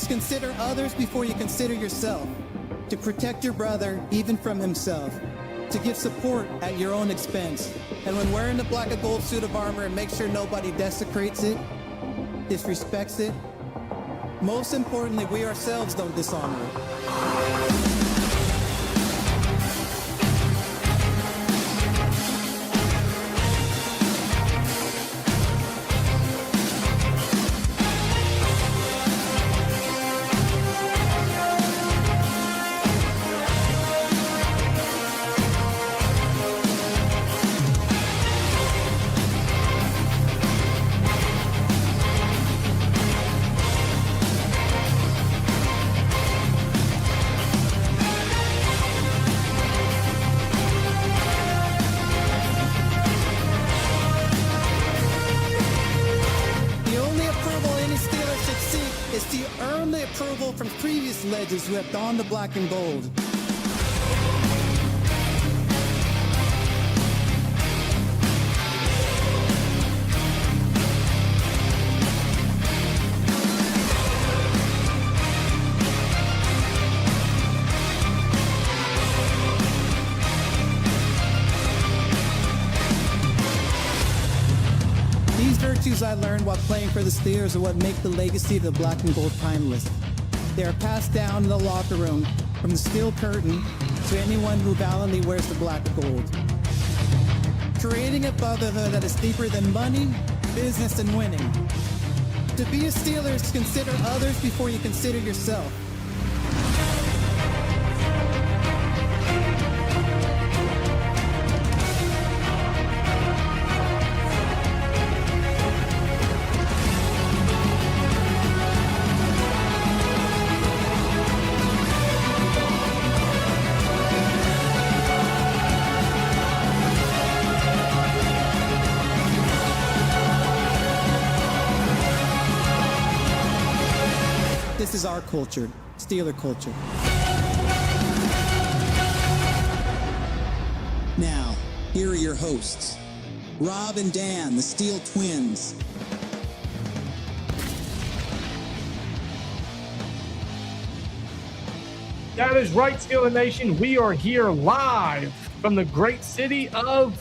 Steelers, consider others before you consider yourself. To protect your brother, even from himself. To give support at your own expense. And when wearing the black and gold suit of armor, make sure nobody desecrates it, disrespects it. Most importantly, we ourselves don't dishonor it. Is to earn the approval from previous legends who have donned the black and gold. These virtues I learned while playing for the Steelers are what make the legacy of the black and gold timeless. They are passed down in the locker room from the steel curtain to anyone who valiantly wears the black and gold. Creating a brotherhood that is deeper than money, business, and winning. To be a Steeler is to consider others before you consider yourself. This is our culture, Steeler culture. Now, here are your hosts, Rob and Dan, the Steel Twins. That is right, SteelTwins Nation. We are here live from the great city of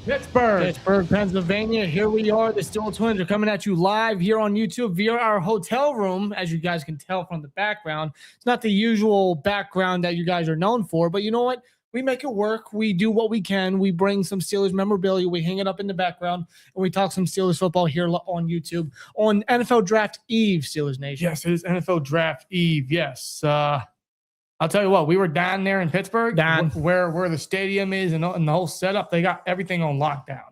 Pittsburgh, Pennsylvania. Here we are. The SteelTwins are coming at you live here on YouTube via our hotel room, as you guys can tell from the background. It's not the usual background that you guys are known for, but you know what? We make it work. We do what we can. We bring some Steelers memorabilia. We hang it up in the background, and we talk some Steelers football here on YouTube on NFL Draft Eve, SteelTwins Nation. Yes, it is NFL Draft Eve. Yes. I'll tell you what, we were down there in Pittsburgh, where the stadium is and the whole setup. They got everything on lockdown.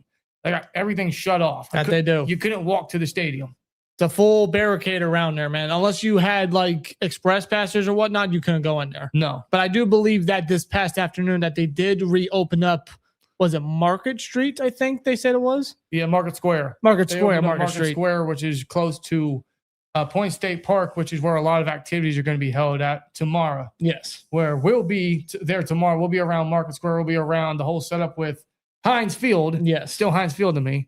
They got everything shut off. They do. You couldn't walk to the stadium. It's a full barricade around there, man. Unless you had like express passes or whatnot, you couldn't go in there. No. But I do believe that this past afternoon that they did reopen up, was it Market Street, I think they said it was? Yeah, Market Square. Market Square, which is close to Point State Park, which is where a lot of activities are going to be held at tomorrow. Yes. Where we'll be there tomorrow. We'll be around Market Square. We'll be around the whole setup with Heinz Field. Yes. Still Heinz Field to me.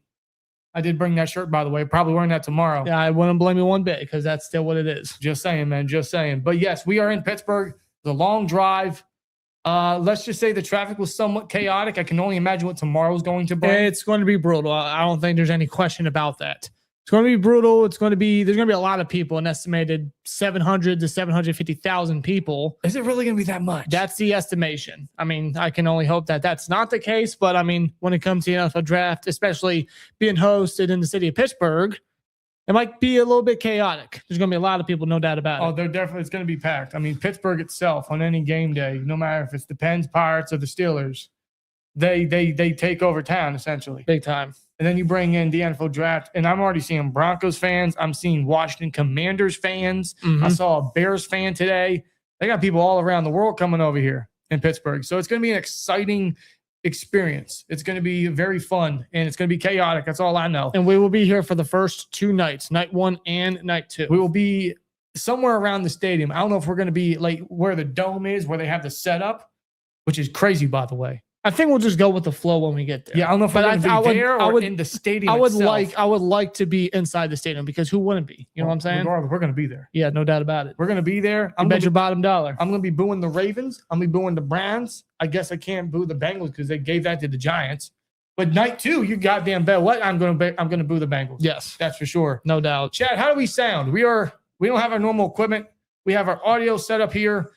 I did bring that shirt, by the way. Probably wearing that tomorrow. Yeah, I wouldn't blame you one bit because that's still what it is. Just saying, man. Just saying. But yes, we are in Pittsburgh. It's a long drive. Let's just say the traffic was somewhat chaotic. I can only imagine what tomorrow's going to bring. It's going to be brutal. I don't think there's any question about that. It's going to be brutal. There's going to be a lot of people, an estimated 700 to 750,000 people. Is it really going to be that much? That's the estimation. I mean, I can only hope that that's not the case. But I mean, when it comes to the NFL draft, especially being hosted in the city of Pittsburgh, it might be a little bit chaotic. There's going to be a lot of people, no doubt about it. Oh, it's going to be packed. I mean, Pittsburgh itself on any game day, no matter if it's the Pens, Pirates, or the Steelers, they take over town essentially. Big time. And then you bring in the NFL draft, and I'm already seeing Broncos fans. I'm seeing Washington Commanders fans. Mm-hmm. I saw a Bears fan today. They got people all around the world coming over here in Pittsburgh. So it's going to be an exciting experience. It's going to be very fun, and it's going to be chaotic. That's all I know. And we will be here for the first two nights, night one and night two. We will be somewhere around the stadium. I don't know if we're going to be like where the dome is, where they have the setup, which is crazy, by the way. I think we'll just go with the flow when we get there. Yeah, I don't know if we're going to be there or in the stadium. I would itself. like to be inside the stadium because who wouldn't be? You know what I'm saying? Regardless, we're going to be there. Yeah, no doubt about it. We're going to be there. I bet your bottom dollar. I'm going to be booing the Ravens. I'm going to be booing the Browns. I guess I can't boo the Bengals because they gave that to the Giants. But night 2, you goddamn bet what? I'm going to boo the Bengals. Yes, that's for sure. No doubt. Chad, how do we sound? We don't have our normal equipment. We have our audio set up here.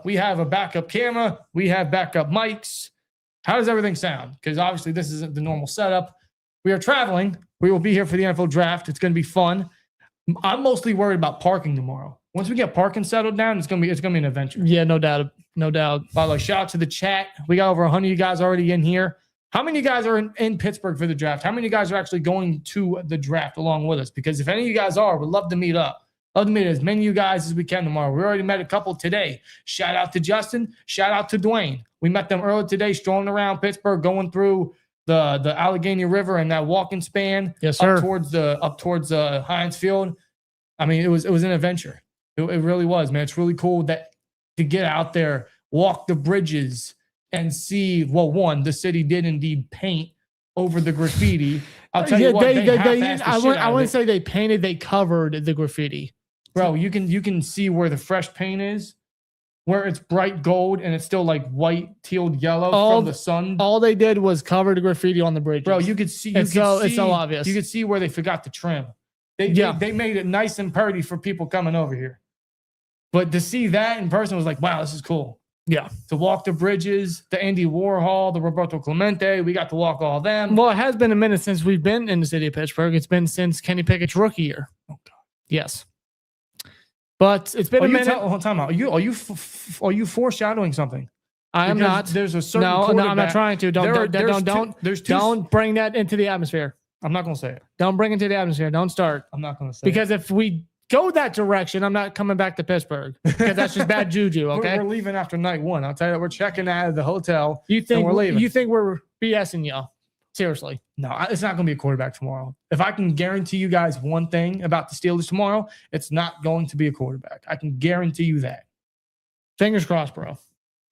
We have a backup camera. We have backup mics. How does everything sound? Because obviously this isn't the normal setup. We are traveling. We will be here for the NFL draft. It's going to be fun. I'm mostly worried about parking tomorrow. Once we get parking settled down, it's going to be an adventure. Yeah, no doubt. No doubt. By the way, shout out to the chat. We got over 100 of you guys already in here. How many of you guys are in Pittsburgh for the draft? How many of you guys are actually going to the draft along with us? Because if any of you guys are, we'd love to meet up. Love to meet as many of you guys as we can tomorrow. We already met a couple today. Shout out to Justin. Shout out to Dwayne. We met them earlier today, strolling around Pittsburgh, going through the Allegheny River and that walking span. Yes, sir. Up towards Heinz Field. I mean, it was an adventure. It really was, man. It's really cool to get out there, walk the bridges, and see. Well, one, the city did indeed paint over the graffiti. I'll tell you what. I wouldn't say they painted. They covered the graffiti. Bro, you can see where the fresh paint is, where it's bright gold and it's still like white, tealed yellow from the sun. All they did was cover the graffiti on the bridge. Bro, you could see. It's so obvious. You could see where they forgot to trim. They made it nice and pretty for people coming over here. But to see that in person was like, wow, this is cool. Yeah. To walk the bridges, the Andy Warhol, the Roberto Clemente, we got to walk all them. Well, it has been a minute since we've been in the city of Pittsburgh. It's been since Kenny Pickett's rookie year. Oh God. Yes. But it's been a minute. Time out. Are you foreshadowing something? I am not. There's a certain No, I'm not trying to. Don't bring that into the atmosphere. I'm not going to say it. Don't bring it to the atmosphere. Don't start. I'm not going to say because if we go that direction, I'm not coming back to Pittsburgh because that's just bad juju. Okay, we're leaving after night 1. I'll tell you that we're checking out of the hotel. You think we're leaving? You think we're BSing y'all? Seriously? No, it's not going to be a quarterback tomorrow. If I can guarantee you guys one thing about the Steelers tomorrow, it's not going to be a quarterback. I can guarantee you that. Fingers crossed, bro.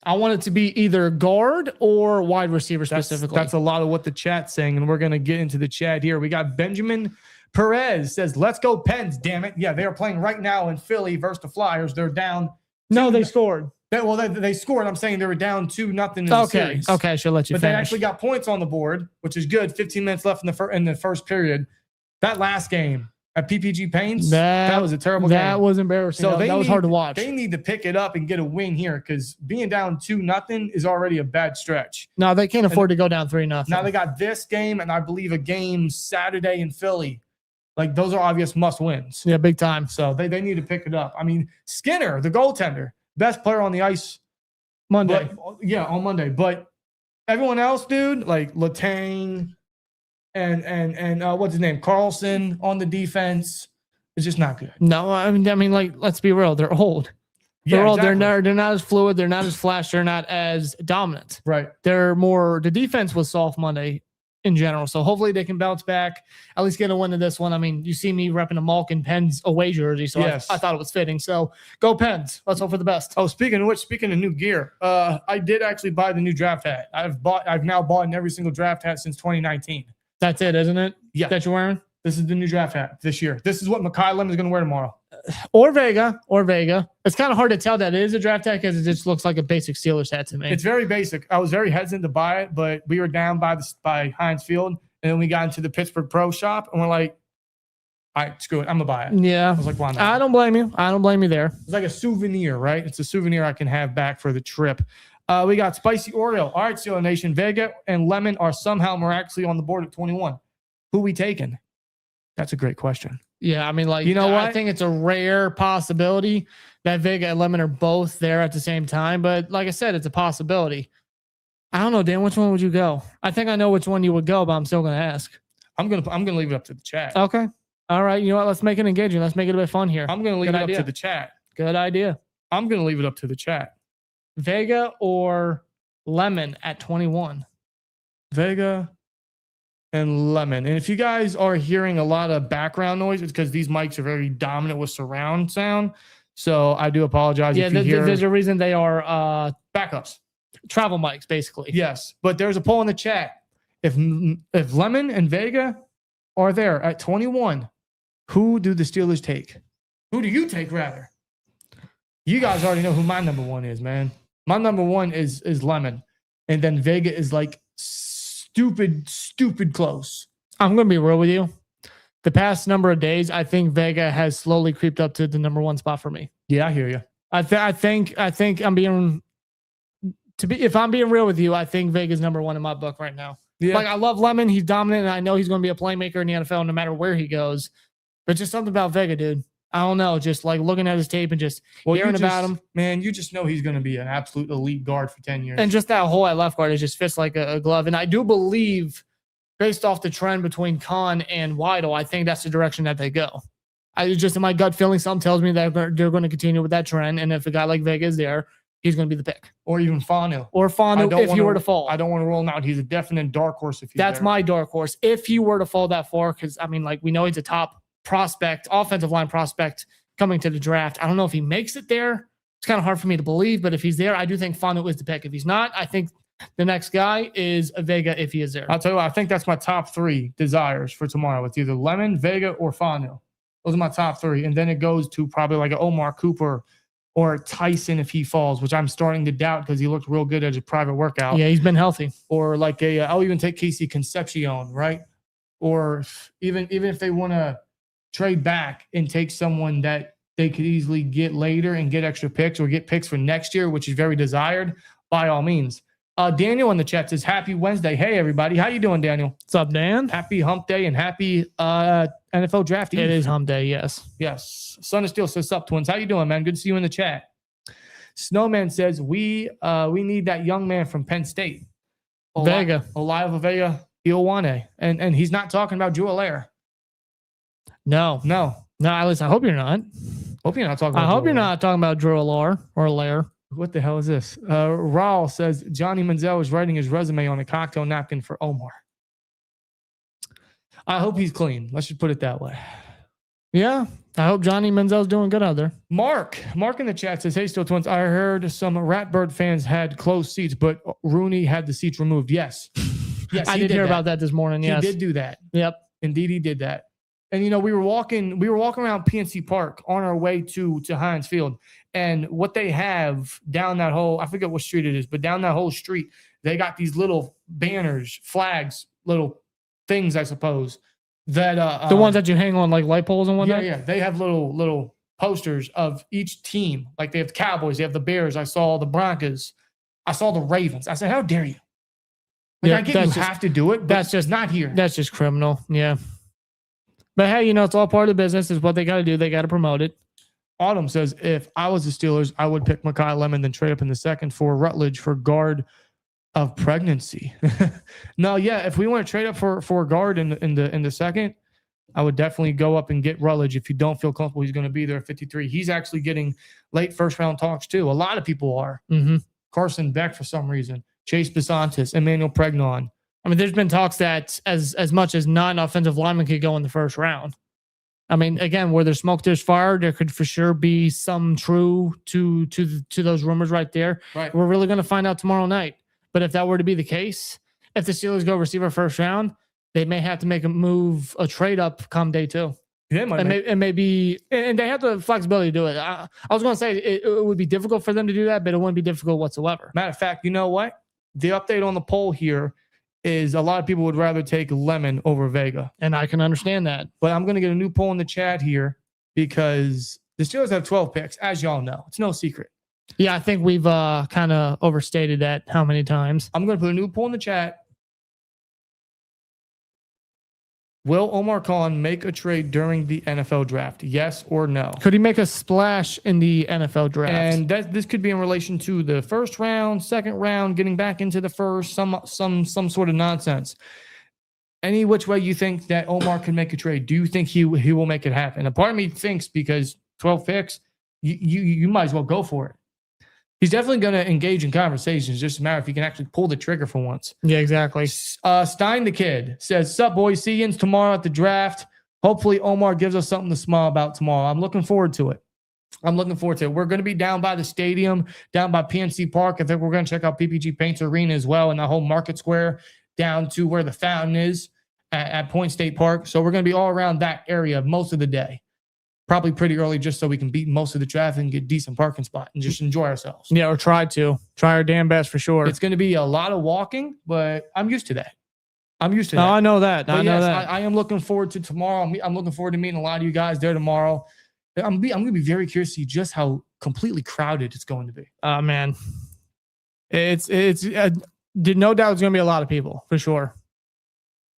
I want it to be either guard or wide receiver specifically. That's a lot of what the chat's saying, and we're going to get into the chat here. We got Benjamin Perez says, let's go Pens, damn it. Yeah, they are playing right now in Philly versus the Flyers. They're down. No, they scored. They scored. I'm saying they were down 2-0 in the series. Okay, I should let you finish. They actually got points on the board, which is good. 15 minutes left in the first period. That last game at PPG Paints, that was a terrible game. That was embarrassing. So that was hard to watch. They need to pick it up and get a win here because being down 2-0 is already a bad stretch. No, they can't afford to go down 3-0. Now they got this game and I believe a game Saturday in Philly. Like, those are obvious must wins. Yeah, big time. So they need to pick it up. I mean, Skinner, the goaltender, best player on the ice Monday. On Monday. But everyone else, dude, like Letang and what's his name? Carlson on the defense, it's just not good. No, I mean, like, let's be real. They're old. They're old. Exactly. They're not as fluid. They're not as flash. They're not as dominant. Right. They're more. The defense was soft Monday in general. So hopefully they can bounce back, at least get a win in this one. I mean, you see me repping a Malkin Pens away jersey, so yes. I thought it was fitting. So go Pens. Let's hope for the best. Oh, speaking of new gear, I did actually buy the new draft hat. I've now bought in every single draft hat since 2019. That's it, isn't it? Yeah. That you're wearing? This is the new draft hat this year. This is what McKylum is going to wear tomorrow. Or Vega. It's kind of hard to tell that it is a draft hat because it just looks like a basic Steelers hat to me. It's very basic. I was very hesitant to buy it, but we were down by Heinz Field, and then we got into the Pittsburgh Pro Shop, and we're like, all right, screw it. I'm going to buy it. Yeah. I was like, why not? I don't blame you there. It's like a souvenir, right? It's a souvenir I can have back for the trip. We got Spicy Oreo. All right, Steelers Nation. Vega and Lemon are somehow miraculously on the board at 21. Who we taking? That's a great question. Yeah, I mean, like, you know what? I think it's a rare possibility that Vega and Lemon are both there at the same time. But like I said, it's a possibility. I don't know, Dan. Which one would you go? I think I know which one you would go, but I'm still going to ask. I'm gonna leave it up to the chat. Okay. All right. You know what? Let's make it engaging. Let's make it a bit fun here. I'm going to leave it up to the chat. Good idea. I'm going to leave it up to the chat. Vega or Lemon at 21? Vega and Lemon. And if you guys are hearing a lot of background noise, it's because these mics are very dominant with surround sound. So I do apologize if you hear. There's a reason they are backups. travel mics, basically. Yes, but there's a poll in the chat. If Lemon and Vega are there at 21, who do the Steelers take? Who do you take, rather? You guys already know who my number one is, man. My number one is Lemon, and then Vega is like stupid close. I'm gonna be real with you. The past number of days, I think Vega has slowly creeped up to the number one spot for me. Yeah, I hear you. I think I'm being if I'm being real with you, I think Vega's number one in my book right now. Yeah. Like, I love Lemon. He's dominant, and I know he's going to be a playmaker in the NFL no matter where he goes. But just something about Vega, dude. I don't know. Just like looking at his tape and just hearing about him. Man, you just know he's going to be an absolute elite guard for 10 years. And just that hole at left guard, it just fits like a glove. And I do believe, based off the trend between Khan and Weidl, I think that's the direction that they go. I just, in my gut feeling, something tells me that they're going to continue with that trend. And if a guy like Vega is there, he's going to be the pick. Or even Fanu. Or Fanu if he were to fall. I don't want to roll him out. He's a definite dark horse if he's That's there. my dark horse. If he were to fall that far, because, I mean, like, we know he's a top prospect, offensive line prospect coming to the draft. I don't know if he makes it there. It's kind of hard for me to believe, but if he's there, I do think Fanu is the pick. If he's not, I think the next guy is a Vega if he is there. I'll tell you what, I think that's my top three desires for tomorrow. It's either Lemon, Vega, or Fanu. Those are my top three. And then it goes to probably like an Omar Cooper or Tyson if he falls, which I'm starting to doubt because he looked real good at his private workout. Yeah, he's been healthy. Or like I'll even take Casey Concepcion, right? Or even if they want to trade back and take someone that they could easily get later and get extra picks or get picks for next year, which is very desired, by all means. Daniel in the chat says, happy Wednesday. Hey, everybody. How you doing, Daniel? What's up, Dan? Happy hump day and happy NFL draft eve. It is hump day, yes. Yes. Son of Steel says, sup, twins. How you doing, man? Good to see you in the chat. Snowman says, we need that young man from Penn State. Vega. Oliva Vega Ioane. And he's not talking about Drew Allaire. No, at least I hope you're not. Hope you're not talking about I hope you're not talking about Drew Allaire or Allaire. What the hell is this? Raul says Johnny Manziel is writing his resume on a cocktail napkin for Omar. I hope he's clean. Let's just put it that way. Yeah, I hope Johnny Manziel's doing good out there. Mark in the chat says, hey, Steel Twins, I heard some Ratbird fans had closed seats, but Rooney had the seats removed. Yes. Yes, I did hear about that this morning. Yes. He did do that. Yep. Indeed, he did that. And, you know, we were walking around PNC Park on our way to Heinz Field. And what they have down that whole, I forget what street it is, but down that whole street, they got these little banners, flags, little things, I suppose, that the ones that you hang on like light poles and whatnot. Yeah. They have little posters of each team. Like they have the Cowboys, they have the Bears. I saw the Broncos. I saw the Ravens. I said, how dare you? Like, Yeah, I get you have to do it, but that's just not here. That's just criminal. Yeah. But hey, you know, it's all part of the business. Is what they got to do. They got to promote it. Autumn says, if I was the Steelers, I would pick Mekhi Lemon, then trade up in the second for Rutledge for guard of pregnancy. No, yeah, if we want to trade up for a guard in the second, I would definitely go up and get Rutledge. If you don't feel comfortable, he's going to be there at 53. He's actually getting late first round talks too. A lot of people are. Mm-hmm. Carson Beck for some reason, Chase Besantis, Emmanuel Pregnon. I mean, there's been talks that as much as not an offensive lineman could go in the first round. I mean, again, where there's smoke, there's fire. There could for sure be some true to those rumors right there. Right. We're really going to find out tomorrow night. But if that were to be the case, if the Steelers go receiver first round, they may have to make a trade up come day two. Yeah, and they have the flexibility to do it. I was going to say it would be difficult for them to do that, but it wouldn't be difficult whatsoever. Matter of fact, you know what? The update on the poll here is a lot of people would rather take Lemon over Vega. And I can understand that. But I'm going to get a new poll in the chat here because the Steelers have 12 picks, as y'all know. It's no secret. Yeah, I think we've kind of overstated that how many times. I'm going to put a new poll in the chat. Will Omar Khan make a trade during the NFL draft? Yes or no? Could he make a splash in the NFL draft? And this could be in relation to the first round, second round, getting back into the first, some sort of nonsense. Any which way you think that Omar can make a trade, do you think he will make it happen? A part of me thinks because 12 picks, you might as well go for it. He's definitely going to engage in conversations. Just a matter if he can actually pull the trigger for once. Yeah, exactly. Stein the Kid says, sup, boys? See you tomorrow at the draft. Hopefully, Omar gives us something to smile about tomorrow. I'm looking forward to it. I'm looking forward to it. We're going to be down by the stadium, down by PNC Park. I think we're going to check out PPG Paints Arena as well, and the whole Market Square down to where the fountain is at Point State Park. So we're going to be all around that area most of the day. Probably pretty early just so we can beat most of the traffic and get decent parking spot and just enjoy ourselves. Yeah, or try our damn best for sure. It's going to be a lot of walking, but I'm used to that. No, I know that. I am looking forward to tomorrow. I'm looking forward to meeting a lot of you guys there tomorrow. I'm going to be very curious to see just how completely crowded it's going to be. Man, it's no doubt it's going to be a lot of people for sure.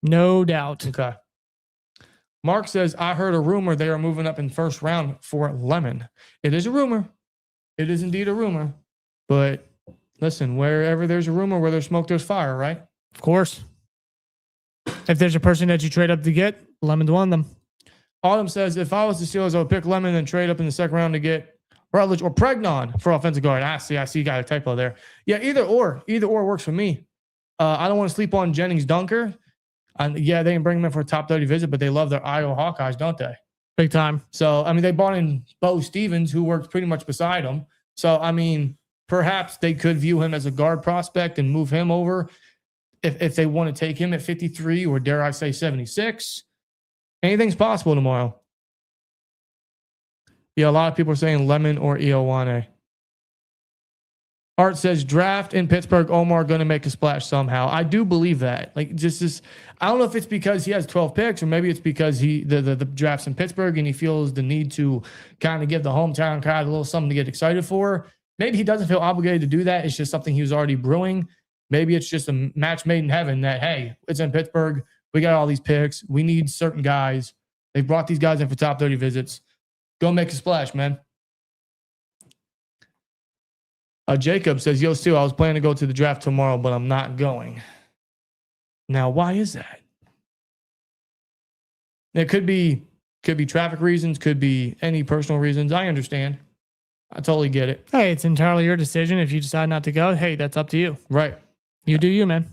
No doubt. Okay. Mark says, I heard a rumor they are moving up in first round for Lemon. It is a rumor. It is indeed a rumor. But listen, wherever there's a rumor, where there's smoke, there's fire, right? Of course. If there's a person that you trade up to get, Lemon's one of them. Autumn says, if I was the Steelers, I would pick Lemon and trade up in the second round to get Rutledge or Pregnon for offensive guard. I see you got a typo there. Yeah, either or works for me. I don't want to sleep on Jennings Dunker. Yeah, they didn't bring him in for a top 30 visit, but they love their Iowa Hawkeyes, don't they? Big time. So, I mean, they brought in Bo Stevens, who worked pretty much beside him. So, I mean, perhaps they could view him as a guard prospect and move him over if they want to take him at 53 or dare I say 76. Anything's possible tomorrow. Yeah, a lot of people are saying Lemon or Ioane. Art says draft in Pittsburgh, Omar going to make a splash somehow. I do believe that. Like, just this, I don't know if it's because he has 12 picks or maybe it's because the draft's in Pittsburgh and he feels the need to kind of give the hometown crowd a little something to get excited for. Maybe he doesn't feel obligated to do that. It's just something he was already brewing. Maybe it's just a match made in heaven that, hey, it's in Pittsburgh. We got all these picks. We need certain guys. They brought these guys in for top 30 visits. Go make a splash, man. Jacob says, yo, Stu, I was planning to go to the draft tomorrow, but I'm not going. Now, why is that? It could be traffic reasons, could be any personal reasons. I understand. I totally get it. Hey, it's entirely your decision. If you decide not to go, hey, that's up to you. Right. You do you, man.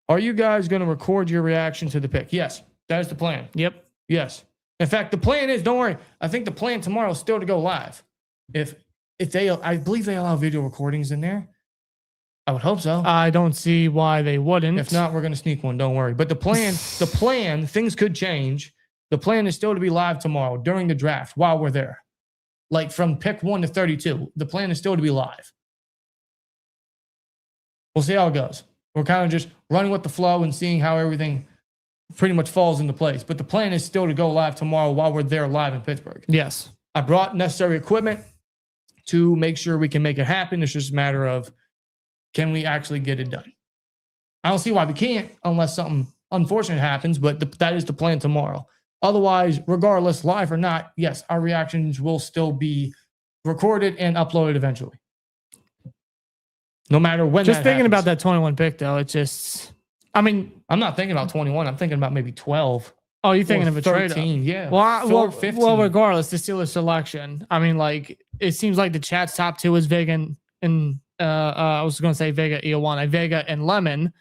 Are you guys going to record your reaction to the pick? Yes, that is the plan. Yep. Yes. In fact, the plan is, don't worry, I think the plan tomorrow is still to go live. If they, I believe they allow video recordings in there. I would hope so. I don't see why they wouldn't. If not, we're going to sneak one. Don't worry. But the plan, things could change. The plan is still to be live tomorrow during the draft while we're there. Like from pick 1 to 32, the plan is still to be live. We'll see how it goes. We're kind of just running with the flow and seeing how everything pretty much falls into place. But the plan is still to go live tomorrow while we're there live in Pittsburgh. Yes. I brought necessary equipment to make sure we can make it happen. It's just a matter of, can we actually get it done? I don't see why we can't unless something unfortunate happens, but that is the plan tomorrow. Otherwise, regardless, live or not, yes, our reactions will still be recorded and uploaded eventually. No matter when. Just thinking about that 21 pick, though, it's just, I mean, I'm not thinking about 21. I'm thinking about maybe 12. Oh, you're thinking of a 13, yeah. Well, regardless, the Steelers selection. I mean, like, it seems like the chat's top two is Vega and I was going to say Vega, Ioane, Vega and Lemon.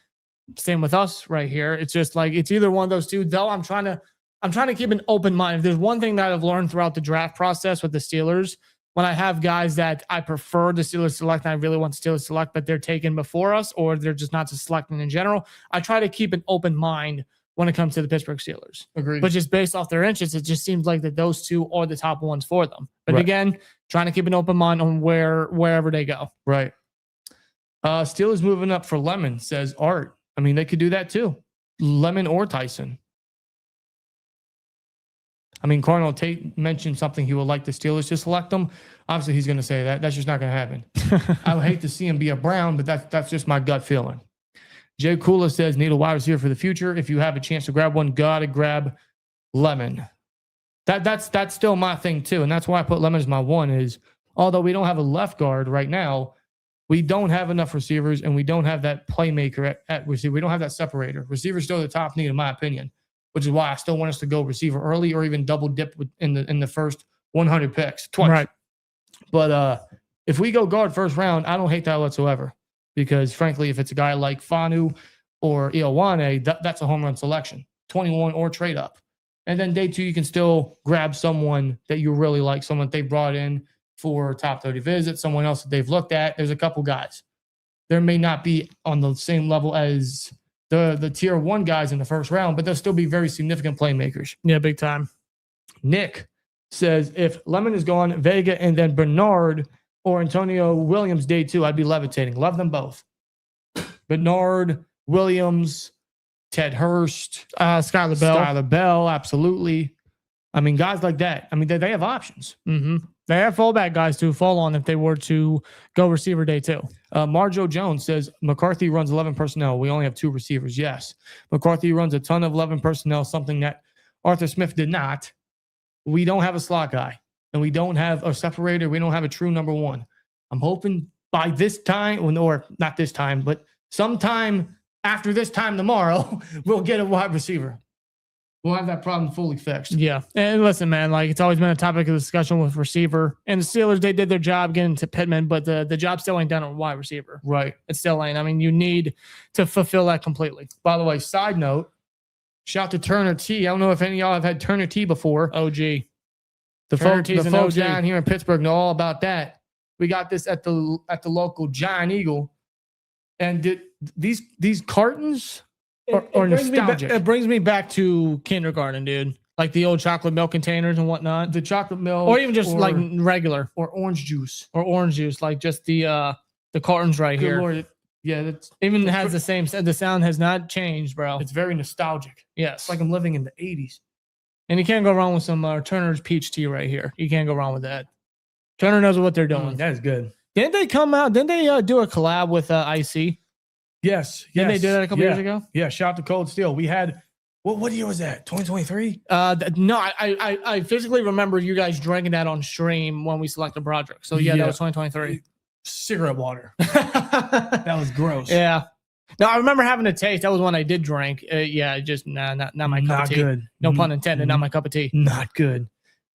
Same with us right here. It's just like it's either one of those two. Though I'm trying to keep an open mind. If there's one thing that I've learned throughout the draft process with the Steelers, when I have guys that I prefer the Steelers select and I really want the Steelers select, but they're taken before us or they're just not selecting in general, I try to keep an open mind when it comes to the Pittsburgh Steelers. Agreed. But just based off their interests, it just seems like that those two are the top ones for them. But right. Again, trying to keep an open mind on wherever they go. Right. Steelers moving up for Lemon, says Art. I mean, they could do that too. Lemon or Tyson. I mean, Cardinal Tate mentioned something he would like the Steelers to select them. Obviously, he's going to say that. That's just not going to happen. I would hate to see him be a Brown, but that's just my gut feeling. Jay Kula says, need a wide receiver for the future. If you have a chance to grab one, gotta grab Lemon. That's still my thing too, and that's why I put Lemon as my one. Is although we don't have a left guard right now, we don't have enough receivers, and we don't have that playmaker at receiver. We don't have that separator. Receiver's still the top need, in my opinion, which is why I still want us to go receiver early or even double dip in the first 100 picks twice. Right. But if we go guard first round, I don't hate that whatsoever. Because, frankly, if it's a guy like Fanu or Ioane, that's a home run selection, 21 or trade up. And then day two, you can still grab someone that you really like, someone that they brought in for top 30 visits, someone else that they've looked at. There's a couple guys. There may not be on the same level as the tier 1 guys in the first round, but they'll still be very significant playmakers. Yeah, big time. Nick says, if Lemon is gone, Vega and then Bernard or Antonio Williams day 2, I'd be levitating. Love them both. Bernard, Williams, Ted Hurst, Skylar Bell, absolutely. I mean, guys like that. I mean, they have options. Mm-hmm. They have fallback guys to fall on if they were to go receiver day 2. Marjo Jones says, McCarthy runs 11 personnel. We only have 2 receivers. Yes. McCarthy runs a ton of 11 personnel, something that Arthur Smith did not. We don't have a slot guy, and we don't have a separator. We don't have a true number 1. I'm hoping by this time, or not this time, but sometime after this time tomorrow, we'll get a wide receiver. We'll have that problem fully fixed. Yeah. And listen, man, like it's always been a topic of discussion with receiver. And the Steelers, they did their job getting to Pittman, but the job still ain't done on wide receiver. Right. It still ain't. I mean, you need to fulfill that completely. By the way, side note, shout to Turner T. I don't know if any of y'all have had Turner T before. OG. The folks down here in Pittsburgh know all about that. We got this at the local Giant Eagle. And these cartons are nostalgic. It brings me back to kindergarten, dude. Like the old chocolate milk containers and whatnot. The chocolate milk. Or even just like regular. Or orange juice. Or orange juice. Like just the cartons right Good here. Lord. Yeah, that's has the same. The sound has not changed, bro. It's very nostalgic. Yes. It's like I'm living in the 80s. And you can't go wrong with some Turner's peach tea right here. You can't go wrong with that. Turner knows what they're doing. That is good. Didn't they come out? Didn't they do a collab with IC? Yes. Didn't they do that a couple years ago? Yeah. Shout out to Cold Steel. We had what year was that? 2023? No, I physically remember you guys drinking that on stream when we selected project. So yeah, that was 2023. Cigarette water. That was gross. Yeah. No, I remember having a taste. That was one I did drink. Yeah, just not my cup of tea. Not good. No pun intended. Not my cup of tea. Not good.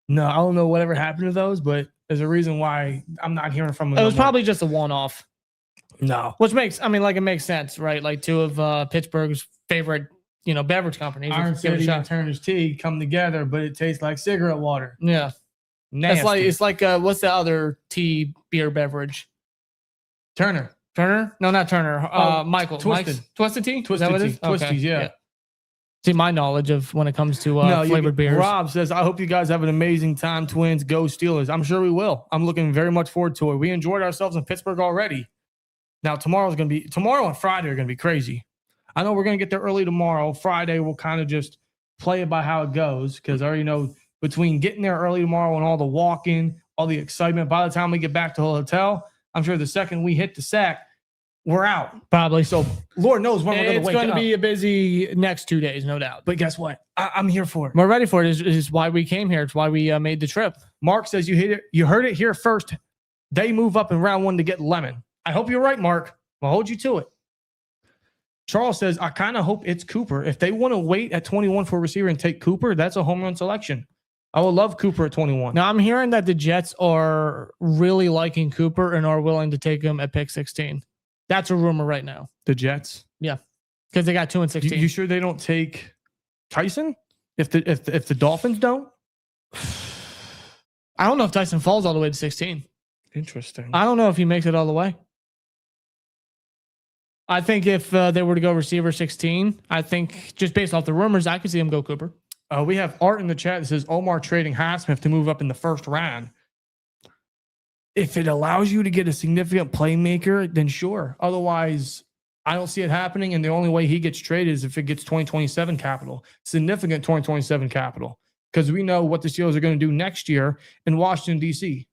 No, I don't know whatever happened to those, but there's a reason why I'm not hearing from them. It was probably just a one-off. No. Which makes sense, right? Like 2 of Pittsburgh's favorite, beverage companies. Iron City and Turner's Tea come together, but it tastes like cigarette water. Yeah. Nasty. It's like what's the other tea beer beverage? Turner? No, not Turner. Michael. Twisted. Twisted tea? Twisted tea. Okay. Twisties, yeah. See, my knowledge of when it comes to flavored beers. Rob says, I hope you guys have an amazing time, Twins. Go Steelers. I'm sure we will. I'm looking very much forward to it. We enjoyed ourselves in Pittsburgh already. Now, tomorrow and Friday are going to be crazy. I know we're going to get there early tomorrow. Friday, we'll kind of just play it by how it goes because I already know between getting there early tomorrow and all the walking, all the excitement, by the time we get back to the hotel, I'm sure the second we hit the sack, we're out. Probably. So Lord knows when we're going to wake up. It's going to be a busy next 2 days, no doubt. But guess what? I'm here for it. We're ready for it. It's why we came here. It's why we made the trip. Mark says you heard it here first. They move up in round 1 to get Lemon. I hope you're right, Mark. I'll hold you to it. Charles says, I kind of hope it's Cooper. If they want to wait at 21 for a receiver and take Cooper, that's a home run selection. I would love Cooper at 21. Now, I'm hearing that the Jets are really liking Cooper and are willing to take him at pick 16. That's a rumor right now. The Jets? Yeah. Because they got 2 and 16. You sure they don't take Tyson? If the Dolphins don't? I don't know if Tyson falls all the way to 16. Interesting. I don't know if he makes it all the way. I think if they were to go receiver 16, I think just based off the rumors, I could see him go Cooper. We have Art in the chat that says Omar trading Highsmith to move up in the first round. If it allows you to get a significant playmaker, then sure. Otherwise, I don't see it happening. And the only way he gets traded is if it gets 2027 capital, significant 2027 capital. Because we know what the Steelers are going to do next year in Washington, D.C.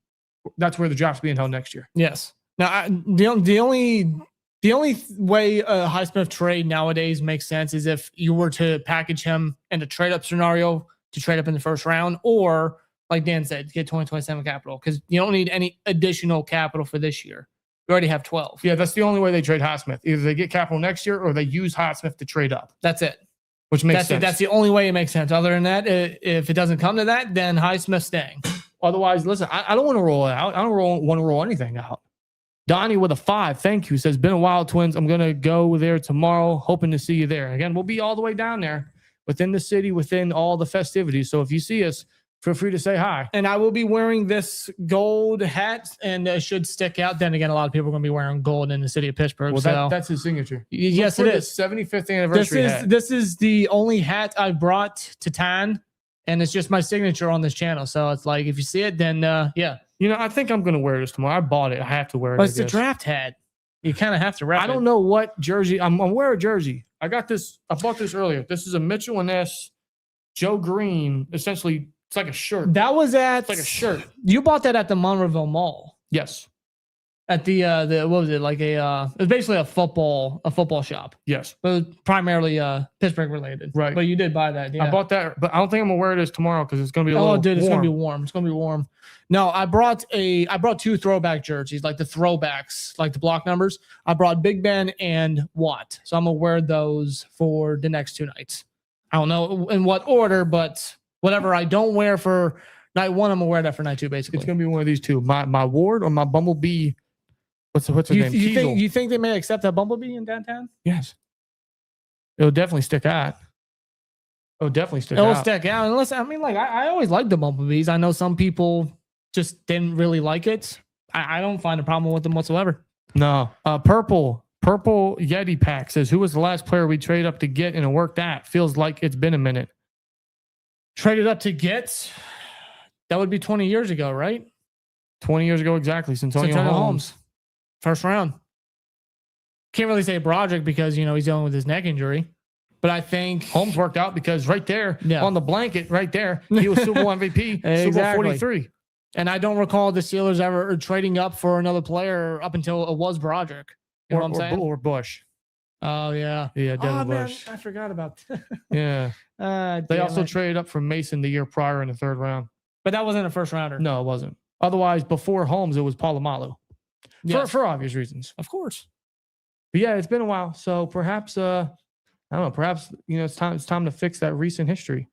That's where the draft's being held next year. Yes. Now, the only way a Highsmith trade nowadays makes sense is if you were to package him in a trade-up scenario to trade up in the first round, or like Dan said, get 2027 capital because you don't need any additional capital for this year. You already have 12. Yeah, that's the only way they trade Highsmith. Either they get capital next year or they use Highsmith to trade up. That's it. Which makes sense. That's the only way it makes sense. Other than that, if it doesn't come to that, then Highsmith's staying. Otherwise, listen, I don't want to roll it out. I don't want to roll anything out. Donnie with a 5, thank you, says, been a while, Twins. I'm going to go there tomorrow, hoping to see you there. Again, we'll be all the way down there within the city, within all the festivities. So if you see us, feel free to say hi. And I will be wearing this gold hat, and it should stick out. Then again, a lot of people are going to be wearing gold in the city of Pittsburgh. Well, so that's his signature. Yes, it is. 75th anniversary hat. This is the only hat I brought to tan, and it's just my signature on this channel. So it's like, if you see it, then yeah. You know, I think I'm going to wear this tomorrow. I bought it. I have to wear it. But it's a draft hat. You kind of have to wrap it. I don't know what jersey. I'm wearing a jersey. I bought this earlier. This is a Mitchell & Ness Joe Green. Essentially, it's like a shirt. That was It's like a shirt. You bought that at the Monroeville Mall. Yes. At the what was it, like it was basically a football shop. Yes. But it was primarily Pittsburgh related. Right. But you did buy that. Yeah. I bought that, but I don't think I'm gonna wear this tomorrow because it's gonna be a little dude, it's warm. gonna be warm. It's gonna be warm. No, I brought two throwback jerseys, like the throwbacks, like the block numbers. I brought Big Ben and Watt. So I'm gonna wear those for the next 2 nights. I don't know in what order, but whatever I don't wear for night 1, I'm gonna wear that for night 2, basically. It's gonna be one of these two. My Ward or my Bumblebee. What's her name? You think they may accept that Bumblebee in downtown? Yes. It'll definitely stick out. It'll stick out. Unless, I mean, like, I always liked the Bumblebees. I know some people just didn't really like it. I don't find a problem with them whatsoever. No. Purple Yeti pack says, who was the last player we traded up to get and it worked out? Feels like it's been a minute. Traded up to get? That would be 20 years ago, right? 20 years ago, exactly. Santonio Holmes. First round. Can't really say Broderick because, he's dealing with his neck injury. But I think Holmes worked out because right there on the blanket, right there, he was Super Bowl MVP, exactly. Super Bowl 43. And I don't recall the Steelers ever trading up for another player up until it was Broderick. You know what I'm saying? Or Bush. Oh, yeah. Yeah, Devin Bush. Man, I forgot about that. Yeah. They also traded up for Mason the year prior in the 3rd round. But that wasn't a first rounder. No, it wasn't. Otherwise, before Holmes, it was Polamalu. Yes. For obvious reasons. Of course. But yeah, it's been a while. So perhaps, I don't know, perhaps, it's time to fix that recent history.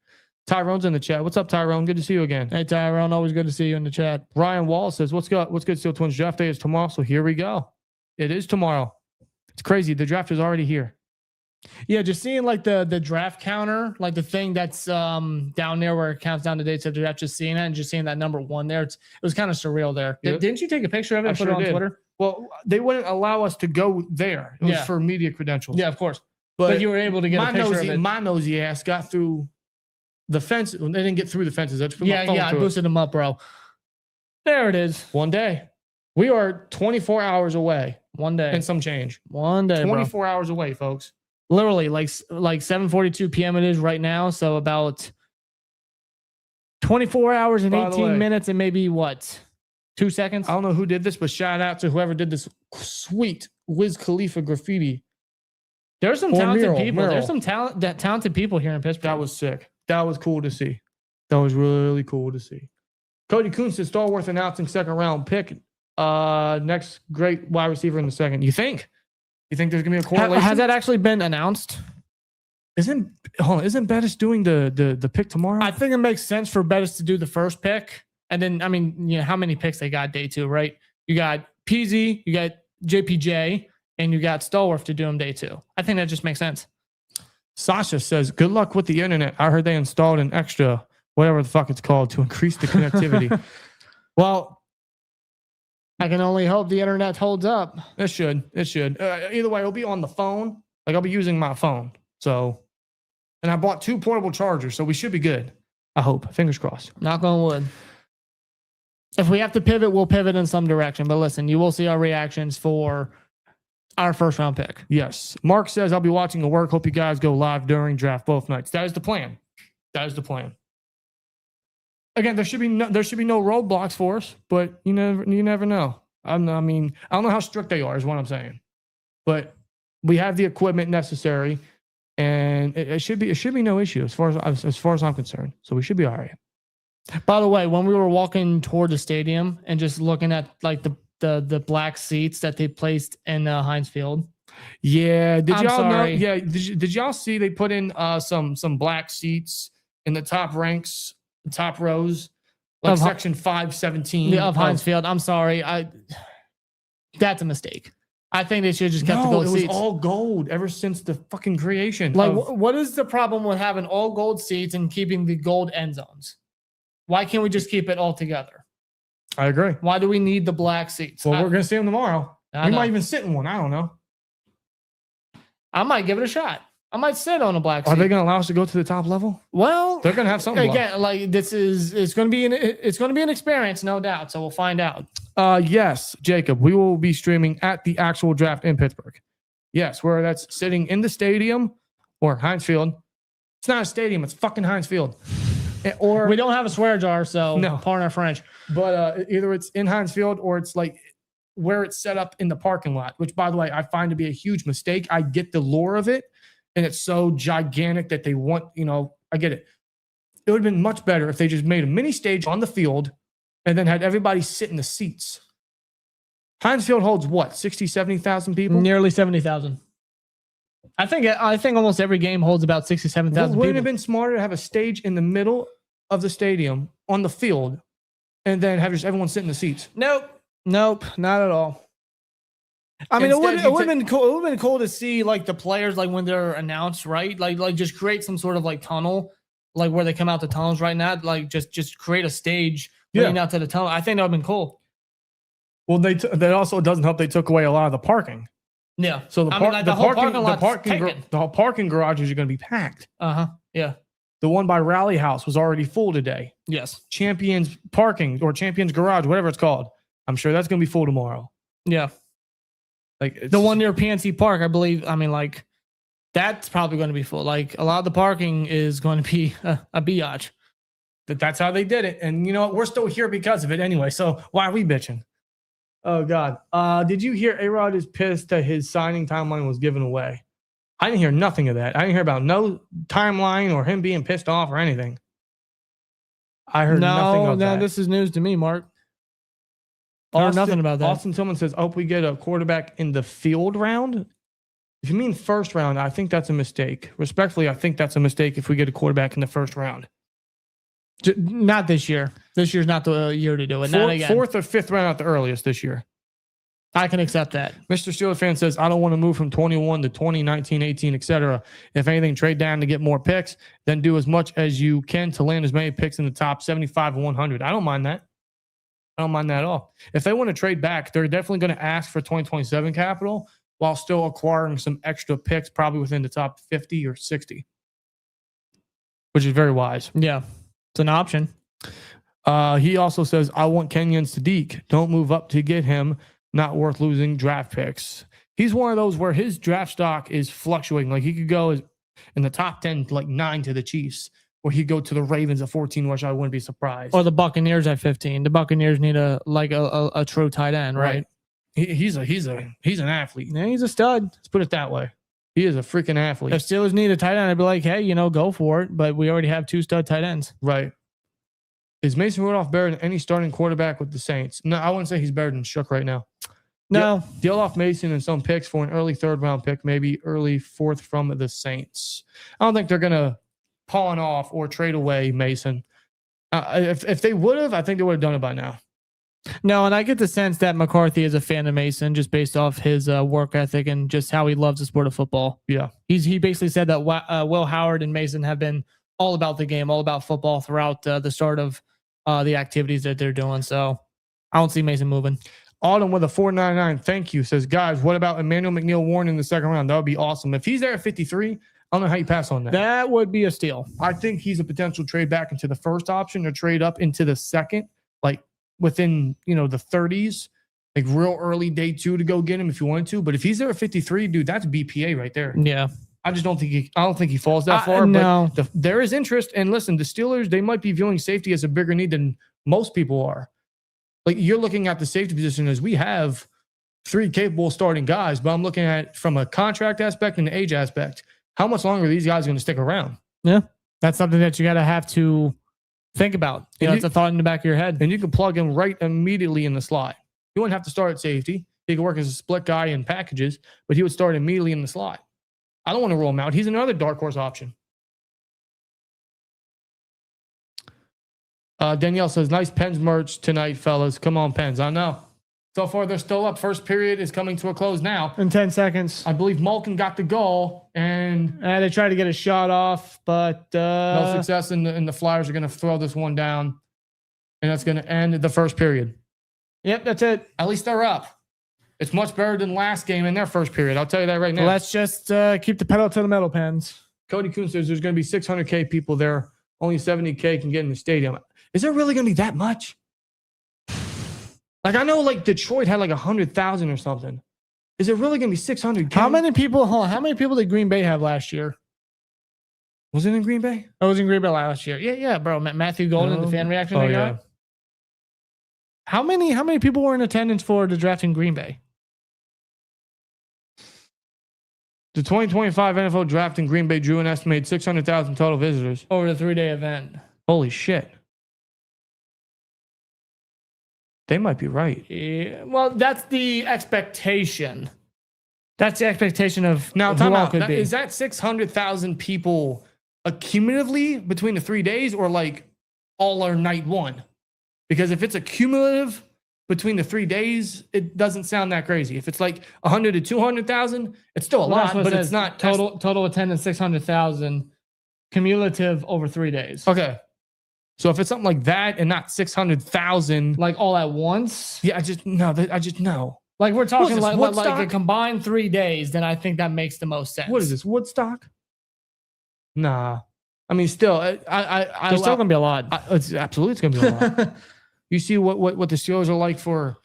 Tyrone's in the chat. What's up, Tyrone? Good to see you again. Hey, Tyrone. Always good to see you in the chat. Ryan Wall says, what's good, Steel Twins? Draft day is tomorrow. So here we go. It is tomorrow. It's crazy. The draft is already here. Yeah, just seeing like the draft counter, like the thing that's down there where it counts down the dates of the draft, just seeing that and just seeing that number 1 there. It was kind of surreal there. Yep. Didn't you take a picture of it and put it on Twitter? Well, they wouldn't allow us to go there. It was for media credentials. Yeah, of course. But you were able to get a picture of it. My nosy ass got through the fence. They didn't get through the fences. I just put my phone I through boosted them up, bro. There it is. One day. We are 24 hours away. One day. And some change. One day, 24 hours away, folks. Literally, like 7:42 p.m. it is right now. So about 24 hours and 18 minutes and maybe 2 seconds? I don't know who did this, but shout out to whoever did this sweet Wiz Khalifa graffiti. There's some talented people. There's some talented people here in Pittsburgh. That was sick. That was cool to see. That was really cool to see. Cody Kuhn says Stallworth announcing 2nd round pick. Next great wide receiver in the 2nd. You think there's gonna be a correlation? Has that actually been announced? Isn't Bettis doing the pick tomorrow? I think it makes sense for Bettis to do the first pick. And then, I mean, how many picks they got day 2, right? You got Peasy, you got JPJ, and you got Stallworth to do them day 2. I think that just makes sense. Sasha says, good luck with the internet. I heard they installed an extra, whatever the fuck it's called, to increase the connectivity. Well, I can only hope the internet holds up. It should. Either way, it'll be on the phone. Like, I'll be using my phone. So, and I bought 2 portable chargers, so we should be good. I hope. Fingers crossed. Knock on wood. If we have to pivot, we'll pivot in some direction. But listen, you will see our reactions for our 1st round pick. Yes. Mark says, I'll be watching the work. Hope you guys go live during draft both nights. That is the plan. Again, there should be no roadblocks for us, but you never know. I don't know how strict they are, is what I'm saying. But we have the equipment necessary, and it should be no issue as far as I'm concerned. So we should be all right. By the way, when we were walking toward the stadium and just looking at like the black seats that they placed in Heinz Field. Yeah, did y'all know? Yeah, did y'all see they put in some black seats in the top ranks, the top rows, like section 517 of Heinz Field? I'm sorry, that's a mistake. I think they should just kept the gold seats. It was all gold ever since the fucking creation. Like, what is the problem with having all gold seats and keeping the gold end zones? Why can't we just keep it all together? I agree. Why do we need the black seats? Well, we're going to see them tomorrow. We might even sit in one. I don't know. I might give it a shot. I might sit on a black seat. Are they going to allow us to go to the top level? Well, they're going to have something. Again, like it's going to be an experience, no doubt. So we'll find out. Yes, Jacob, we will be streaming at the actual draft in Pittsburgh. Yes, where that's sitting in the stadium or Heinz Field. It's not a stadium. It's fucking Heinz Field. Or we don't have a swear jar, so no. pardon our French. But either it's in Heinz Field or it's like where it's set up in the parking lot, which, by the way, I find to be a huge mistake. I get the lure of it, and it's so gigantic that they want, I get it. It would have been much better if they just made a mini stage on the field and then had everybody sit in the seats. Heinz Field holds what, 60, 70,000 people? Nearly 70,000. I think almost every game holds about 67,000 people. Wouldn't it have been smarter to have a stage in the middle of the stadium on the field and then have just everyone sit in the seats? Nope, not at all. I mean, Instead, it would have been cool. It would have been cool to see like the players, like when they're announced, right? Like just create some sort of like tunnel, like where they come out the tunnels right now. Like just create a stage leading out to the tunnel. I think that would have been cool. Well, that also doesn't help. They took away a lot of the parking. Yeah. So the parking garages are going to be packed. Yeah. The one by Rally House was already full today. Yes. Champions Parking or Champions Garage, whatever it's called. I'm sure that's going to be full tomorrow. Yeah. Like the one near PNC Park, I believe. I mean, like that's probably going to be full. Like a lot of the parking is going to be a biatch. That's how they did it. And you know what? We're still here because of it anyway. So why are we bitching? Oh, God. Did you hear A-Rod is pissed that his signing timeline was given away? I didn't hear nothing of that. I didn't hear about no timeline or him being pissed off or anything. I heard nothing of that. No, this is news to me, Mark. I heard nothing about that. Austin Tillman says, hope we get a quarterback in the field round. If you mean first round, I think that's a mistake. Respectfully, I think that's a mistake if we get a quarterback in the first round. Not this year. This year's not the year to do it. Not again. Fourth or fifth round at the earliest this year. I can accept that. Mr. Steelers fan says, I don't want to move from 21 to 20, 19, 18, etc. If anything, trade down to get more picks, then do as much as you can to land as many picks in the top 75 and 100. I don't mind that. I don't mind that at all. If they want to trade back, they're definitely going to ask for 2027 capital while still acquiring some extra picks, probably within the top 50 or 60, which is very wise. Yeah. It's an option. He also says, I want Kenyon Sadiq. Don't move up to get him. Not worth losing draft picks. He's one of those where his draft stock is fluctuating. Like he could go in the top 10, like 9 to the Chiefs, or he'd go to the Ravens at 14, which I wouldn't be surprised. Or the Buccaneers at 15. The Buccaneers need a true tight end, right? He's an athlete. Yeah, he's a stud. Let's put it that way. He is a freaking athlete. If Steelers need a tight end, I'd be like, hey, go for it. But we already have 2 stud tight ends. Right. Is Mason Rudolph better than any starting quarterback with the Saints? No, I wouldn't say he's better than Shook right now. No. Deal off Mason and some picks for an early 3rd round pick, maybe early 4th from the Saints. I don't think they're going to pawn off or trade away Mason. If they would have, I think they would have done it by now. No, and I get the sense that McCarthy is a fan of Mason just based off his work ethic and just how he loves the sport of football. Yeah. He basically said that Will Howard and Mason have been all about the game, all about football throughout the start of the activities that they're doing. So I don't see Mason moving. Autumn with a 499. Thank you. Says, guys, what about Emmanuel McNeil-Warren in the 2nd round? That would be awesome. If he's there at 53, I don't know how you pass on that. That would be a steal. I think he's a potential trade back into the first option or trade up into the 2nd, like within, the 30s, like real early day 2 to go get him if you wanted to. But if he's there at 53, dude, that's BPA right there. Yeah. I just don't think he falls that far. No. But there is interest. And listen, the Steelers, they might be viewing safety as a bigger need than most people are. Like you're looking at the safety position as we have 3 capable starting guys, but I'm looking at from a contract aspect and the age aspect. How much longer are these guys going to stick around? Yeah. That's something that you got to have to think about. It's a thought in the back of your head. And you can plug him right immediately in the slot. You wouldn't have to start at safety. He could work as a split guy in packages, but he would start immediately in the slot. I don't want to roll him out. He's another dark horse option. Danielle says, nice Pens merch tonight, fellas. Come on, Pens. I know. So far, they're still up. First period is coming to a close now. In 10 seconds. I believe Malkin got the goal, and they tried to get a shot off, but no success, and the Flyers are going to throw this one down. and that's going to end the first period. Yep, that's it. At least they're up. It's much better than last game in their first period. I'll tell you that right now. Let's just keep the pedal to the metal, Pens. Cody Kuhn says there's going to be 600K people there. Only 70K can get in the stadium. Is there really going to be that much? Like, I know, like, Detroit had like 100,000 or something. Is it really going to be 600K? How many people? Hold on, how many people did Green Bay have last year? Was it in Green Bay? I was in Green Bay last year. Yeah, bro. Matthew Golden, the fan reaction they got. How many people were in attendance for the draft in Green Bay? The 2025 NFL draft in Green Bay drew an estimated 600,000 total visitors over the 3-day event. Holy shit. They might be right. Yeah, well, that's the expectation. That's the expectation of now. Time out. Is that 600,000 people accumulatively between the 3 days, or like all or night one? Because if it's accumulative between the 3 days, it doesn't sound that crazy. If it's like 100 to 200,000, it's still a lot, but it's not total attendance 600,000 cumulative over 3 days. Okay. So if it's something like that and not 600,000, like all at once, yeah, I just know. Like we're talking like a combined 3 days, then I think that makes the most sense. What is this, Woodstock? Nah, I mean, still, there's still gonna be a lot. It's gonna be a lot. You see what the Steelers are like for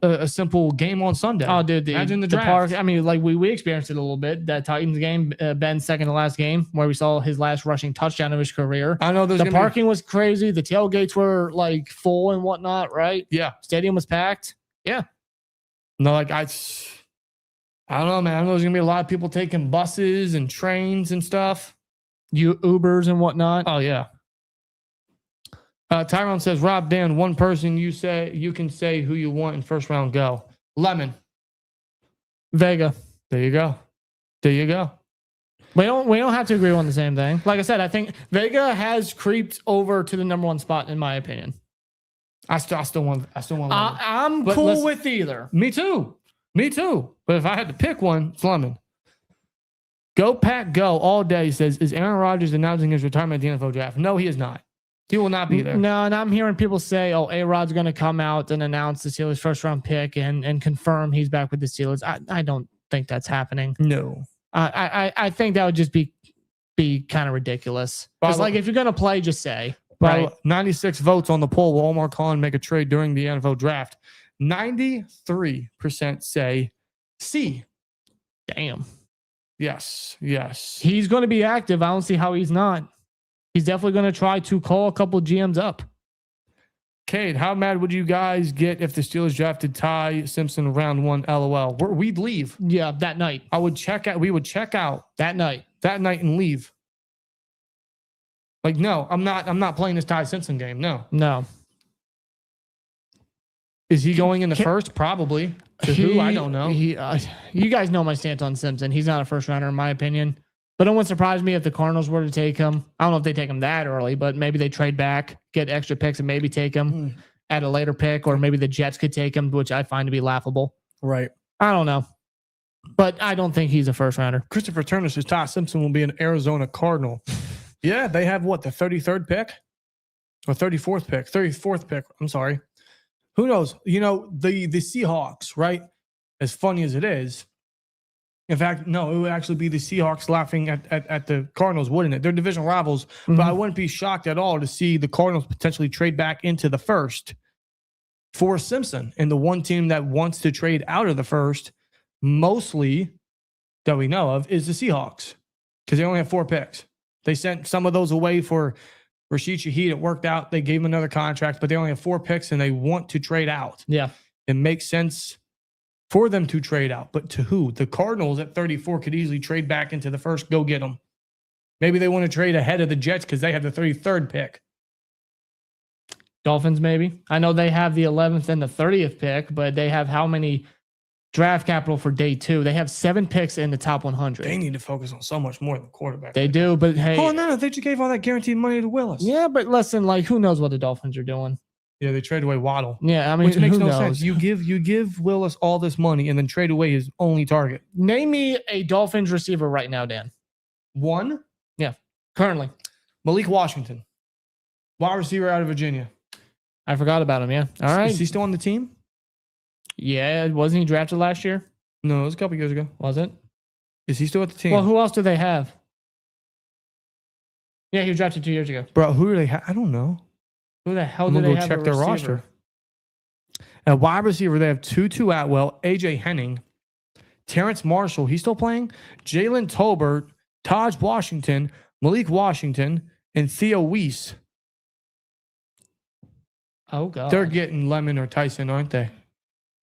a simple game on Sunday. Oh, dude, imagine the draft. Park. I mean, like we experienced it a little bit. That Titans game, Ben's second to last game, where we saw his last rushing touchdown of his career. I know the parking was crazy. The tailgates were like full and whatnot, right? Yeah, stadium was packed. Yeah. No, like I don't know, man. I know there's gonna be a lot of people taking buses and trains and stuff. Ubers and whatnot. Oh yeah. Tyrone says, Rob, Dan, one person you can say who you want in first round go. Lemon. Vega. There you go. We don't have to agree on the same thing. Like I said, I think Vega has creeped over to the number one spot in my opinion. I still want Lemon. I'm cool with either. Me too. But if I had to pick one, it's Lemon. Go Pack Go all day says, is Aaron Rodgers announcing his retirement at the NFL draft? No, he is not. He will not be there. No, and I'm hearing people say, oh, A-Rod's going to come out and announce the Steelers' first-round pick and confirm he's back with the Steelers. I don't think that's happening. No. I think that would just be kind of ridiculous. Because, like, if you're going to play, just say. Right. 96 votes on the poll. Will Omar Khan make a trade during the NFL draft? 93% say C. Damn. Yes. He's going to be active. I don't see how he's not. He's definitely going to try to call a couple GMs up. Cade, how mad would you guys get if the Steelers drafted Ty Simpson round one? LOL. We'd leave. Yeah, that night. We would check out that night and leave. Like, no, I'm not playing this Ty Simpson game. No. Is he going in the first? Probably. Who? I don't know. You guys know my stance on Simpson. He's not a first rounder in my opinion. But it wouldn't surprise me if the Cardinals were to take him. I don't know if they take him that early, but maybe they trade back, get extra picks, and maybe take him at a later pick, or maybe the Jets could take him, which I find to be laughable. Right. I don't know. But I don't think he's a first rounder. Christopher Turner says Ty Simpson will be an Arizona Cardinal. Yeah, they have what, the 33rd pick? Or 34th pick? 34th pick. I'm sorry. Who knows? You know, the Seahawks, right? As funny as it is, in fact, no, it would actually be the Seahawks laughing at the Cardinals, wouldn't it? They're division rivals, but I wouldn't be shocked at all to see the Cardinals potentially trade back into the first for Simpson. And the one team that wants to trade out of the first, mostly that we know of, is the Seahawks, because they only have 4 picks. They sent some of those away for Rashid Shaheed. It worked out. They gave him another contract, but they only have 4 picks, and they want to trade out. Yeah. It makes sense for them to trade out, but to who? The Cardinals at 34 could easily trade back into the first. Go get them. Maybe they want to trade ahead of the Jets because they have the 33rd pick. Dolphins, maybe. I know they have the 11th and the 30th pick, but they have how many draft capital for day 2? They have 7 picks in the top 100. They need to focus on so much more than quarterback. They do, but hey. Oh, no, they just gave all that guaranteed money to Willis. Yeah, but listen, like, who knows what the Dolphins are doing? Yeah, they trade away Waddle. Yeah, I mean, which makes no knows? sense. You give Willis all this money and then trade away his only target. Name me a Dolphins receiver right now, Dan. One? Yeah, currently. Malik Washington, wide receiver out of Virginia. I forgot about him. Yeah. All right. Is he still on the team? Yeah. Wasn't he drafted last year? No, it was a couple years ago. Was it? Is he still at the team? Well, who else do they have? Yeah, he was drafted 2 years ago. Bro, who do they have? I don't know. Who the hell I'm do gonna they go have? check at their receiver? roster. At wide receiver, they have Tutu Atwell, AJ Henning, Terrence Marshall. He's still playing. Jalen Tolbert, Taj Washington, Malik Washington, and Theo Weiss. Oh god. They're getting Lemon or Tyson, aren't they?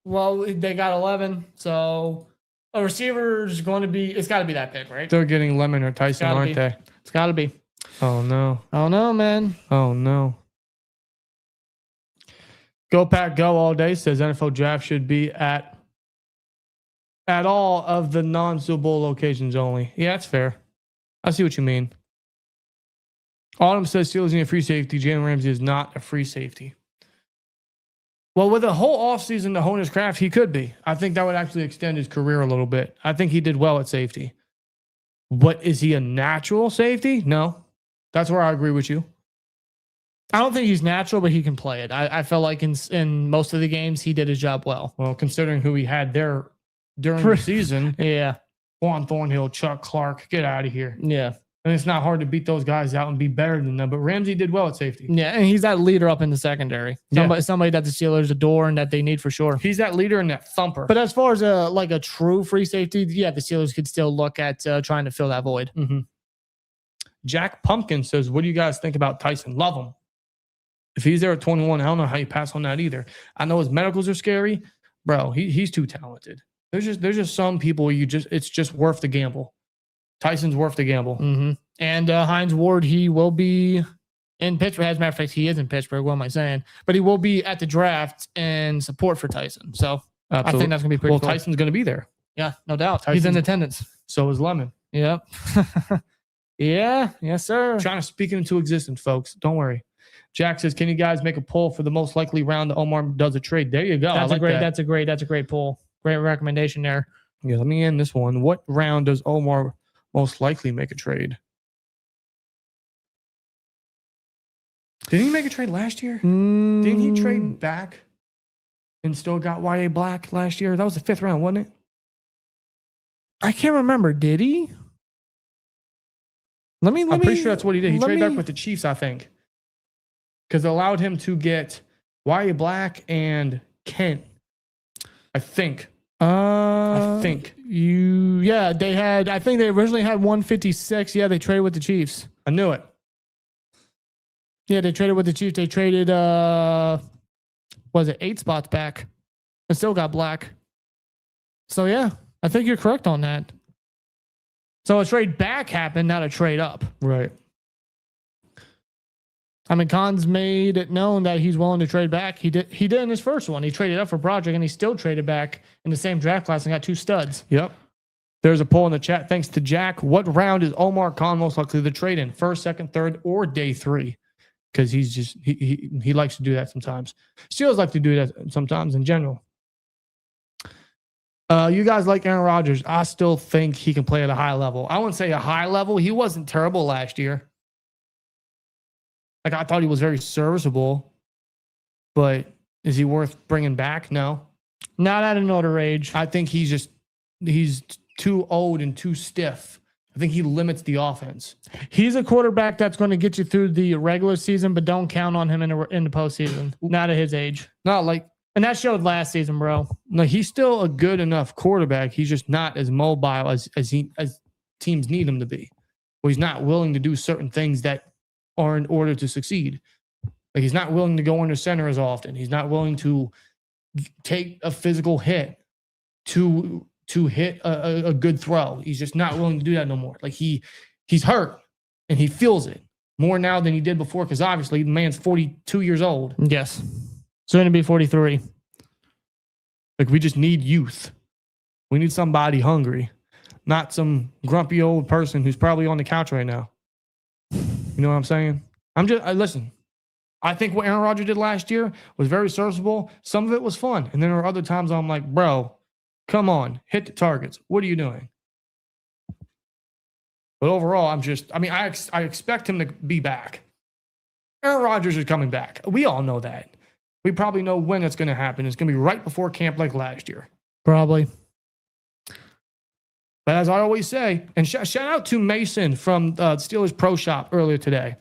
Well, they got 11, so a receiver's going to be. It's got to be that big, right? They're getting Lemon or Tyson, gotta aren't be. they? It's got to be. Oh no. Oh no, man. Oh no. Go Pack Go all day says NFL draft should be at all of the non-Super Bowl locations only. Yeah, that's fair. I see what you mean. Autumn says Steelers need a free safety. Jalen Ramsey is not a free safety. Well, with a whole offseason to hone his craft, he could be. I think that would actually extend his career a little bit. I think he did well at safety. But is he a natural safety? No. That's where I agree with you. I don't think he's natural, but he can play it. I felt like in most of the games, he did his job well. Well, considering who he had there during the season, Yeah. Juan Thornhill, Chuck Clark, get out of here. Yeah. And it's not hard to beat those guys out and be better than them. But Ramsey did well at safety. Yeah. And he's that leader up in the secondary. Somebody that the Steelers adore and that they need for sure. He's that leader and that thumper. But as far as a true free safety, yeah, the Steelers could still look at trying to fill that void. Mm-hmm. Jack Pumpkin says, what do you guys think about Tyson? Love him. If he's there at 21, I don't know how you pass on that either. I know his medicals are scary. Bro, he's too talented. There's just some people it's just worth the gamble. Tyson's worth the gamble. Mm-hmm. And Hines Ward, he will be in Pittsburgh. As a matter of fact, he is in Pittsburgh. What am I saying? But he will be at the draft and support for Tyson. So Absolutely. I think that's going to be pretty cool. Tyson's going to be there. Yeah, no doubt. He's in attendance. So is Lemon. Yep. Yeah. Yes, sir. Trying to speak it into existence, folks. Don't worry. Jack says, can you guys make a poll for the most likely round that Omar does a trade? There you go. That's a great poll. Great recommendation there. Yeah, let me end this one. What round does Omar most likely make a trade? Did he make a trade last year? Didn't he trade back and still got YA Black last year? That was the 5th round, wasn't it? I can't remember. Did he? I'm pretty sure that's what he did. He traded back with the Chiefs, I think. Because it allowed him to get YA Black and Kent. I think. Yeah, they had. I think they originally had 156. Yeah, they traded with the Chiefs. I knew it. Yeah, they traded with the Chiefs. They traded, 8 spots back, and still got Black. So yeah, I think you're correct on that. So a trade back happened, not a trade up. Right. I mean, Khan's made it known that he's willing to trade back. He did in his first one. He traded up for Broderick, and he still traded back in the same draft class and got 2 studs. Yep. There's a poll in the chat. Thanks to Jack. What round is Omar Khan most likely to trade in? 1st, 2nd, 3rd, or day 3? Because he's just he likes to do that sometimes. Steelers like to do that sometimes in general. You guys like Aaron Rodgers? I still think he can play at a high level. I wouldn't say a high level. He wasn't terrible last year. Like, I thought he was very serviceable, but is he worth bringing back? No. Not at an older age. I think he's too old and too stiff. I think he limits the offense. He's a quarterback that's going to get you through the regular season, but don't count on him in the postseason. Not at his age. Not like, and that showed last season, bro. No, he's still a good enough quarterback. He's just not as mobile as teams need him to be. Well, he's not willing to do certain things that are in order to succeed. Like, he's not willing to go under center as often. He's not willing to take a physical hit to hit a good throw. He's just not willing to do that no more. Like, he's hurt and he feels it more now than he did before, because obviously the man's 42 years old. Yes. Soon to be 43. Like, we just need youth. We need somebody hungry, not some grumpy old person who's probably on the couch right now. You know what I'm saying? Listen, I think what Aaron Rodgers did last year was very serviceable. Some of it was fun. And then there are other times I'm like, bro, come on, hit the targets. What are you doing? But overall, I expect him to be back. Aaron Rodgers is coming back. We all know that. We probably know when it's going to happen. It's going to be right before camp like last year. Probably. But as I always say, and shout out to Mason from Steelers Pro Shop earlier today.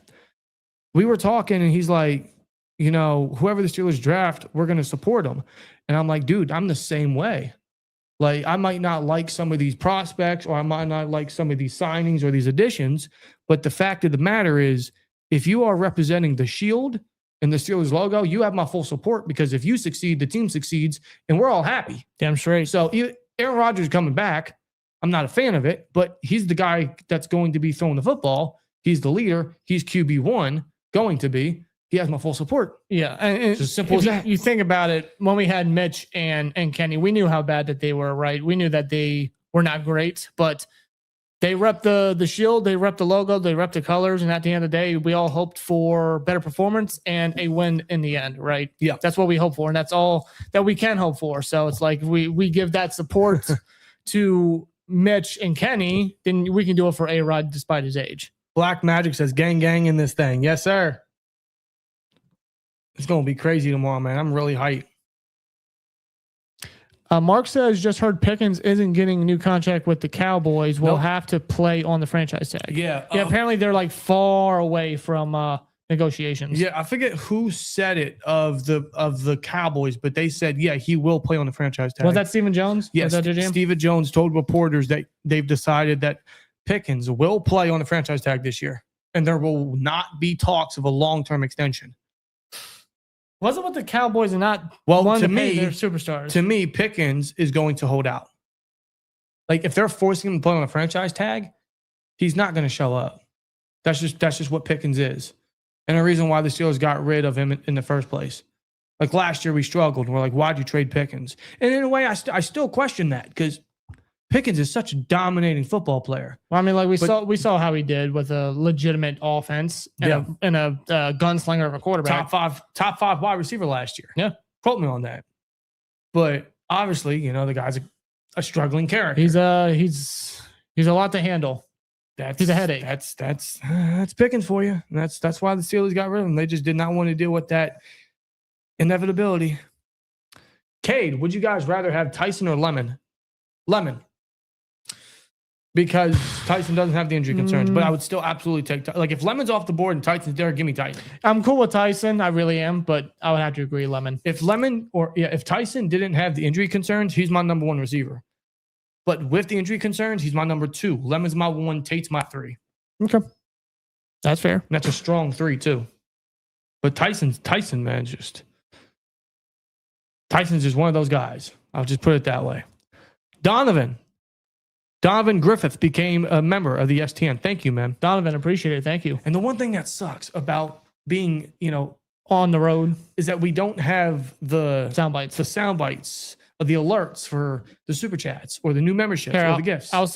We were talking and he's like, you know, whoever the Steelers draft, we're going to support them. And I'm like, dude, I'm the same way. Like, I might not like some of these prospects or I might not like some of these signings or these additions. But the fact of the matter is, if you are representing the shield and the Steelers logo, you have my full support, because if you succeed, the team succeeds and we're all happy. Damn straight. So Aaron Rodgers coming back, I'm not a fan of it, but he's the guy that's going to be throwing the football. He's the leader. He's QB1, going to be. He has my full support. Yeah. And It's as simple as that. You think about it, when we had Mitch and Kenny, we knew how bad that they were, right? We knew that they were not great, but they rep the shield, they rep the logo, they rep the colors. And at the end of the day, we all hoped for better performance and a win in the end, right? Yeah. That's what we hope for. And that's all that we can hope for. So it's like we give that support to Mitch and Kenny, then we can do it for A-Rod despite his age. Black Magic says gang gang in this thing. Yes, sir. It's going to be crazy tomorrow, man. I'm really hyped. Mark says, just heard Pickens isn't getting a new contract with the Cowboys. Will Nope. have to play on the franchise tag. Yeah. Yeah, apparently they're like far away from negotiations. Yeah, I forget who said it of the Cowboys, but they said, yeah, he will play on the franchise tag. Was that Stephen Jones? Yes, Was that your jam? Stephen Jones told reporters that they've decided that Pickens will play on the franchise tag this year, and there will not be talks of a long-term extension. Wasn't with the Cowboys and not Well, one to to pay me, their superstars. To me, Pickens is going to hold out. Like, if they're forcing him to play on a franchise tag, he's not going to show up. That's just what Pickens is. And the reason why the Steelers got rid of him in the first place. Like, last year we struggled. We're like, why'd you trade Pickens? And in a way, I still question that, because Pickens is such a dominating football player. Well, I mean, like we saw how he did with a legitimate offense and a gunslinger of a quarterback. Top five wide receiver last year. Yeah. Quote me on that. But obviously, you know, the guy's a struggling character. He's a lot to handle. He's a headache. That's Pickens for you. And that's why the Steelers got rid of him. They just did not want to deal with that inevitability. Cade, would you guys rather have Tyson or Lemon? Lemon. Because Tyson doesn't have the injury concerns, but I would still absolutely take, like, if Lemon's off the board and Tyson's there, give me Tyson. I'm cool with Tyson. I really am, but I would have to agree, Lemon. If Tyson didn't have the injury concerns, he's my number one receiver. But with the injury concerns, he's my number two. Lemon's my one, Tate's my three. Okay. That's fair. And that's a strong three, too. But Tyson, man, Tyson's just one of those guys. I'll just put it that way. Donovan Griffith became a member of the STN. Thank you, man. Donovan, appreciate it. Thank you. And the one thing that sucks about being, On the road. is that we don't have the Sound bites. sound bites of the alerts for the super chats or the new memberships Here, or the gifts. I'll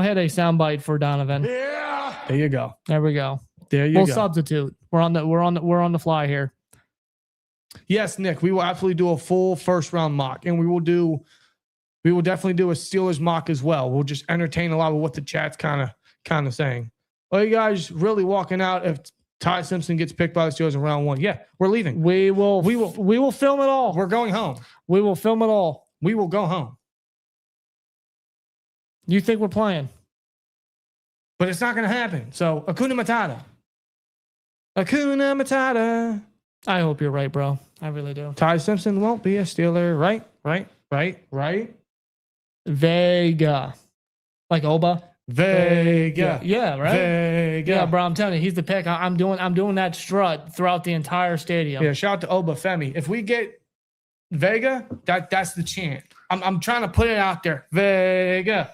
hit a sound bite for Donovan. Yeah. There you go. There we go. We'll Substitute. We're on the fly here. Yes, Nick, we will absolutely do a full first round mock, and we will definitely do a Steelers mock as well. We'll just entertain a lot of what the chat's kind of saying. Are you guys really walking out if Ty Simpson gets picked by the Steelers in round one? Yeah, we're leaving. We will film it all. We're going home. We will film it all. We will go home. You think we're playing? But it's not going to happen. So, Hakuna Matata. Hakuna Matata. I hope you're right, bro. I really do. Ty Simpson won't be a Steeler. Right. Vega. Like Oba? Vega. Yeah, right? Vega. Yeah, bro, I'm telling you, he's the pick. I'm doing that strut throughout the entire stadium. Yeah, shout out to Oba Femi. If we get Vega, that's the chant. I'm trying to put it out there. Vega.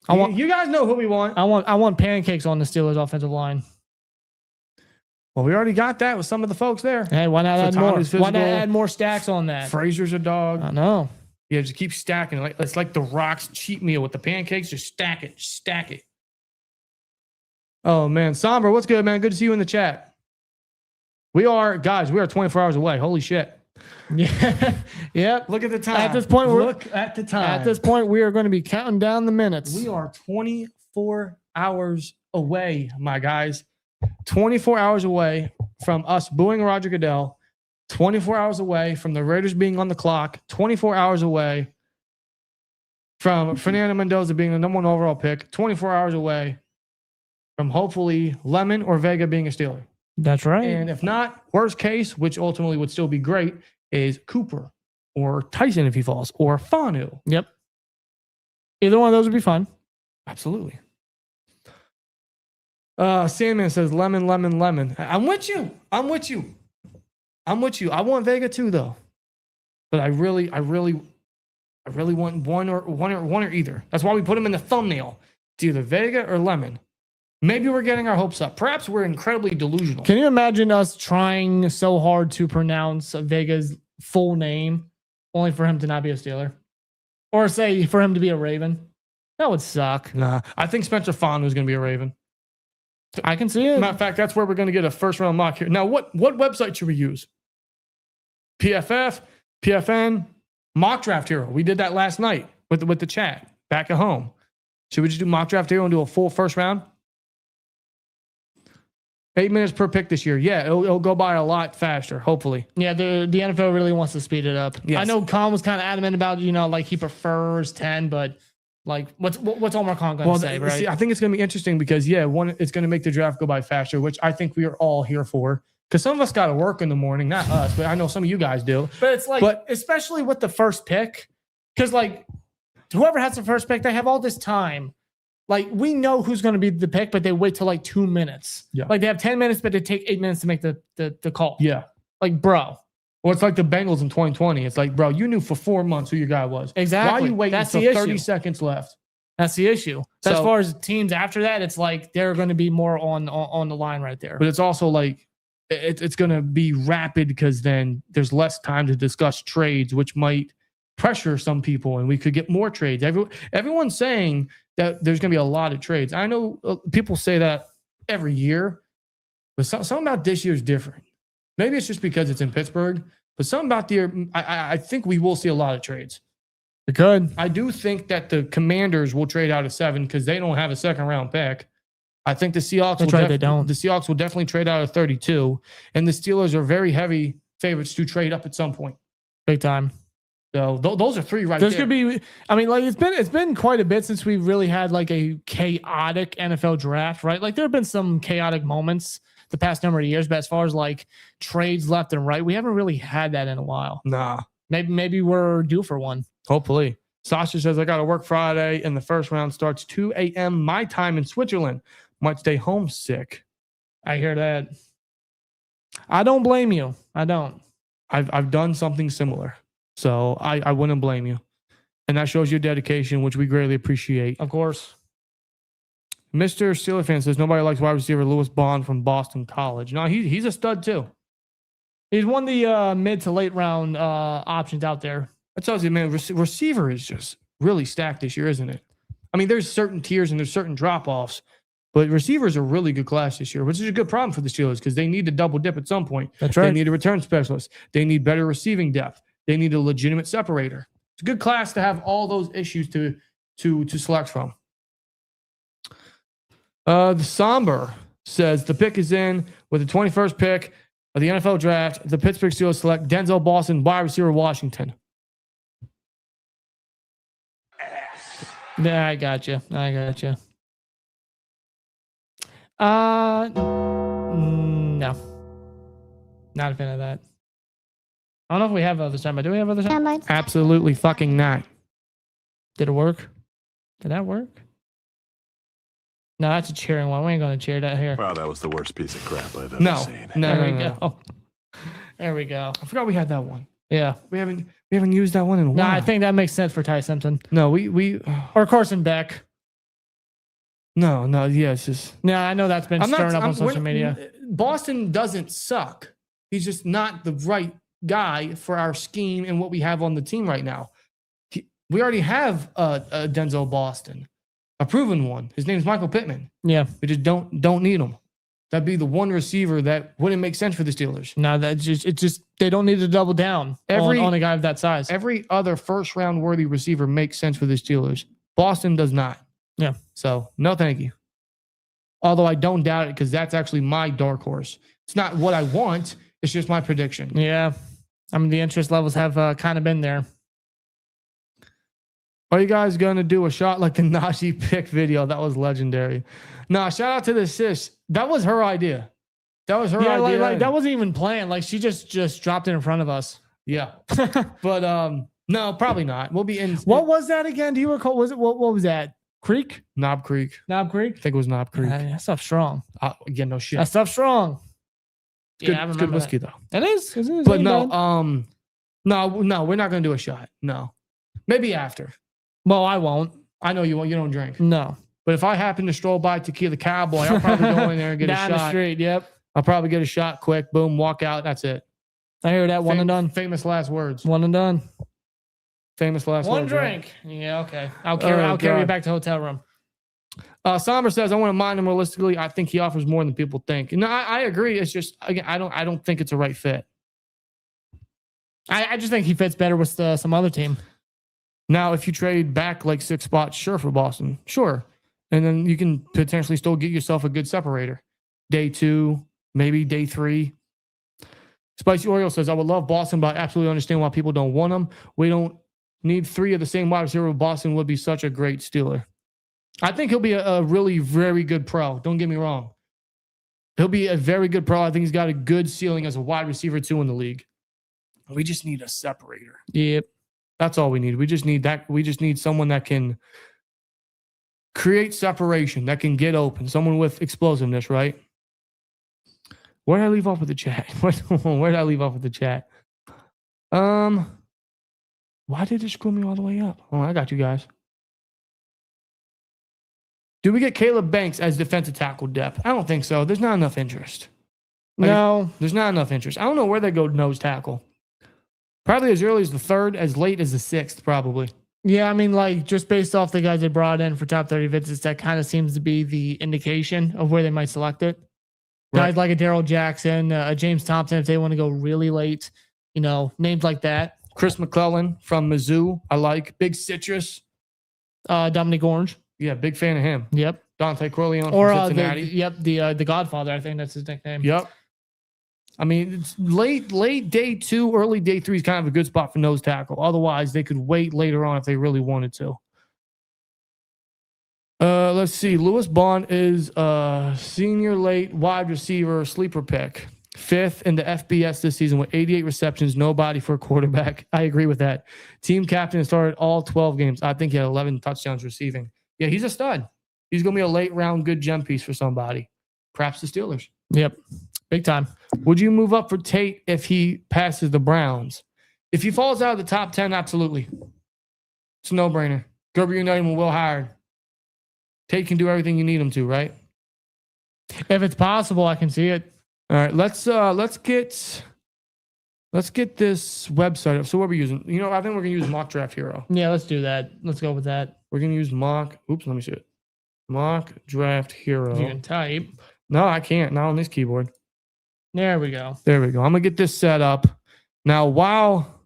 You guys know who we want. I want pancakes on the Steelers offensive line. Well, we already got that with some of the folks there. Hey, why not add more? Physical. Why not add more stacks on that? Frazier's a dog. I know. Yeah, just keep stacking. It's like the Rock's cheat meal with the pancakes. Just stack it. Oh, man. Somber, what's good, man? Good to see you in the chat. We are 24 hours away. Holy shit. Yeah. Yep. Look at the time. At this point, at the time. At this point, we are going to be counting down the minutes. We are 24 hours away, my guys. 24 hours away from us booing Roger Goodell, 24 hours away from the Raiders being on the clock, 24 hours away from Fernando Mendoza being the number 1 overall pick, 24 hours away from hopefully Lemon or Vega being a Steeler. That's right. And if not, worst case, which ultimately would still be great, is Cooper or Tyson if he falls, or Fanu. Yep. Either one of those would be fun. Absolutely. Sandman says lemon, lemon, lemon. I'm with you. I want Vega too, though. But I really want one or either. That's why we put him in the thumbnail. It's either Vega or Lemon. Maybe we're getting our hopes up. Perhaps we're incredibly delusional. Can you imagine us trying so hard to pronounce Vega's full name only for him to not be a Steeler? Or say for him to be a Raven? That would suck. Nah, I think Spencer Fon was going to be a Raven. I can see it. Matter of fact, that's where we're going to get a first-round mock here. Now, what website should we use? PFF, PFN, Mock Draft Hero. We did that last night with the chat back at home. Should we just do Mock Draft Hero and do a full first round? 8 minutes per pick this year. Yeah, it'll go by a lot faster, hopefully. Yeah, the NFL really wants to speed it up. Yes. I know Khan was kind of adamant about, like he prefers 10, but like what's Omar Khan going to say, right? See, I think it's going to be interesting because, it's going to make the draft go by faster, which I think we are all here for. Because some of us got to work in the morning, not us, but I know some of you guys do. But it's like, especially with the first pick, because like whoever has the first pick, they have all this time. Like we know who's going to be the pick, but they wait till like 2 minutes. Yeah. Like they have 10 minutes, but they take 8 minutes to make the call. Yeah. Like, bro. Or it's like the Bengals in 2020. It's like, bro, you knew for 4 months who your guy was. Exactly. Why are you waiting That's until the 30 issue. seconds left? That's the issue. So, as So- far as teams after that, it's like they're going to be more on the line right there. But it's also like, it's going to be rapid because then there's less time to discuss trades, which might pressure some people and we could get more trades. Everyone's saying that there's going to be a lot of trades. I know people say that every year, but something about this year is different. Maybe it's just because it's in Pittsburgh, but something about the year, I think we will see a lot of trades. It could. I do think that the Commanders will trade out of 7 because they don't have a second round pick. I think the Seahawks they don't. The Seahawks will definitely trade out of 32, and the Steelers are very heavy favorites to trade up at some point. Big time. So those are 3 right There's there. gonna be. I mean, like it's been quite a bit since we really had like a chaotic NFL draft, right? Like there have been some chaotic moments the past number of years, but as far as like trades left and right, we haven't really had that in a while. Nah. Maybe we're due for one. Hopefully. Sasha says, I got to work Friday, and the first round starts 2 a.m. my time in Switzerland. Might stay homesick. I hear that. I don't blame you. I don't. I've done something similar, so I wouldn't blame you. And that shows your dedication, which we greatly appreciate. Of course. Mr. Steeler fan says, nobody likes wide receiver Lewis Bond from Boston College. No, he's a stud, too. He's one of the mid to late round options out there. That tells you, man, receiver is just really stacked this year, isn't it? I mean, there's certain tiers and there's certain drop-offs, but receivers are really good class this year, which is a good problem for the Steelers because they need to double dip at some point. That's right. They need a return specialist. They need better receiving depth. They need a legitimate separator. It's a good class to have all those issues to select from. The Somber says the pick is in with the 21st pick of the NFL draft. The Pittsburgh Steelers select Denzel Boston, wide receiver, Washington. Yeah, I got you. No. Not a fan of that. I don't know if we have other time, but do we have other time? Absolutely fucking not. Did it work? Did that work? No, that's a cheering one. We ain't going to cheer that here. Wow, that was the worst piece of crap I've ever No. seen. There we No. go. There we go. I forgot we had that one. Yeah. We haven't used that one in a while. No, I think that makes sense for Ty Simpson. No, we Or Carson Beck. no, yeah, it's just Yeah, I know that's been stirring up on social media. Boston doesn't suck. He's just not the right guy for our scheme and what we have on the team right now. We already have a Denzel Boston, a proven one. His name's Michael Pittman. Yeah. We just don't need him. That'd be the one receiver that wouldn't make sense for the Steelers. No, that's just they don't need to double down on a guy of that size. Every other first round worthy receiver makes sense for the Steelers. Boston does not. Yeah. So no, thank you. Although I don't doubt it because that's actually my dark horse. It's not what I want. It's just my prediction. Yeah. I mean, the interest levels have kind of been there. Are you guys going to do a shot like the Najee pick video? That was legendary. Nah, shout out to the sis. That was her idea. That was her idea. Like that wasn't even planned. Like she just dropped it in front of us. Yeah. But no, probably not. We'll be in. What was that again? Do you recall? Was it what was that? Creek? Knob Creek. Knob Creek? I think it was Knob Creek. That stuff's strong. Again, no shit. That stuff's strong. It's I good remember whiskey though. It is. It is. But no, no, we're not gonna do a shot. No. Maybe after. Well, I won't. I know you won't. You don't drink. No. But if I happen to stroll by Tequila Cowboy, I'll probably go in there and get a shot. Down the street, yep. I'll probably get a shot quick, boom, walk out. That's it. I hear that. One and done. Famous last words. One and done. Famous last One words. drink. Right? Yeah, okay. I'll carry you back to hotel room. Somber says, I want to mind him realistically. I think he offers more than people think. And I agree. It's just, again, I don't think it's a right fit. I just think he fits better with some other team. Now, if you trade back like 6 spots, sure, for Boston, sure. And then you can potentially still get yourself a good separator. Day 2, maybe day 3. Spicy Oreo says, I would love Boston, but I absolutely understand why people don't want him. We don't need 3 of the same wide receiver. Boston would be such a great Steeler. I think he'll be a really very good pro. Don't get me wrong. He'll be a very good pro. I think he's got a good ceiling as a wide receiver too in the league. We just need a separator. Yep. That's all we need. We just need that. We just need someone that can create separation, that can get open, someone with explosiveness, right? Where did I leave off with the chat? Where did I leave off with the chat? Why did it screw me all the way up? Oh, I got you guys. Do we get Caleb Banks as defensive tackle depth? I don't think so. There's not enough interest. No. There's not enough interest. I don't know where they go nose tackle. Probably as early as the 3rd, as late as the 6th, probably. Yeah, I mean, like, just based off the guys they brought in for top 30 visits, that kind of seems to be the indication of where they might select it. Right. Guys like a Daryl Jackson, a James Thompson, if they want to go really late, names like that. Chris McClellan from Mizzou, I like. Big Citrus. Dominic Orange. Yeah, big fan of him. Yep. Dante Corleone Or from Cincinnati. the Godfather, I think that's his nickname. Yep. I mean, it's late day 2, early day 3 is kind of a good spot for nose tackle. Otherwise, they could wait later on if they really wanted to. Let's see. Lewis Bond is a senior late wide receiver sleeper pick. 5th in the FBS this season with 88 receptions, nobody for a quarterback. I agree with that. Team captain started all 12 games. I think he had 11 touchdowns receiving. Yeah, he's a stud. He's going to be a late round good gem piece for somebody. Perhaps the Steelers. Yep. Big time. Would you move up for Tate if he passes the Browns? If he falls out of the top 10, absolutely. It's a no-brainer. Gerber United with Will Howard. Tate can do everything you need him to, right? If it's possible, I can see it. All right, let's get this website up. So what are we using? I think we're gonna use Mock Draft Hero. Yeah, let's do that. Let's go with that. We're gonna use Mock. Oops, let me see it. Mock Draft Hero. You can type. No, I can't. Not on this keyboard. There we go. There we go. I'm gonna get this set up. Now, while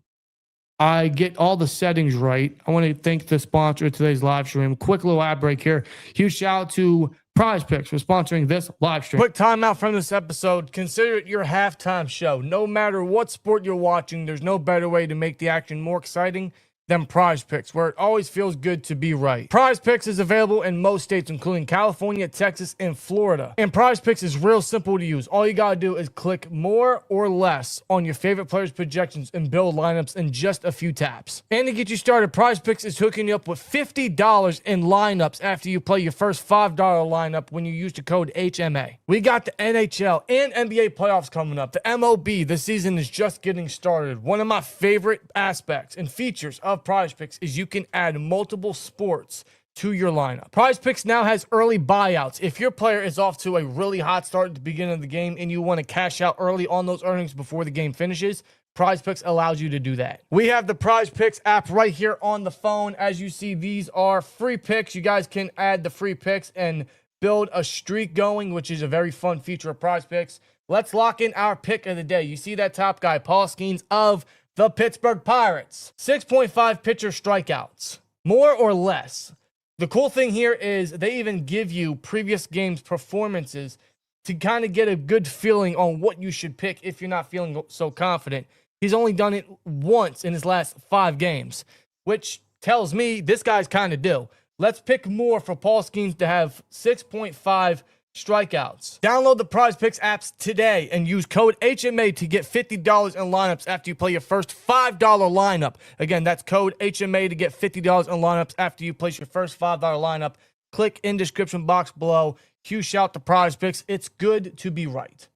I get all the settings right, I want to thank the sponsor of today's live stream. Quick little ad break here. Huge shout out to Prize Picks for sponsoring this live stream. Quick timeout from this episode. Consider it your halftime show. No matter what sport you're watching, there's no better way to make the action more exciting than Prize Picks, where it always feels good to be right. Prize Picks is available in most states, including California, Texas, and Florida. And Prize Picks is real simple to use. All you gotta do is click more or less on your favorite players' projections and build lineups in just a few taps. And to get you started, Prize Picks is hooking you up with $50 in lineups after you play your first $5 lineup when you use the code HMA. We got the NHL and NBA playoffs coming up. The MLB, the season is just getting started. One of my favorite aspects and features of Prize Picks is you can add multiple sports to your lineup. Prize Picks now has early buyouts. If your player is off to a really hot start at the beginning of the game and you want to cash out early on those earnings before the game finishes, Prize Picks allows you to do that. We have the Prize Picks app right here on the phone. As you see, these are free picks. You guys can add the free picks and build a streak going, which is a very fun feature of Prize Picks. Let's lock in our pick of the day. You see that top guy, Paul Skeens of the Pittsburgh Pirates. 6.5 pitcher strikeouts. More or less? The cool thing here is they even give you previous games' performances to kind of get a good feeling on what you should pick if you're not feeling so confident. He's only done it once in his last 5 games, which tells me this guy's kind of due. Let's pick more for Paul Skeens to have 6.5 strikeouts. Download the Prize Picks apps today and use code HMA to get $50 in lineups after you play your first $5 lineup. Again, that's code HMA to get $50 in lineups after you place your first $5 lineup. Click in description box below. Huge shout to Prize Picks. It's good to be right.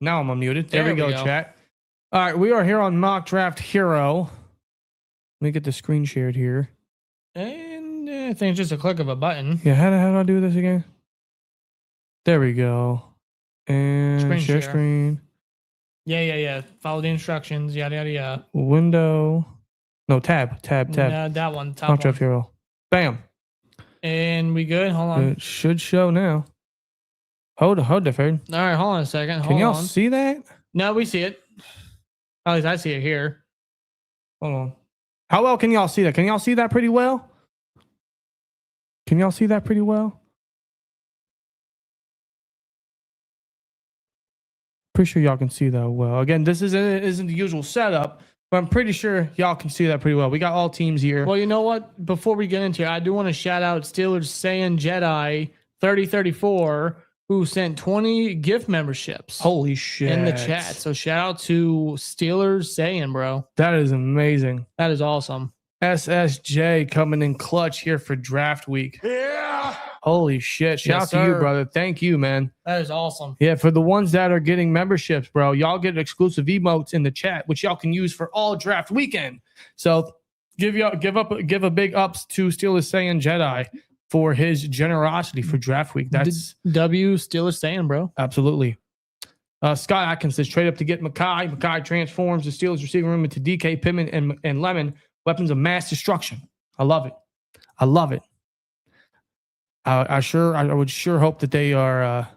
Now I'm unmuted. There we go, chat. All right, we are here on Mock Draft Hero. Let me get the screen shared here. And I think it's just a click of a button. Yeah, how do I do this again? There we go. And share screen. Yeah. Follow the instructions. Yada, yada, yada. Window. No, tab. No, that one. Top Mock Draft one. Hero. Bam. And we good? Hold on. It should show now. Hold there, Fred. All right, hold on a second. Can y'all see that? No, we see it. At least I see it here. Hold on. How well can y'all see that? Can y'all see that pretty well? Can y'all see that pretty well? Pretty sure y'all can see that well. Again, this isn't the usual setup, but I'm pretty sure y'all can see that pretty well. We got all teams here. Well, you know what? Before we get into it, I do want to shout out Steelers Saiyan Jedi 3034, who sent 20 gift memberships. Holy shit. In the chat. So shout out to Steelers Saiyan, bro. That is amazing. That is awesome. SSJ coming in clutch here for draft week. Yeah. Holy shit. Shout out to you, brother. Thank you, man. That is awesome. Yeah, for the ones that are getting memberships, bro, y'all get exclusive emotes in the chat, which y'all can use for all draft weekend. So give a big ups to Steelers Saiyan Jedi for his generosity for draft week. That's W Steelers Saiyan, bro. Absolutely. Scott Atkins says trade up to get Mackay. Mackay transforms the Steelers receiving room into DK, Pittman, and Lemon, weapons of mass destruction. I love it. I love it. I would sure hope that they are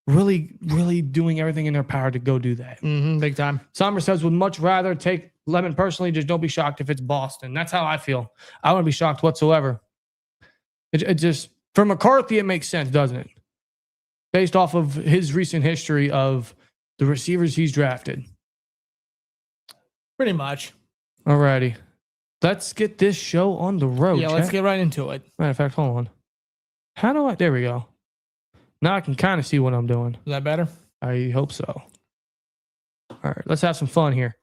really doing everything in their power to go do that. Big time. Sommer says would much rather take Lemon personally. Just don't be shocked if it's Boston. That's how I feel. I wouldn't be shocked whatsoever. It just, for McCarthy, it makes sense, doesn't it? Based off of his recent history of the receivers he's drafted. Pretty much. Alrighty. Let's get this show on the road. Yeah, let's get right into it. Matter of fact, hold on. How do I? There we go. Now I can kind of see what I'm doing. Is that better? I hope so. All right, let's have some fun here.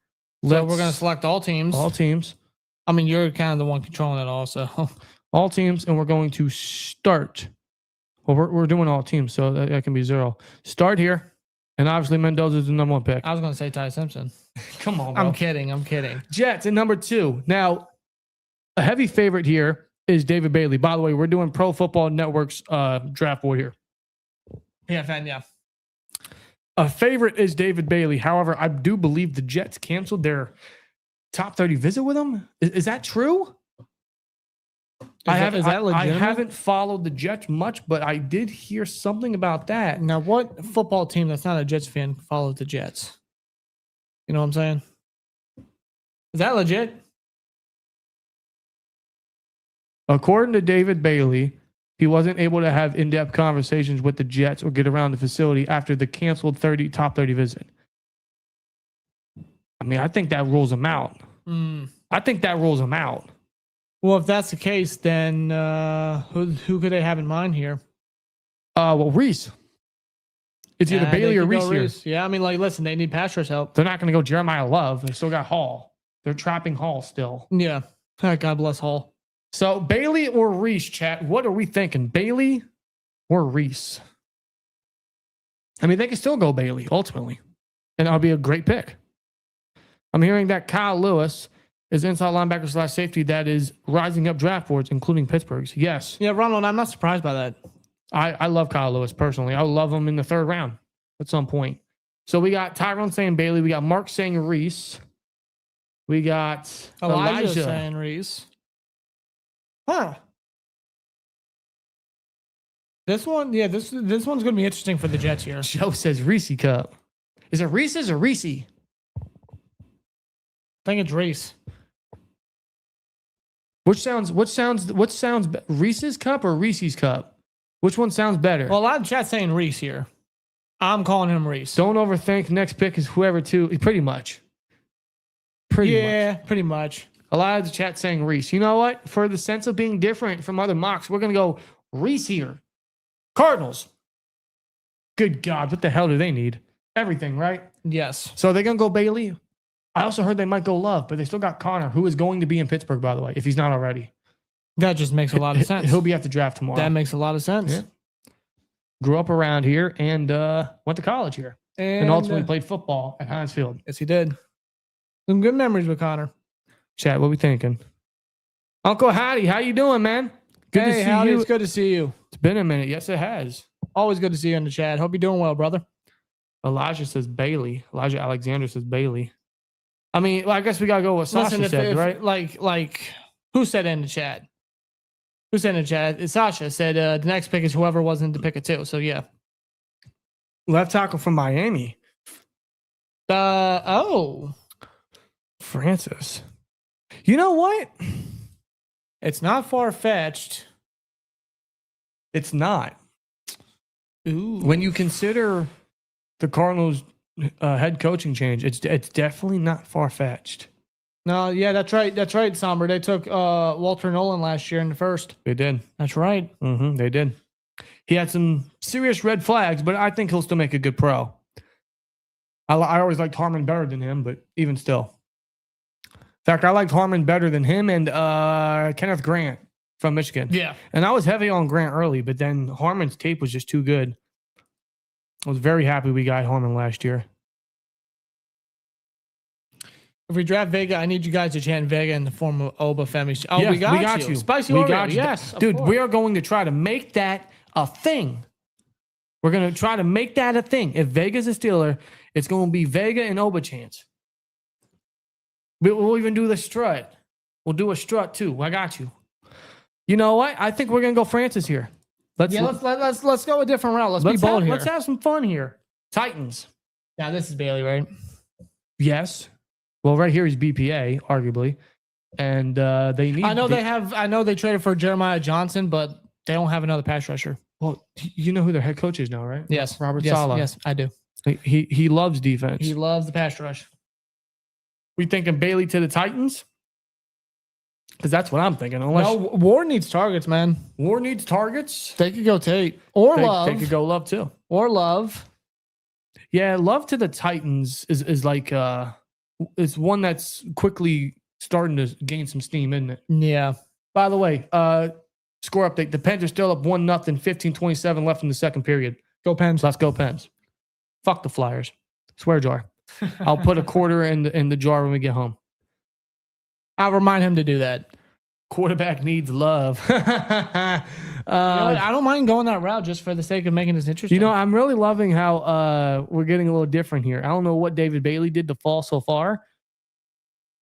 So we're going to select all teams. All teams. I mean, you're kind of the one controlling it also. All teams, and we're going to start. Well, we're doing all teams, so that can be 0. Start here, and obviously Mendoza is the number 1 pick. I was going to say Ty Simpson. Come on, bro. I'm kidding. Jets at number 2. Now, a heavy favorite here is David Bailey. By the way, we're doing Pro Football Network's draft board here. Yeah. A favorite is David Bailey. However, I do believe the Jets canceled their top 30 visit with him. Is that true? I haven't followed the Jets much, but I did hear something about that. Now, what football team that's not a Jets fan follows the Jets? You know what I'm saying? Is that legit? According to David Bailey, he wasn't able to have in-depth conversations with the Jets or get around the facility after the canceled top 30 visit. I mean, I think that rules him out. I think that rules him out. Well, if that's the case, then who could they have in mind here? Well, Reese. It's either Bailey or Reese here. Yeah, I mean, like, listen, they need pass rush help. They're not going to go Jeremiah Love. They still got Hall. They're trapping Hall still. Yeah. God bless Hall. So Bailey or Reese, chat. What are we thinking? Bailey or Reese? I mean, they can still go Bailey ultimately, and that'll be a great pick. I'm hearing that Kyle Lewis is inside linebacker / safety that is rising up draft boards, including Pittsburgh's. Yes. Yeah, Ronald, I'm not surprised by that. I love Kyle Lewis personally. I would love him in the 3rd round at some point. So we got Tyrone saying Bailey. We got Mark saying Reese. We got Elijah saying Reese. Huh. This one, yeah, this one's going to be interesting for the Jets here. Joe says Reese Cup. Is it Reese's or Reese? I think it's Reese. Which sounds Reese's Cup or Reese's Cup? Which one sounds better? Well, a lot of chat saying Reese here. I'm calling him Reese. Don't overthink. Next pick is whoever too. Pretty much. Pretty much. A lot of the chat saying Reese. You know what? For the sense of being different from other mocks, we're gonna go Reese here. Cardinals. Good God, what the hell do they need? Everything, right? Yes. So they're gonna go Bailey. I also heard they might go Love, but they still got Connor, who is going to be in Pittsburgh, by the way, if he's not already. That just makes a lot of sense. He'll be at the draft tomorrow. That makes a lot of sense. Yeah. Grew up around here and went to college here. And ultimately played football at Heinz Field. Yes, he did. Some good memories with Connor. Chat, what we thinking? Uncle Howdy, how you doing, man? Good to see Howdy, you. it's good to see you. It's been a minute. Yes, it has. Always good to see you in the chat. Hope you're doing well, brother. Elijah says Bailey. Elijah Alexander says Bailey. I mean, well, I guess we gotta go with Sasha Listen, said, right? Like, who said in the chat? Who said in the chat? Sasha said the next pick is whoever wasn't the pick of two. So yeah. Left tackle from Miami. Francis. You know what? It's not far fetched. It's not. Ooh. When you consider the Cardinals' head coaching change, it's definitely not far fetched. No, yeah, that's right. That's right, Somber. They took Walter Nolan last year in the first. They did. That's right. They did. He had some serious red flags, but I think he'll still make a good pro. I always liked Harmon better than him, but even still. In fact, I liked Harmon better than him and Kenneth Grant from Michigan. Yeah. And I was heavy on Grant early, but then Harmon's tape was just too good. I was very happy we got Harmon last year. If we draft Vega, I need you guys to chant Vega in the form of Oba Femi. Oh, Yes, we got you. Spicy we Oreo. got you. Yes, of Dude, course. we are going to try to make that a thing. We're going to try to make that a thing. If Vega's a Steeler, it's going to be Vega and Oba chants. We'll even do the strut. We'll do a strut too. I got you. You know what? I think we're going to go Francis here. Let's go a different route. Let's be bold here. Let's have some fun here. Titans. Now this is Bailey, right? Yes. Well, right here is BPA, arguably, and they need. I know they traded for Jeremiah Johnson, but they don't have another pass rusher. Well, you know who their head coach is now, right? Yes, Robert Saleh. Yes, I do. He loves defense. He loves the pass rush. We thinking Bailey to the Titans? Because that's what I'm thinking. Unless No, Ward needs targets, man. War needs targets, They could go Tate or Love. They could go Love too. Or Love. Yeah, Love to the Titans is like it's one that's quickly starting to gain some steam, isn't it? Yeah. By the way, score update. The Pens are still up 1-0, 15-27 left in the second period. Go Pens. Let's go Pens. Fuck the Flyers. Swear jar. I'll put a quarter in the jar when we get home. I'll remind him to do that. Quarterback needs love. You know what? I don't mind going that route just for the sake of making this interesting. You know, I'm really loving how we're getting a little different here. I don't know what David Bailey did to fall so far,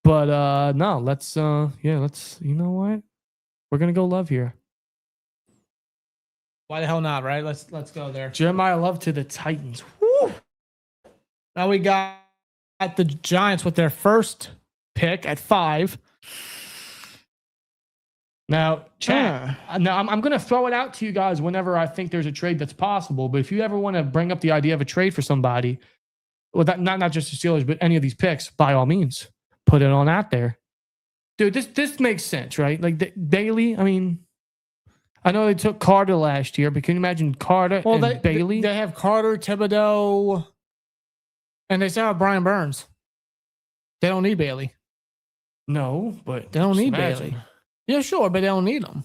but no, let's you know what? We're gonna go Love here. why the hell not, right? Let's go there. Jeremiah Love to the Titans. Woo! Now we got the Giants with their first pick at 5. Now, chat. Now, I'm going to throw it out to you guys whenever I think there's a trade that's possible. But if you ever want to bring up the idea of a trade for somebody, well, that, not just the Steelers, but any of these picks, by all means, put it on out there. Dude, this makes sense, right? Like Bailey, I mean, I know they took Carter last year, but can you imagine Carter and Bailey? They have Carter, Thibodeau, and they still have Brian Burns. They don't need Bailey. No, but They don't just need imagine. Bailey. Yeah, sure, but they don't need them.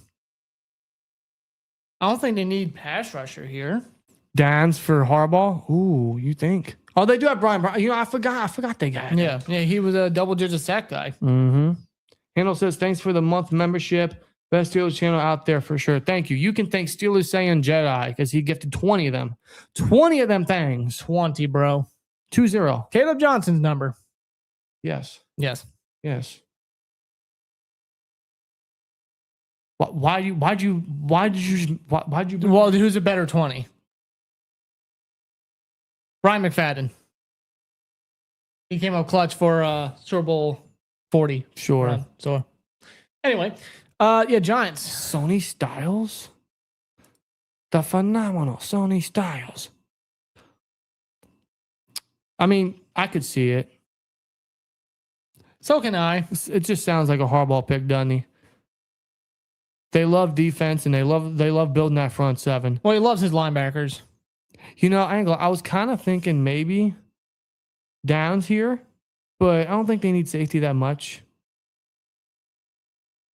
I don't think they need pass rusher here. Downs for Harbaugh? Ooh, you think? Oh, they do have Brian. You know, I forgot they got him. Yeah, he was a double-digit sack guy. Mm-hmm. Handle says, thanks for the month membership. Best Steelers channel out there for sure. Thank you. You can thank Steelers saying Jedi because he gifted 20 of them. 20 of them things. 20, bro. 2-0. Caleb Johnson's number. Yes. Yes. Yes. Why'd you Well, who's a better 20? Brian McFadden. He came up clutch for Super Bowl 40. Sure. So, Anyway, yeah, Giants. Sony Styles? The phenomenal Sony Styles. I mean, I could see it. So can I. It just sounds like a hardball pick, doesn't he? They love defense and they love building that front seven. Well, he loves his linebackers. You know, I was kind of thinking maybe Downs here, but I don't think they need safety that much.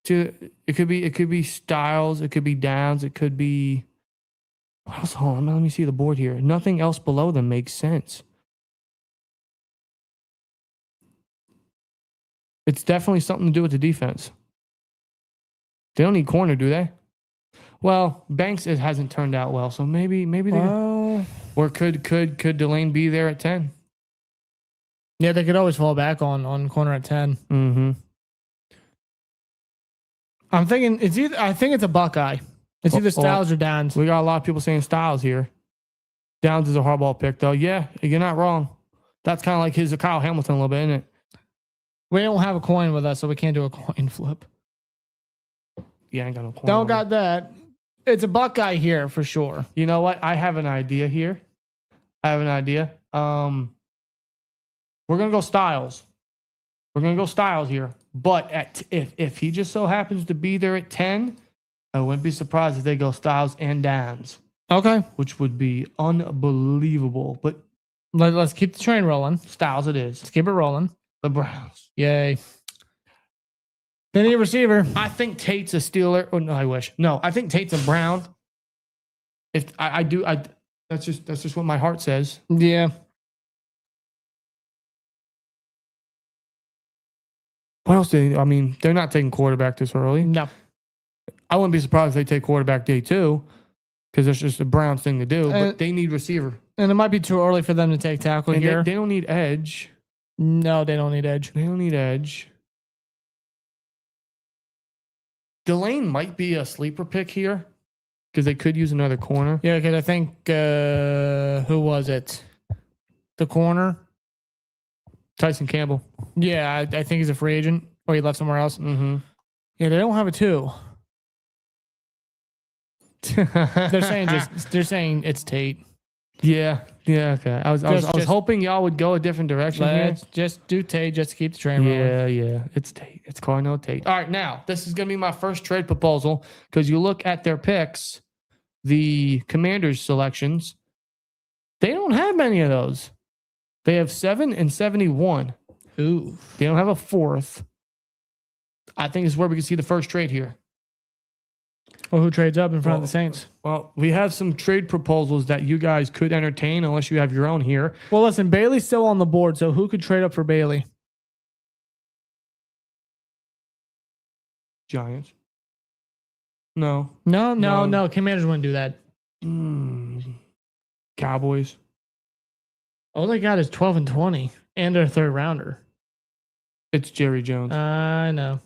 It could be Styles, it could be Downs, it could be what else? Hold on, let me see the board here. Nothing else below them makes sense. It's definitely something to do with the defense. They don't need corner, do they? Well, Banks hasn't turned out well, so maybe they or could Delane be there at 10? Yeah, they could always fall back on corner at 10. Mm-hmm. I'm thinking I think it's a Buckeye. It's either Styles or Downs. We got a lot of people saying Styles here. Downs is a hardball pick, though. Yeah, you're not wrong. That's kind of like his Kyle Hamilton a little bit, isn't it? We don't have a coin with us, so we can't do a coin flip. Yeah, I ain't got no coin. Don't got that. It's a Buckeye here for sure. You know what? I have an idea here. We're gonna go Styles. We're gonna go Styles here. But if he just so happens to be there at 10, I wouldn't be surprised if they go Styles and Downs. Okay. Which would be unbelievable. But Let's keep the train rolling. Styles it is. Let's keep it rolling. The Browns. Yay. They need a receiver. I think Tate's a Steeler. Oh no, I wish. No, I think Tate's a Brown. If I do, that's just what my heart says. Yeah. What else I mean, they're not taking quarterback this early. No. I wouldn't be surprised if they take quarterback day 2 because it's just a Browns thing to do, but they need receiver. And it might be too early for them to take tackle and here. They don't need edge. No, they don't need edge. They don't need edge. Delane might be a sleeper pick here because they could use another corner. Yeah, because I think, who was it? The corner? Tyson Campbell. Yeah, I think he's a free agent or he left somewhere else. Mm-hmm. Yeah, they don't have a 2. They're saying it's Tate. Yeah, okay. I was hoping y'all would go a different direction here. Let's just do Tate just to keep the train rolling. Yeah. It's Tate. It's Cardinal Tate. All right, now, this is going to be my first trade proposal because you look at their picks, the Commanders' selections, they don't have many of those. They have 7 and 71. Ooh. They don't have a 4th. I think this is where we can see the first trade here. Well, who trades up in front of the Saints? Well, we have some trade proposals that you guys could entertain unless you have your own here. Well, listen, Bailey's still on the board, so who could trade up for Bailey? Giants. No. No. Commanders wouldn't do that. Cowboys. All they got is 12 and 20 and their 3rd rounder. It's Jerry Jones. I know.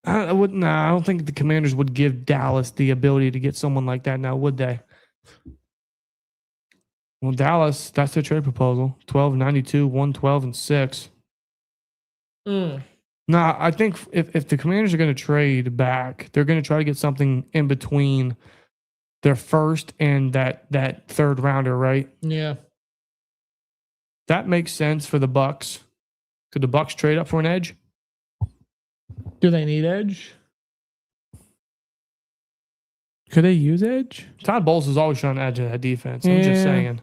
I don't think the Commanders would give Dallas the ability to get someone like that now, would they? Well, Dallas, that's their trade proposal. 12-92, 112 and 6. Nah, I think if the Commanders are going to trade back, they're going to try to get something in between their 1st and that 3rd rounder, right? Yeah. That makes sense for the Bucks. Could the Bucks trade up for an edge? Do they need edge? Could they use edge? Todd Bowles is always trying to edge that defense. I'm just saying.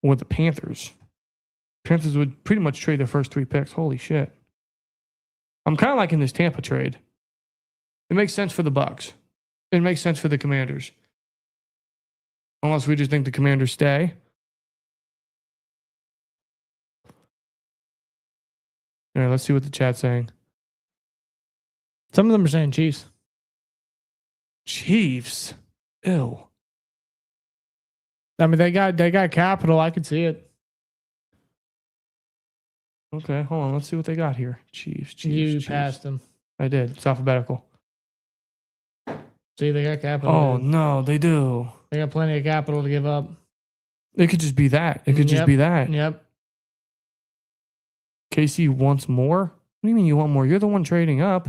Or the Panthers. Panthers would pretty much trade their first 3 picks. Holy shit. I'm kind of liking this Tampa trade. It makes sense for the Bucks. It makes sense for the Commanders. Unless we just think the Commanders stay. All right, let's see what the chat's saying. Some of them are saying Chiefs. Chiefs? Ew. I mean, they got capital. I could see it. Okay, hold on. Let's see what they got here. Chiefs. You passed them. I did. It's alphabetical. See, they got capital. Oh, no, they do. They got plenty of capital to give up. It could just be that. It could just be that. Yep. KC wants more? What do you mean you want more? You're the one trading up.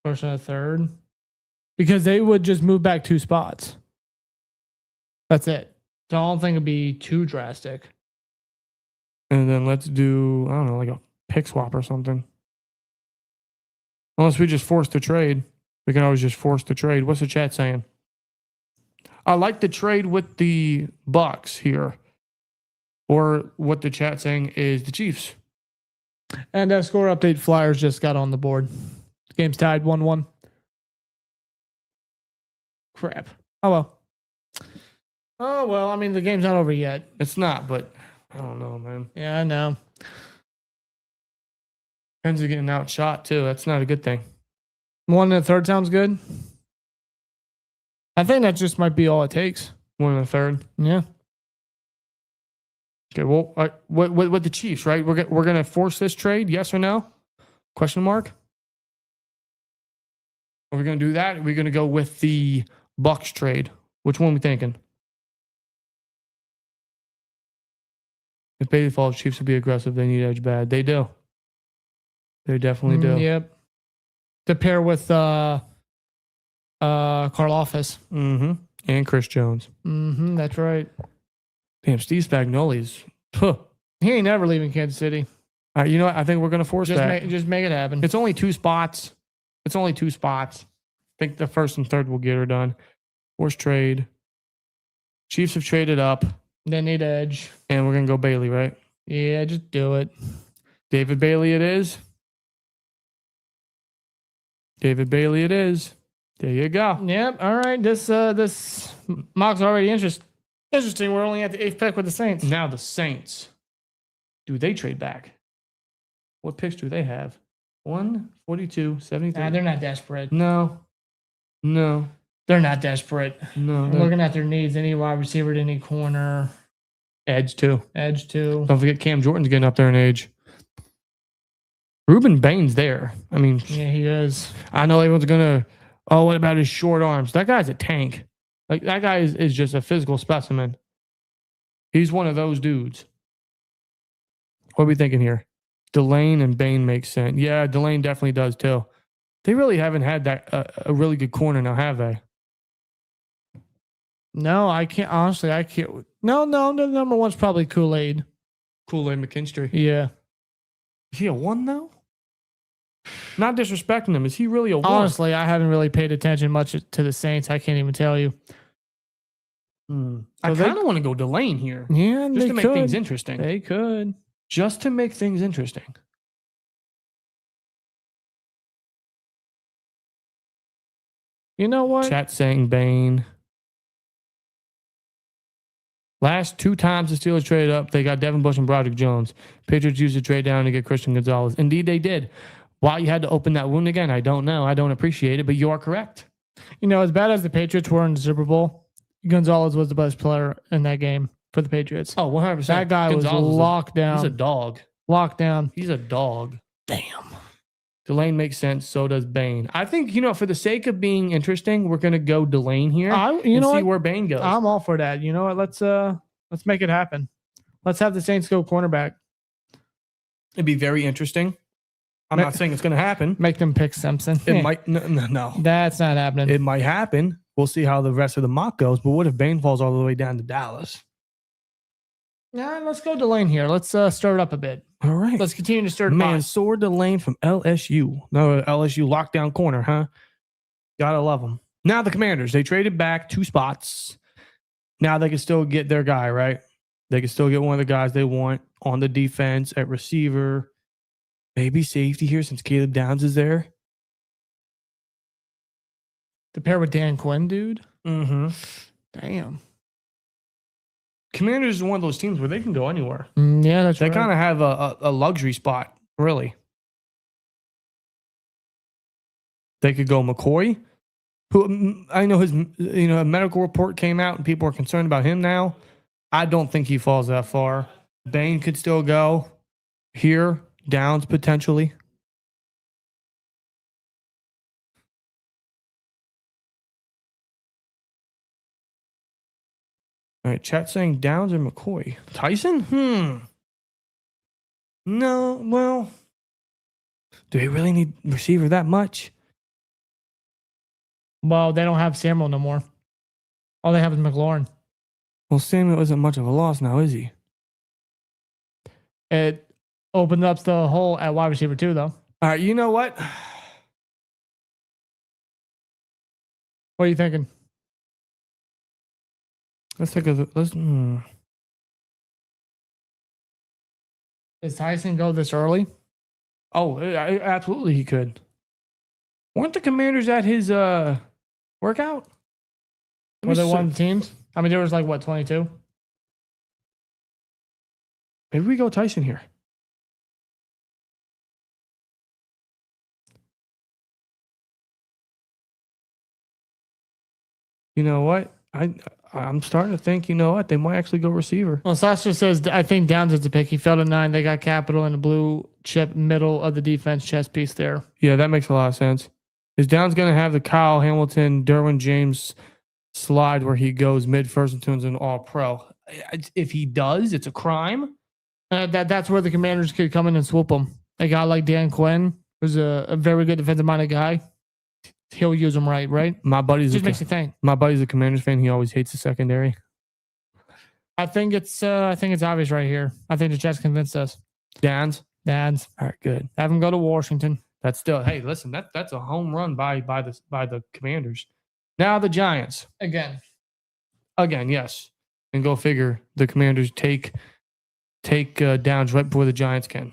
First and a third. Because they would just move back 2 spots. That's it. So I don't think it'd be too drastic. And then let's do, I don't know, like a pick swap or something. Unless we just force the trade. We can always just force the trade. What's the chat saying? I like the trade with the Bucks here. Or what the chat saying is the Chiefs. And score update, Flyers just got on the board. Game's tied 1-1. Crap. Oh, well. Oh, well, I mean, the game's not over yet. It's not, but I don't know, man. Yeah, I know. Pens are getting outshot, too. That's not a good thing. 1 and a third sounds good. I think that just might be all it takes. 1 and a third. Yeah. Okay, well, what the Chiefs, right? We're going to force this trade, yes or no? Question mark? Are we going to do that? Are we going to go with the Bucks trade? Which one are we thinking? If Bailey falls, Chiefs will be aggressive. They need edge bad. They do. They definitely do. Yep. To pair with Karloffis. Mm-hmm. And Chris Jones. Mm-hmm. That's right. Damn, Steve Spagnuolo's. Huh. He ain't never leaving Kansas City. All right, you know what? I think we're going to force that. Just make it happen. It's only 2 spots. I think the first and third will get her done. Force trade. Chiefs have traded up. They need edge. And we're going to go Bailey, right? Yeah, just do it. David Bailey it is. David Bailey it is. There you go. Yep. All right. This mock's already interesting. We're only at the 8th pick with the Saints. Now the Saints. Do they trade back? What picks do they have? 142, 73. Nah, they're not desperate. No. They're not desperate. No. Looking at their needs, any wide receiver, any corner. Edge too. Don't forget Cam Jordan's getting up there in age. Ruben Bain's there. I mean, yeah, he is. I know everyone's gonna. Oh, what about his short arms? That guy's a tank. Like that guy is just a physical specimen. He's one of those dudes. What are we thinking here? Delane and Bain makes sense. Yeah, Delane definitely does too. They really haven't had that a really good corner now, have they? No, I can't. Honestly, I can't. No, the number one's probably Kool-Aid. Kool-Aid McKinstry. Yeah. Is he a 1 though? Not disrespecting him. Is he really a 1? Honestly, I haven't really paid attention much to the Saints. I can't even tell you. I kind of want to go Delane here. Yeah, just to make things interesting. They could. Just to make things interesting. You know what? Chat saying Bain. Last 2 times the Steelers traded up, they got Devin Bush and Broderick Jones. Patriots used to trade down to get Christian Gonzalez. Indeed, they did. Why you had to open that wound again, I don't know. I don't appreciate it, but you are correct. You know, as bad as the Patriots were in the Super Bowl, Gonzalez was the best player in that game for the Patriots. Oh, 100%. That guy Gonzalez was locked down. He's a dog. Locked down. He's a dog. Damn. Delane makes sense. So does Bain. I think, for the sake of being interesting, we're going to go Delane here see where Bain goes. I'm all for that. You know what? Let's make it happen. Let's have the Saints go cornerback. It'd be very interesting. I'm not saying it's going to happen. Make them pick Simpson. It might. No. That's not happening. It might happen. We'll see how the rest of the mock goes. But what if Bain falls all the way down to Dallas? Yeah, let's go Delane here. Let's stir it up a bit. All right. Let's continue to stir it up. Mansoor Delane from LSU. No, LSU lockdown corner, huh? Gotta love them. Now the Commanders. They traded back 2 spots. Now they can still get their guy, right? They can still get one of the guys they want on the defense at receiver. Maybe safety here since Caleb Downs is there. To pair with Dan Quinn, dude? Mm-hmm. Damn. Commanders is one of those teams where they can go anywhere. Yeah, that's They right. kind of have a luxury spot, really. They could go McCoy, who I know his a medical report came out and people are concerned about him now. I don't think he falls that far. Bain could still go here. Downs potentially. All right, chat saying Downs or McCoy. Tyson? No, well, do they really need receiver that much? Well, they don't have Samuel no more. All they have is McLaurin. Well, Samuel isn't much of a loss now, is he? It opened up the hole at wide receiver too, though. All right, you know what? What are you thinking? Let's take a let's. Does Tyson go this early? Oh, absolutely, he could. Weren't the Commanders at his workout? Were they one of the teams? I mean, there was like, what, 22? Maybe we go Tyson here. You know what? I'm starting to think, you know what? They might actually go receiver. Well, Sasha says, I think Downs is the pick. He fell to 9. They got capital in the blue chip middle of the defense chest piece there. Yeah, that makes a lot of sense. Is Downs going to have the Kyle Hamilton, Derwin James slide where he goes mid-first and turns an all-pro? If he does, it's a crime. That's where the Commanders could come in and swoop them. A guy like Dan Quinn, who's a very good defensive-minded guy, he'll use them right? My buddy's Just makes you think. My buddy's a Commanders fan. He always hates the secondary. I think it's obvious right here. I think the Jets convinced us. Downs? All right, good. Have him go to Washington. That's still, hey, listen, that's a home run by the Commanders. Now the Giants. Again, yes. And go figure, the Commanders take Downs right before the Giants can.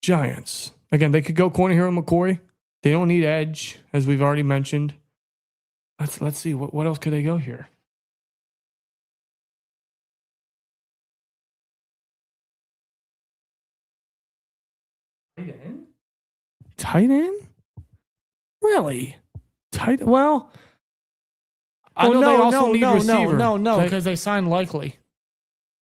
Giants. Again, they could go corner here with McCoy. They don't need edge, as we've already mentioned. Let's see, what else could they go here? Tight end? Really? Well, I know they also need receiver. No, because they signed Likely.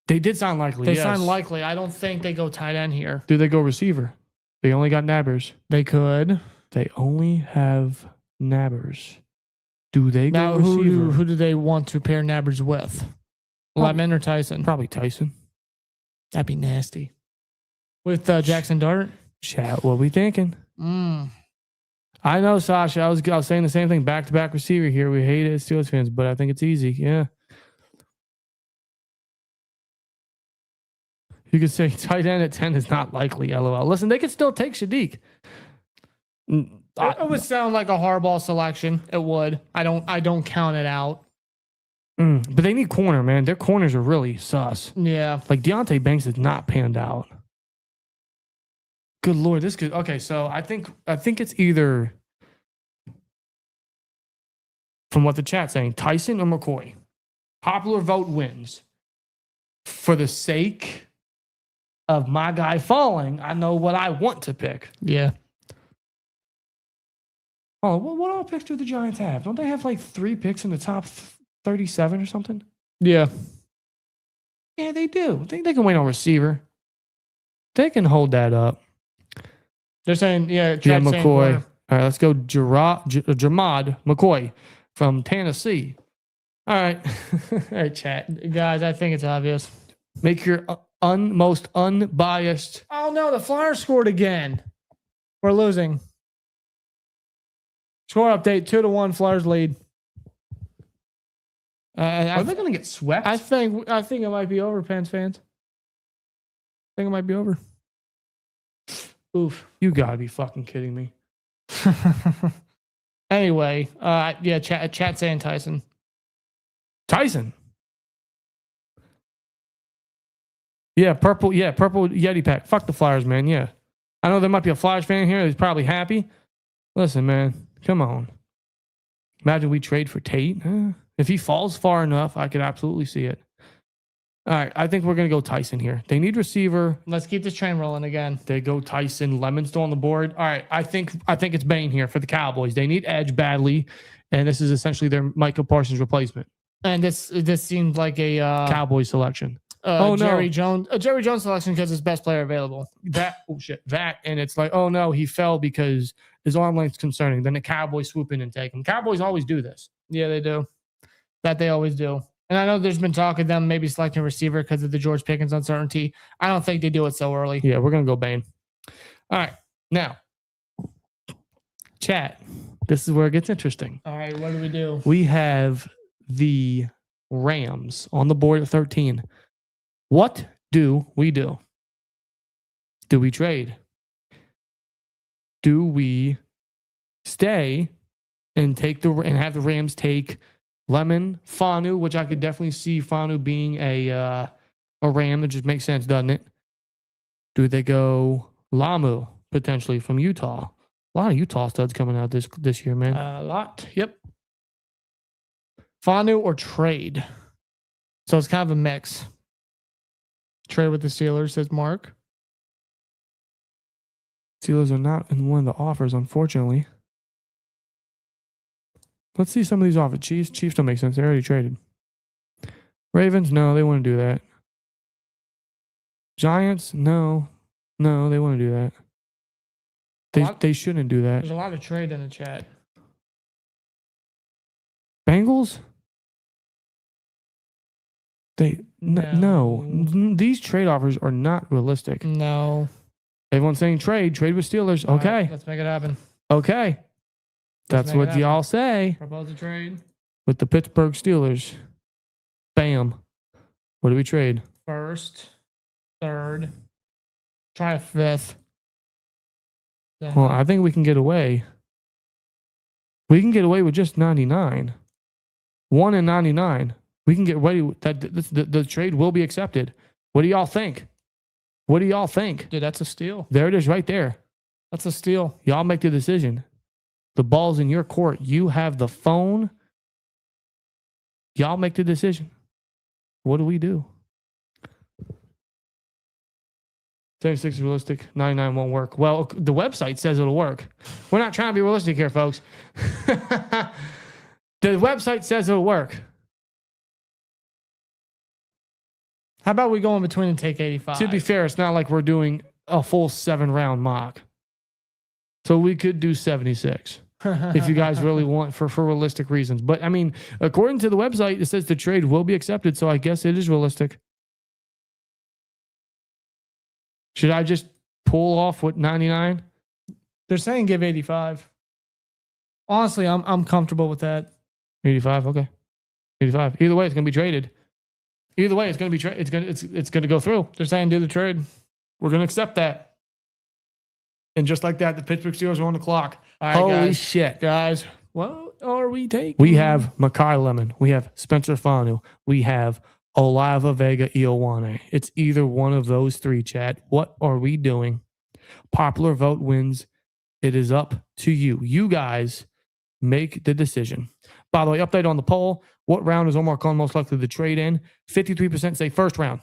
They did sign Likely. They yes. signed Likely. I don't think they go tight end here. Do they go receiver? They only got Nabbers. They could. They only have Nabbers. Do they go Now, receiver? who do they want to pair Nabbers with? Lemon or Tyson? Probably Tyson. That'd be nasty. With Jackson Dart? Chat, what we thinking? I know, Sasha. I was saying the same thing. Back-to-back receiver here. We hate it as Steelers fans, but I think it's easy. Yeah. You could say tight end at 10 is not likely, LOL. Listen, they could still take Shadik. It would sound like a hardball selection. It would. I don't count it out. But they need corner, man. Their corners are really sus. Yeah. Like Deontay Banks is not panned out. Good Lord, this could. Okay, so I think it's either, from what the chat's saying, Tyson or McCoy. Popular vote wins. For the sake of my guy falling, I know what I want to pick. Yeah. Oh, what all picks do the Giants have? Don't they have like 3 picks in the top 37 or something? Yeah. Yeah, they do. They can win on receiver. They can hold that up. They're saying, yeah, McCoy. All right, let's go Jamad McCoy from Tennessee. All right. All right, chat. Guys, I think it's obvious. Make your most unbiased. Oh, no, the Flyers scored again. We're losing. Score update, 2-1, Flyers lead. Are they going to get swept? I think it might be over, Pens fans. I think it might be over. Oof. You got to be fucking kidding me. Anyway, yeah, chat saying Tyson. Tyson. Yeah, purple Yeti pack. Fuck the Flyers, man. Yeah. I know there might be a Flyers fan here who's probably happy. Listen, man. Come on. Imagine we trade for Tate. If he falls far enough, I could absolutely see it. All right, I think we're going to go Tyson here. They need receiver. Let's keep this train rolling again. They go Tyson. Lemon's still on the board. All right, I think it's Bain here for the Cowboys. They need edge badly, and this is essentially their Michael Parsons replacement. And this seems like a Cowboys selection. Jerry Jones. A Jerry Jones selection because it's best player available. That and it's like, oh no, he fell because his arm length's concerning. Then the Cowboys swoop in and take him. Cowboys always do this. Yeah, they do. That they always do. And I know there's been talk of them maybe selecting a receiver because of the George Pickens uncertainty. I don't think they do it so early. Yeah, we're gonna go Bane. All right, now, chat. This is where it gets interesting. All right, what do we do? We have the Rams on the board at 13. What do we do? Do we trade? Do we stay and have the Rams take Lemon, Fanu, which I could definitely see Fanu being a Ram. That just makes sense, doesn't it? Do they go Lamu potentially from Utah? A lot of Utah studs coming out this year, man. A lot. Yep. Fanu or trade. So it's kind of a mix. Trade with the Steelers, says Mark. Steelers are not in one of the offers, unfortunately. Let's see some of these offers. Chiefs don't make sense. They already traded. Ravens, no, they wouldn't do that. Giants, no, they wouldn't do that. They shouldn't do that. There's a lot of trade in the chat. Bengals? No. These trade offers are not realistic. No. Everyone's saying trade with Steelers. All okay. right, let's make it happen. Okay. That's what y'all say. Propose a trade. With the Pittsburgh Steelers. Bam. What do we trade? First, third, try a fifth. Well, I think we can get away. We can get away with just 99. 1 and 99. We can get away with that. The trade will be accepted. What do y'all think? Dude, that's a steal. There it is right there. That's a steal. Y'all make the decision. The ball's in your court. You have the phone. Y'all make the decision. What do we do? 76 is realistic. 99 won't work. Well, the website says it'll work. We're not trying to be realistic here, folks. The website says it'll work. How about we go in between and take 85? To be fair, it's not like we're doing a full 7-round mock. So we could do 76 if you guys really want for realistic reasons. But I mean, according to the website, it says the trade will be accepted. So I guess it is realistic. Should I just pull off with 99? They're saying give 85. Honestly, I'm comfortable with that. 85, okay. 85. Either way, it's going to be traded. Either way, it's going to be it's going to go through. They're saying do the trade. We're going to accept that. And just like that, the Pittsburgh Steelers are on the clock. All right, holy shit, guys. What are we taking? We have Makai Lemon. We have Spencer Fanu. We have Olava Vega Iowane. It's either one of those three, Chad. What are we doing? Popular vote wins. It is up to you. You guys make the decision. By the way, update on the poll. What round is Omar Khan most likely to trade in? 53% say first round.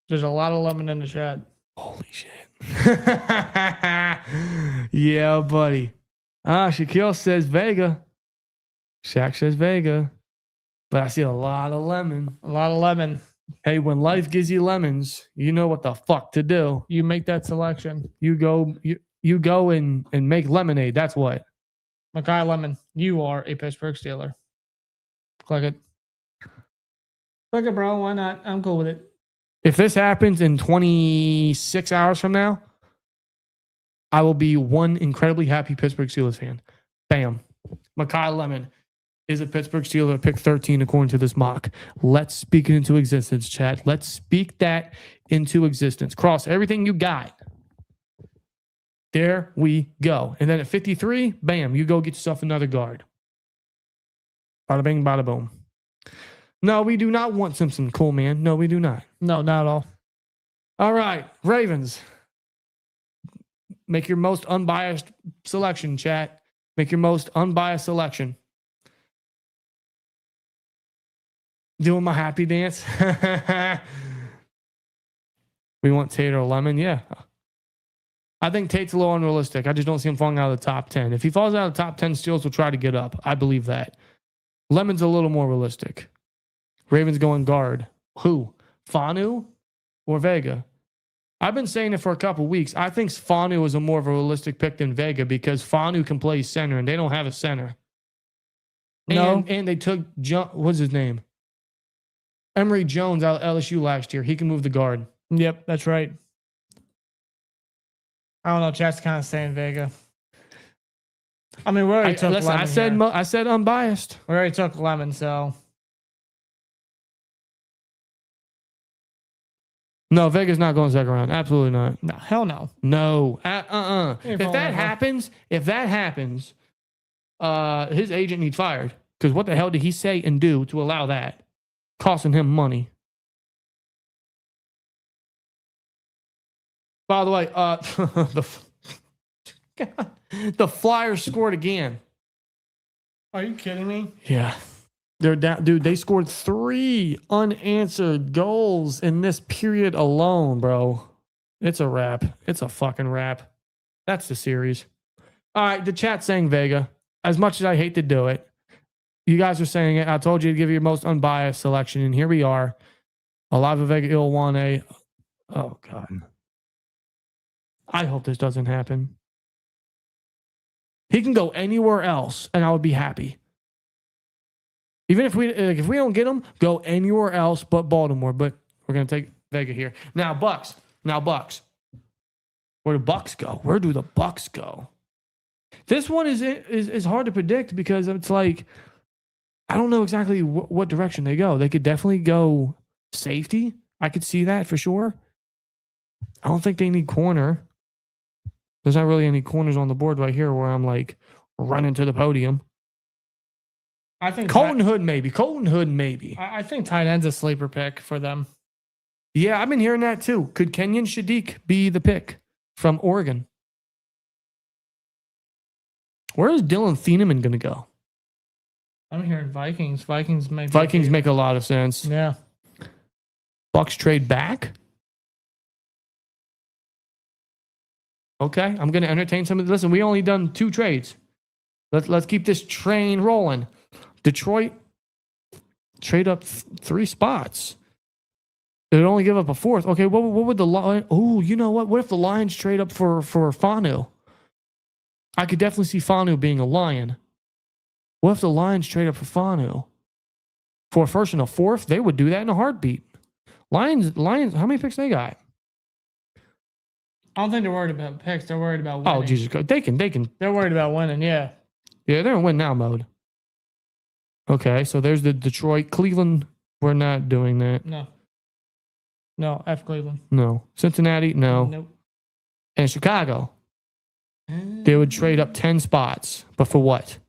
There's a lot of lemon in the chat. Holy shit. Yeah, buddy. Shaquille says Vega. Shaq says Vega. But I see a lot of lemon. A lot of lemon. Hey, when life gives you lemons, you know what the fuck to do. You make that selection. You go and make lemonade. That's what. Makai Lemon, you are a Pittsburgh Steeler. Click it. Click it, bro. Why not? I'm cool with it. If this happens in 26 hours from now, I will be one incredibly happy Pittsburgh Steelers fan. Bam. Makai Lemon is a Pittsburgh Steeler, pick 13 according to this mock. Let's speak it into existence, chat. Let's speak that into existence. Cross everything you got. There we go. And then at 53, bam, you go get yourself another guard. Bada bing, bada boom. No, we do not want Simpson. Cool, man. No, we do not. No, not at all. All right, Ravens. Make your most unbiased selection, chat. Make your most unbiased selection. Doing my happy dance. We want Tate or Lemon. Yeah. I think Tate's a little unrealistic. I just don't see him falling out of the top 10. If he falls out of the top 10, Steelers will try to get up. I believe that. Lemon's a little more realistic. Ravens going guard. Who? Fanu or Vega? I've been saying it for a couple weeks. I think Fanu is a more of a realistic pick than Vega because Fanu can play center and they don't have a center. No. And they took, what's his name? Emory Jones out of LSU last year. He can move the guard. Yep, that's right. I don't know. Chat's kind of saying Vega. I mean, we already took listen, Lemon. I said unbiased. We already took Lemon, so. No, Vega's not going second round. Absolutely not. No, hell no. No. If falling that over. happens, his agent needs fired. Because what the hell did he say and do to allow that? Costing him money. By the way, the Flyers scored again. Are you kidding me? Yeah. They're down, dude. They scored 3 unanswered goals in this period alone, bro. It's a wrap. It's a fucking wrap. That's the series. All right, the chat's saying Vega. As much as I hate to do it, you guys are saying it. I told you to give you your most unbiased selection, and here we are. Alive Vega Il-Wane. Oh, God. I hope this doesn't happen. He can go anywhere else, and I would be happy. Even if we don't get him, go anywhere else but Baltimore. But we're gonna take Vega here. Now Bucks. Where do Bucks go? Where do the Bucks go? This one is hard to predict because it's like I don't know exactly what direction they go. They could definitely go safety. I could see that for sure. I don't think they need corner. There's not really any corners on the board right here where I'm like running to the podium. I think Colton Hood maybe. I think tight end's a sleeper pick for them. Yeah, I've been hearing that too. Could Kenyon Shadiq be the pick from Oregon? Where is Dylan Thieneman going to go? I'm hearing Vikings. Vikings make a lot of sense. Yeah. Bucks trade back. Okay, I'm going to entertain some of this. Listen, we only done 2 trades. Let's keep this train rolling. Detroit trade up 3 spots. They would only give up a 4th. Okay, what would the Lions? Oh, you know what? What if the Lions trade up for Fanu? I could definitely see Fanu being a Lion. What if the Lions trade up for Fanu? For a 1st and a 4th? They would do that in a heartbeat. Lions, how many picks they got? I don't think they're worried about picks. They're worried about winning. Oh, Jesus Christ. They can. They're worried about winning, yeah. Yeah, they're in win now mode. Okay, so there's the Detroit. Cleveland, we're not doing that. No, F Cleveland. No. Cincinnati, no. Nope. And Chicago, they would trade up 10 spots. But for what?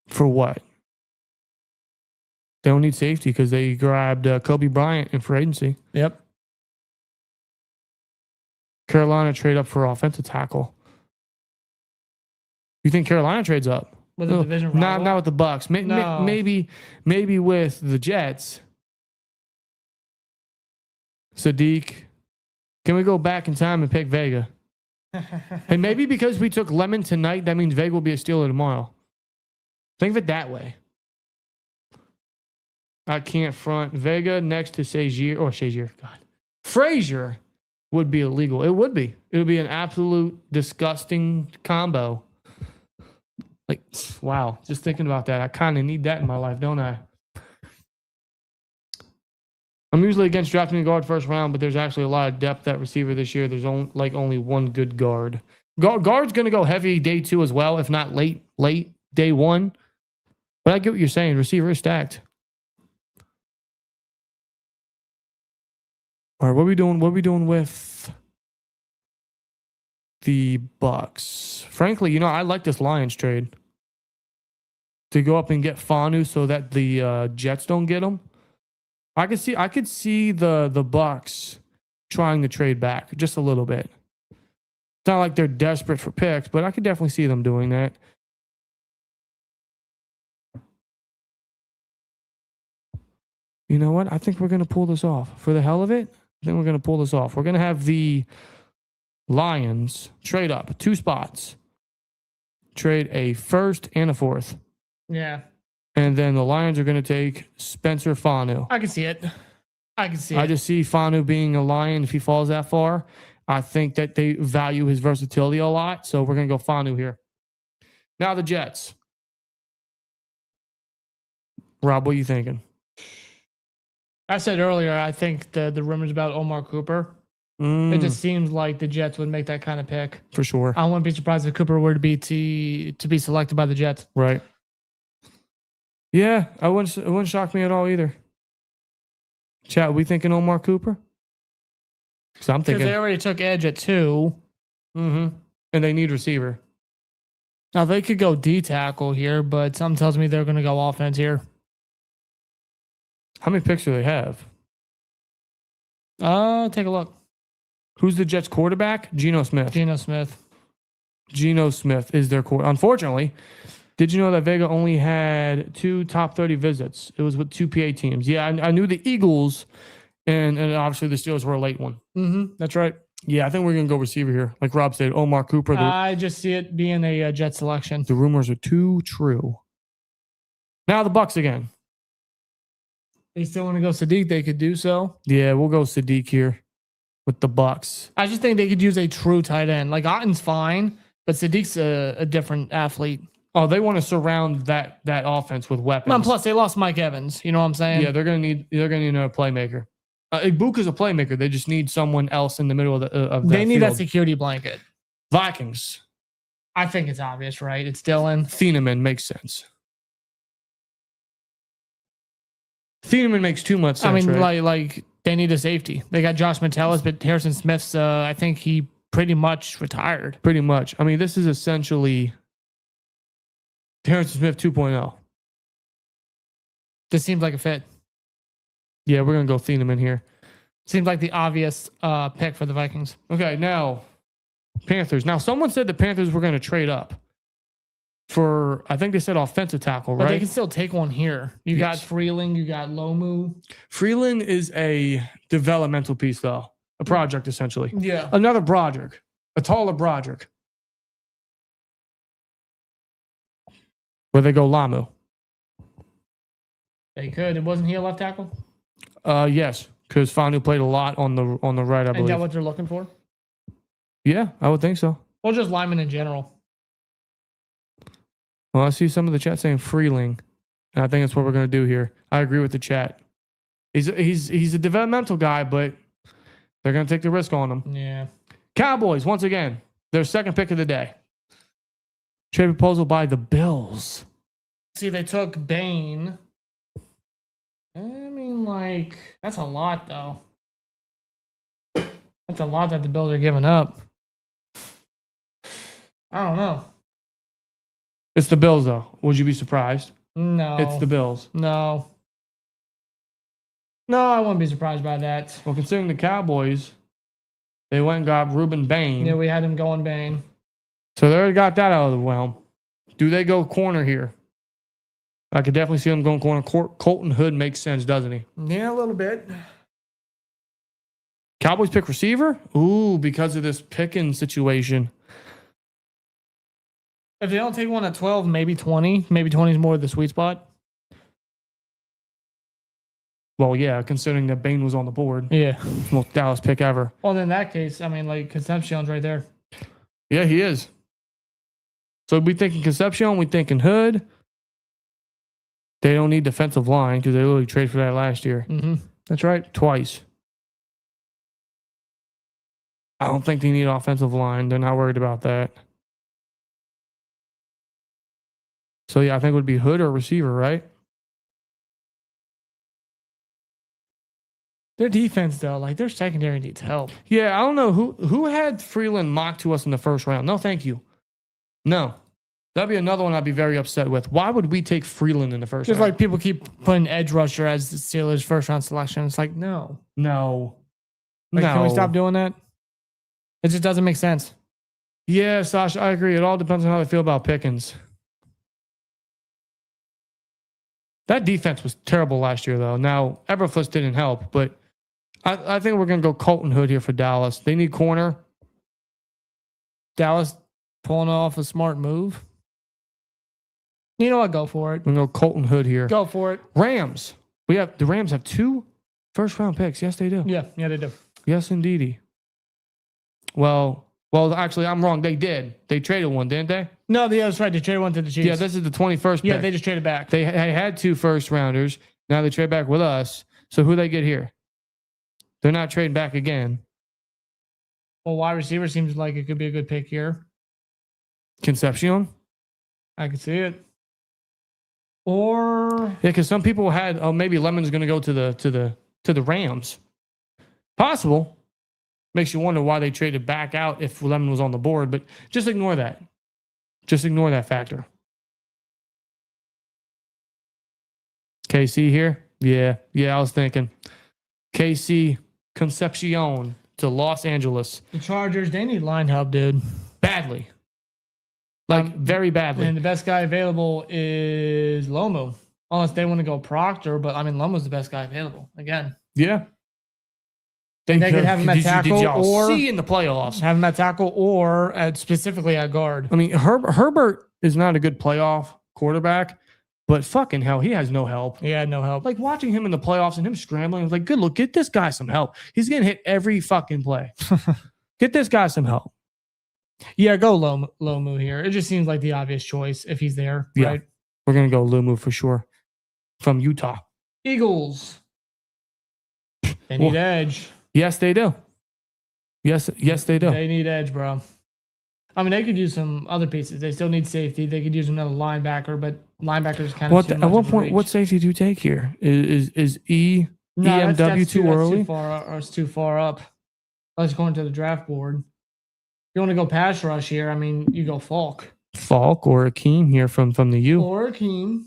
For what? They don't need safety because they grabbed Kobe Bryant in free agency. Yep. Carolina trade up for offensive tackle. You think Carolina trades up? With a division rival? Not with the Bucks. No. Maybe with the Jets. Sadiq. Can we go back in time and pick Vega? And maybe because we took Lemon tonight, that means Vega will be a Steeler tomorrow. Think of it that way. I can't front. Vega next to Shazier. God. Frazier would be illegal. It would be. It would be an absolute disgusting combo. Like, wow. Just thinking about that. I kind of need that in my life, don't I? I'm usually against drafting a guard 1st round, but there's actually a lot of depth at receiver this year. There's only one good guard. Guard's going to go heavy day 2 as well, if not late day 1. But I get what you're saying. Receiver is stacked. All right, what are we doing with the Bucks? Frankly, I like this Lions trade. To go up and get Fanu so that the Jets don't get him. I could see the Bucks trying to trade back just a little bit. It's not like they're desperate for picks, but I could definitely see them doing that. You know what? I think we're going to pull this off. For the hell of it, I think we're going to pull this off. We're going to have the Lions trade up 2 spots. Trade a 1st and a 4th. Yeah. And then the Lions are going to take Spencer Fanu. I can see it. I can see I it. just see Fanu being a Lion if he falls that far. I think that they value his versatility a lot. So we're going to go Fanu here. Now the Jets. Rob, what are you thinking? I said earlier, I think the rumors about Omar Cooper, it just seems like the Jets would make that kind of pick. For sure. I wouldn't be surprised if Cooper were to be selected by the Jets. Right. Yeah, it wouldn't shock me at all either. Chat, we thinking Omar Cooper? Because I'm Because thinking. they already took edge at 2. And they need receiver. Now they could go D tackle here, but something tells me they're going to go offense here. How many picks do they have? Take a look. Who's the Jets quarterback? Geno Smith. Geno Smith. Geno Smith is their quarterback. Unfortunately, did you know that Vega only had 2 top 30 visits? It was with 2 PA teams. Yeah, I knew the Eagles, and obviously the Steelers were a late one. That's right. Yeah, I think we're going to go receiver here. Like Rob said, Omar Cooper. I just see it being a Jet selection. The rumors are too true. Now the Bucks again. They still want to go Sadiq, they could do so. Yeah, we'll go Sadiq here with the Bucks. I just think they could use a true tight end. Like Otten's fine, but Sadiq's a different athlete. Oh, they want to surround that offense with weapons. And plus, they lost Mike Evans. You know what I'm saying? Yeah, they're gonna need another playmaker. Ibuka's a playmaker. They just need someone else in the middle of the. They need that field. security blanket. Vikings. I think it's obvious, right? It's Dylan. Thieneman makes sense. Thieneman makes too much sense. I mean, right? like they need a safety. They got Josh Metellus, but Harrison Smith's. I think he pretty much retired. Pretty much. I mean, this is essentially Harrison Smith 2.0. This seems like a fit. Yeah, we're gonna go Thieneman here. Seems like the obvious pick for the Vikings. Okay, now Panthers. Now, someone said the Panthers were going to trade up for, I think they said offensive tackle, But right? they can still take one here. You got Freeling, you got Lomu. Freeland is a developmental piece, though. A project, essentially. Yeah. Another Broderick. A taller Broderick. Where they go Lamu. They could. Wasn't he a left tackle? Yes, because Fanu played a lot on the right, I Is believe. that what they're looking for? Yeah, I would think so. Or just linemen in general? Well, I see some of the chat saying Freeling, and I think that's what we're going to do here. I agree with the chat. He's a developmental guy, but they're going to take the risk on him. Yeah. Cowboys, once again, their second pick of the day. Trade proposal by the Bills. See, they took Bain. I mean, like, that's a lot, though. That's a lot that the Bills are giving up. I don't know. It's the Bills, though. Would you be surprised? No. It's the Bills. No. No, I wouldn't be surprised by that. Well, considering the Cowboys, they went and got Reuben Bain. Yeah, we had him going Bain. So they already got that out of the realm. Do they go corner here? I could definitely see them going corner. Colton Hood makes sense, doesn't he? Yeah, a little bit. Cowboys pick receiver? Ooh, because of this picking situation. If they don't take one at 12, maybe 20. Maybe 20 is more the sweet spot. Well, yeah, considering that Bain was on the board. Yeah. Most Dallas pick ever. Well, in that case, I mean, like, Concepcion's right there. Yeah, he is. So we thinking Concepcion, we thinking Hood. They don't need defensive line because they literally traded for that last year. Mm-hmm. That's right, twice. I don't think they need offensive line. They're not worried about that. So, yeah, I think it would be Hood or receiver, right? Their defense, though, like, their secondary needs help. Yeah, I don't know. Who had Freeland mocked to us in the first round? No, thank you. No. That'd be another one I'd be very upset with. Why would we take Freeland in the first Just round? like people keep putting edge rusher as the Steelers' first round selection. It's like, no. No. Like, no. Can we stop doing that? It just doesn't make sense. Yeah, Sasha, I agree. It all depends on how they feel about Pickens. That defense was terrible last year, though. Now, Eberflus didn't help, but I think we're going to go Colton Hood here for Dallas. They need corner. Dallas pulling off a smart move. You know what? Go for it. We go Colton Hood here. Go for it. Rams. The Rams have 2 first-round picks. Yes, they do. Yeah, they do. Yes, indeedy. Well, actually, I'm wrong. They did. They traded one, didn't they? No, that's right. They traded one to the Chiefs. Yeah, this is the 21st pick. Yeah, they just traded back. They had 2 first-rounders. Now they trade back with us. So who they get here? They're not trading back again. Well, wide receiver seems like it could be a good pick here. Concepcion? I could see it. Or Yeah, because some people had, maybe Lemon's going to go to the Rams. Possible. Makes you wonder why they traded back out if Lemon was on the board, but just ignore that. Just ignore that factor. KC here? Yeah, I was thinking. KC Concepcion to Los Angeles. the Chargers, they need line help, dude. Badly. Like, very badly. And the best guy available is Lomu. Unless they want to go Proctor, but I mean, Lomu's the best guy available. Again. Yeah. They could have him at Did tackle y'all or see in the playoffs? have him at tackle or specifically at guard. I mean, Herbert is not a good playoff quarterback, but fucking hell, he has no help. Yeah, no help. Like watching him in the playoffs and him scrambling, I was like, good look, get this guy some help. He's getting hit every fucking play. Get this guy some help. Yeah, go Lomu here. It just seems like the obvious choice if he's there. Yeah. Right? We're gonna go Lumu for sure. From Utah. Eagles. They need edge. Yes, they do. Yes, they do. They need edge, bro. I mean, they could use some other pieces. They still need safety. They could use another linebacker, but linebackers kind of. At what point? What safety do you take here? Is EMW that's too early? It's too far up. Let's go into the draft board. If you want to go pass rush here, I mean, you go Falk Or Akeem here from the U. or Akeem.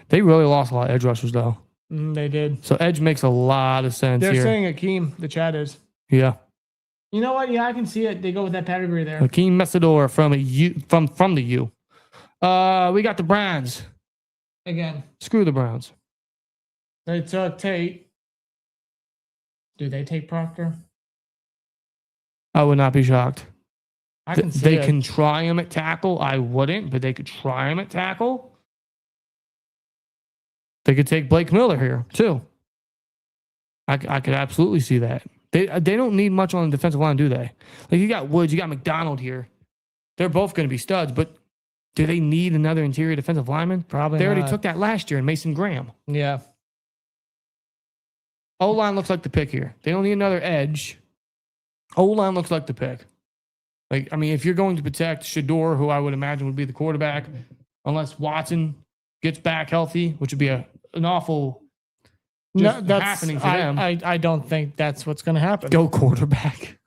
They really lost a lot of edge rushers though. They did. So edge makes a lot of sense They're here. saying Akeem. The chat is. Yeah. You know what? Yeah, I can see it. They go with that pedigree there. Akeem Messador from the U. We got the Browns. Again, Screw the Browns. they took Tate. Do they take Proctor? I would not be shocked. I can see They it. can try him at tackle. I wouldn't, but they could try him at tackle. They could take Blake Miller here too. I could absolutely see that. They don't need much on the defensive line, do they? Like you got Woods, you got McDonald here. They're both going to be studs, but do they need another interior defensive lineman? Probably They already not. took that last year in Mason Graham. Yeah. O-line looks like the pick here. They don't need another edge. O-line looks like the pick. Like, I mean, if you're going to protect Shador, who I would imagine would be the quarterback, unless Watson gets back healthy, which would be an awful happening for them. I don't think that's what's going to happen. Go quarterback.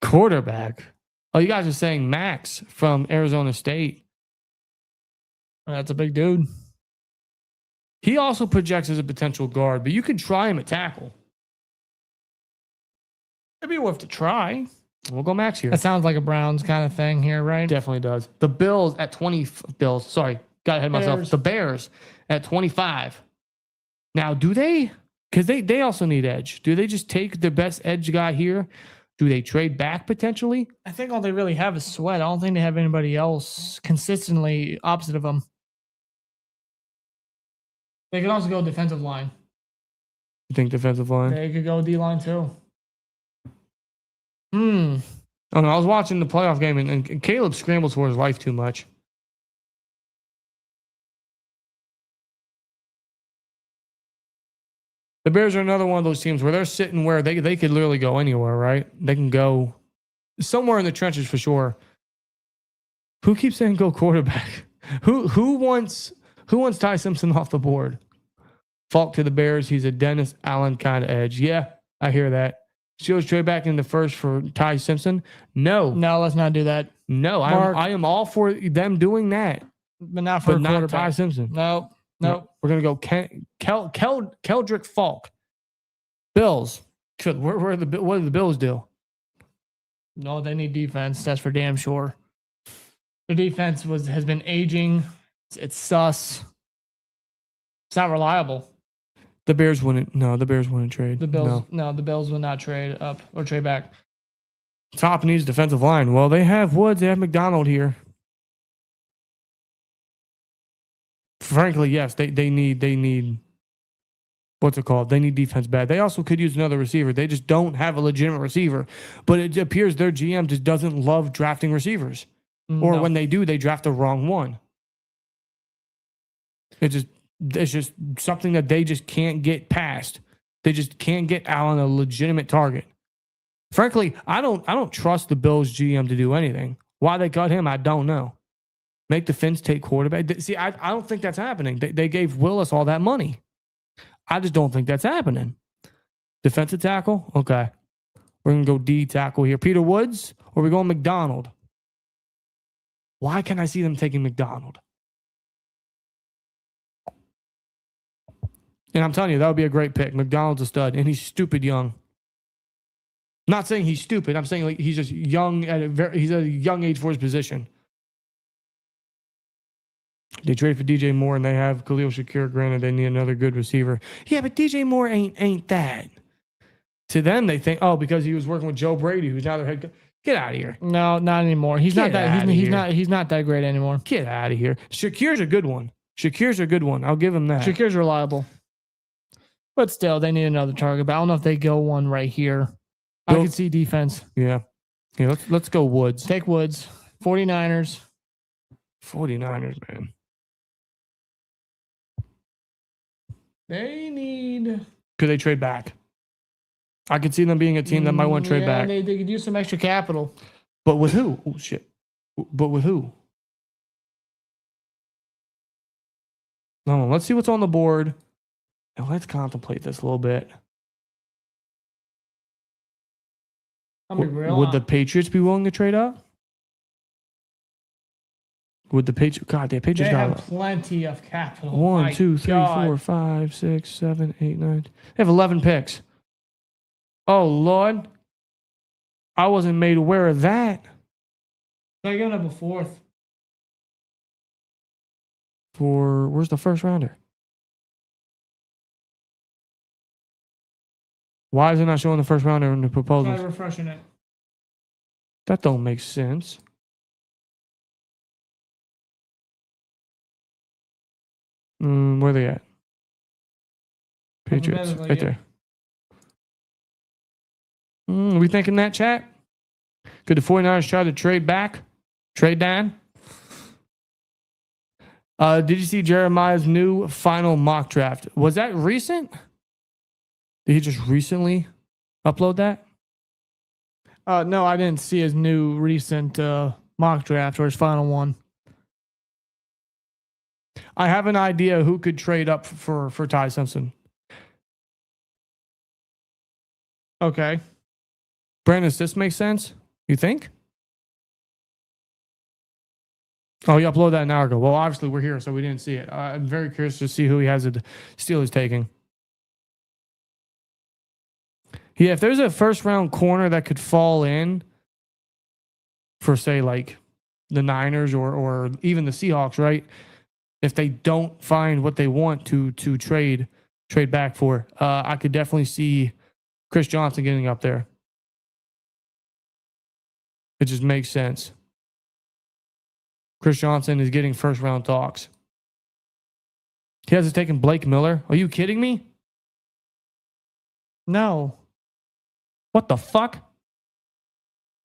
Quarterback. Oh, you guys are saying Max from Arizona State. That's a big dude. He also projects as a potential guard, but you can try him at tackle. It'd be worth a try. We'll go Max here. That sounds like a Browns kind of thing here, right? Definitely does. The Bills at 20. Sorry, got ahead of myself. Bears. The Bears at 25. Now, do they? Because they also need edge. Do they just take the best edge guy here? Do they trade back potentially? I think all they really have is Sweat. I don't think they have anybody else consistently opposite of them. They could also go defensive line. You think defensive line? They could go D line too. I don't know. I was watching the playoff game and Caleb scrambles for his life too much. The Bears are another one of those teams where they're sitting where they could literally go anywhere, right? They can go somewhere in the trenches for sure. Who keeps saying go quarterback? Who wants Ty Simpson off the board? Falk to the Bears. He's a Dennis Allen kind of edge. Yeah, I hear that. Steelers trade back in the first for Ty Simpson. No, No, let's not do that. no, Mark. I am all for them doing that, But not for but a not Ty quarterback. Simpson. No. We're gonna go Keldrick Falk. Bills. Good. What do the Bills do? No, they need defense. That's for damn sure. The defense has been aging. It's sus. It's not reliable. The Bears wouldn't. No, the Bears wouldn't trade. The Bills, No. no, the Bills will not trade up or trade back. Top needs defensive line. Well, they have Woods. They have McDonald here. Frankly, yes, they need what's it called? They need defense bad. They also could use another receiver. They just don't have a legitimate receiver. But it appears their GM just doesn't love drafting receivers. Or when they do, they draft the wrong one. It's just something that they just can't get past. They just can't get Allen a legitimate target. Frankly, I don't trust the Bills GM to do anything. Why they cut him, I don't know. Make the Finns take quarterback. See, I don't think that's happening. They gave Willis all that money. I just don't think that's happening. Defensive tackle? Okay. We're going to go D tackle here. Peter Woods, or we going McDonald? Why can't I see them taking McDonald? And I'm telling you, that would be a great pick. McDonald's a stud, and he's stupid young. Not saying he's stupid. I'm saying like he's just young he's at a young age for his position. They trade for DJ Moore and they have Khalil Shakir. Granted, they need another good receiver. Yeah, but DJ Moore ain't that. To them, they think, oh, because he was working with Joe Brady, who's now their head coach. Get out of here. No, not anymore. He's not that. He's not that great anymore. Get out of here. Shakir's a good one. I'll give him that. Shakir's reliable. But still, they need another target. But I don't know if they go one right here. I can see defense. Yeah. Yeah, let's go Woods. Take Woods. 49ers. 49ers, man. They need... Could they trade back? I could see them being a team that might want to trade back. They could use some extra capital. But with who? Oh, shit. But with who? No, let's see what's on the board. And let's contemplate this a little bit. Would the Patriots be willing to trade up? Would the Patriots? God, the Patriots have plenty of capital. 1, 2, 3, 4, 5, 6, 7, 8, 9. They have 11 picks. Oh Lord, I wasn't made aware of that. They're going to have a fourth. Where's the first rounder? Why is it not showing the first rounder in the proposals? Try refreshing it. That don't make sense. Where are they at? Patriots, right there. We thinking that, chat? Could the 49ers try to trade back? Trade down? Did you see Jeremiah's new final mock draft? Was that recent? Did he just recently upload that? No, I didn't see his new recent mock draft or his final one. I have an idea who could trade up for Ty Simpson. Okay. Brandon, does this make sense? You think? Oh, he uploaded that an hour ago. Well, obviously we're here, so we didn't see it. I'm very curious to see who he has the Steelers taking. Yeah, if there's a first round corner that could fall in for, say, like the Niners or even the Seahawks, right? If they don't find what they want to trade back for, I could definitely see Chris Johnson getting up there. It just makes sense. Chris Johnson is getting first round talks. He hasn't taken Blake Miller. Are you kidding me? No. What the fuck?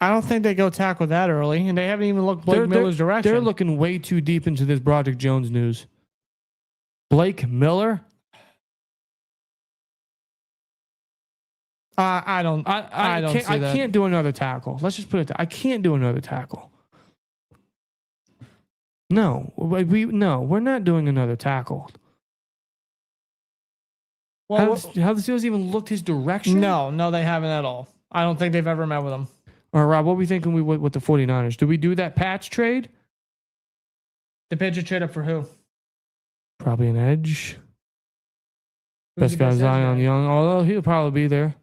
I don't think they go tackle that early, and they haven't even looked Blake Miller's direction. They're looking way too deep into this Broderick Jones news. Blake Miller? I don't see that. I can't do another tackle. Let's just put it. I can't do another tackle. No, we're not doing another tackle. Well, how the Steelers even looked his direction? No, they haven't at all. I don't think they've ever met with him. All right, Rob, what are we thinking with the 49ers? Do we do that patch trade? The Patriots trade up for who? Probably an edge. Who's Best the guy, best Zion edge guy? Young, although he'll probably be there.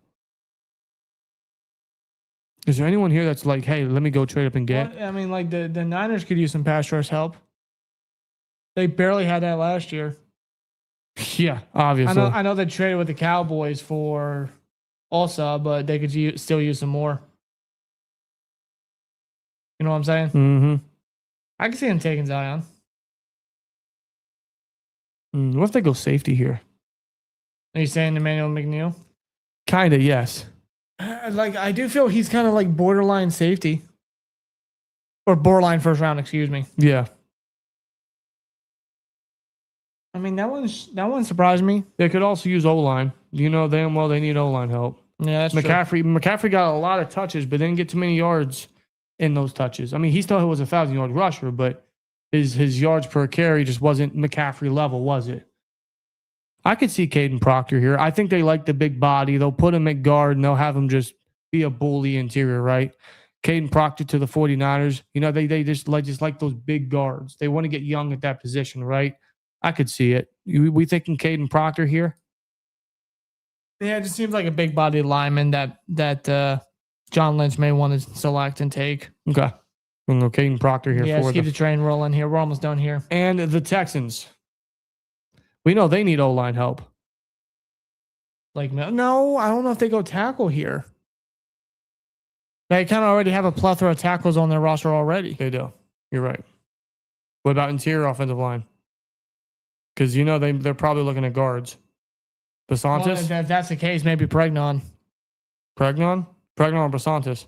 Is there anyone here that's like, hey, let me go trade up and get? Well, I mean, like the Niners could use some pass rush help. They barely had that last year. Yeah, obviously. I know they traded with the Cowboys for Osa, but they could still use some more. You know what I'm saying? Mm-hmm. I can see him taking Zion. What if they go safety here? Are you saying Emmanuel McNeil? Kind of, yes. Like, I do feel he's kind of like borderline safety. Or borderline first round, excuse me. Yeah. I mean, that one surprised me. They could also use O-line. You know damn well they need O-line help. Yeah, that's true. McCaffrey got a lot of touches, but didn't get too many yards in those touches. I mean, he still was a 1,000-yard rusher, but his yards per carry just wasn't McCaffrey level, was it? I could see Caden Proctor here. I think they like the big body. They'll put him at guard, and they'll have him just be a bully interior, right? Caden Proctor to the 49ers. You know, they just like those big guards. They want to get young at that position, right? I could see it. We thinking Caden Proctor here? Yeah, it just seems like a big body lineman that John Lynch may want to select and take. Okay. We'll go Caden Proctor here. Yeah, keep the train rolling here. We're almost done here. And the Texans. We know they need O-line help. Like, no, I don't know if they go tackle here. They kind of already have a plethora of tackles on their roster already. They do. You're right. What about interior offensive line? Because, you know, they're probably looking at guards. Basantis? Well, if that's the case, maybe Pregnon. Pregnon or Basantis?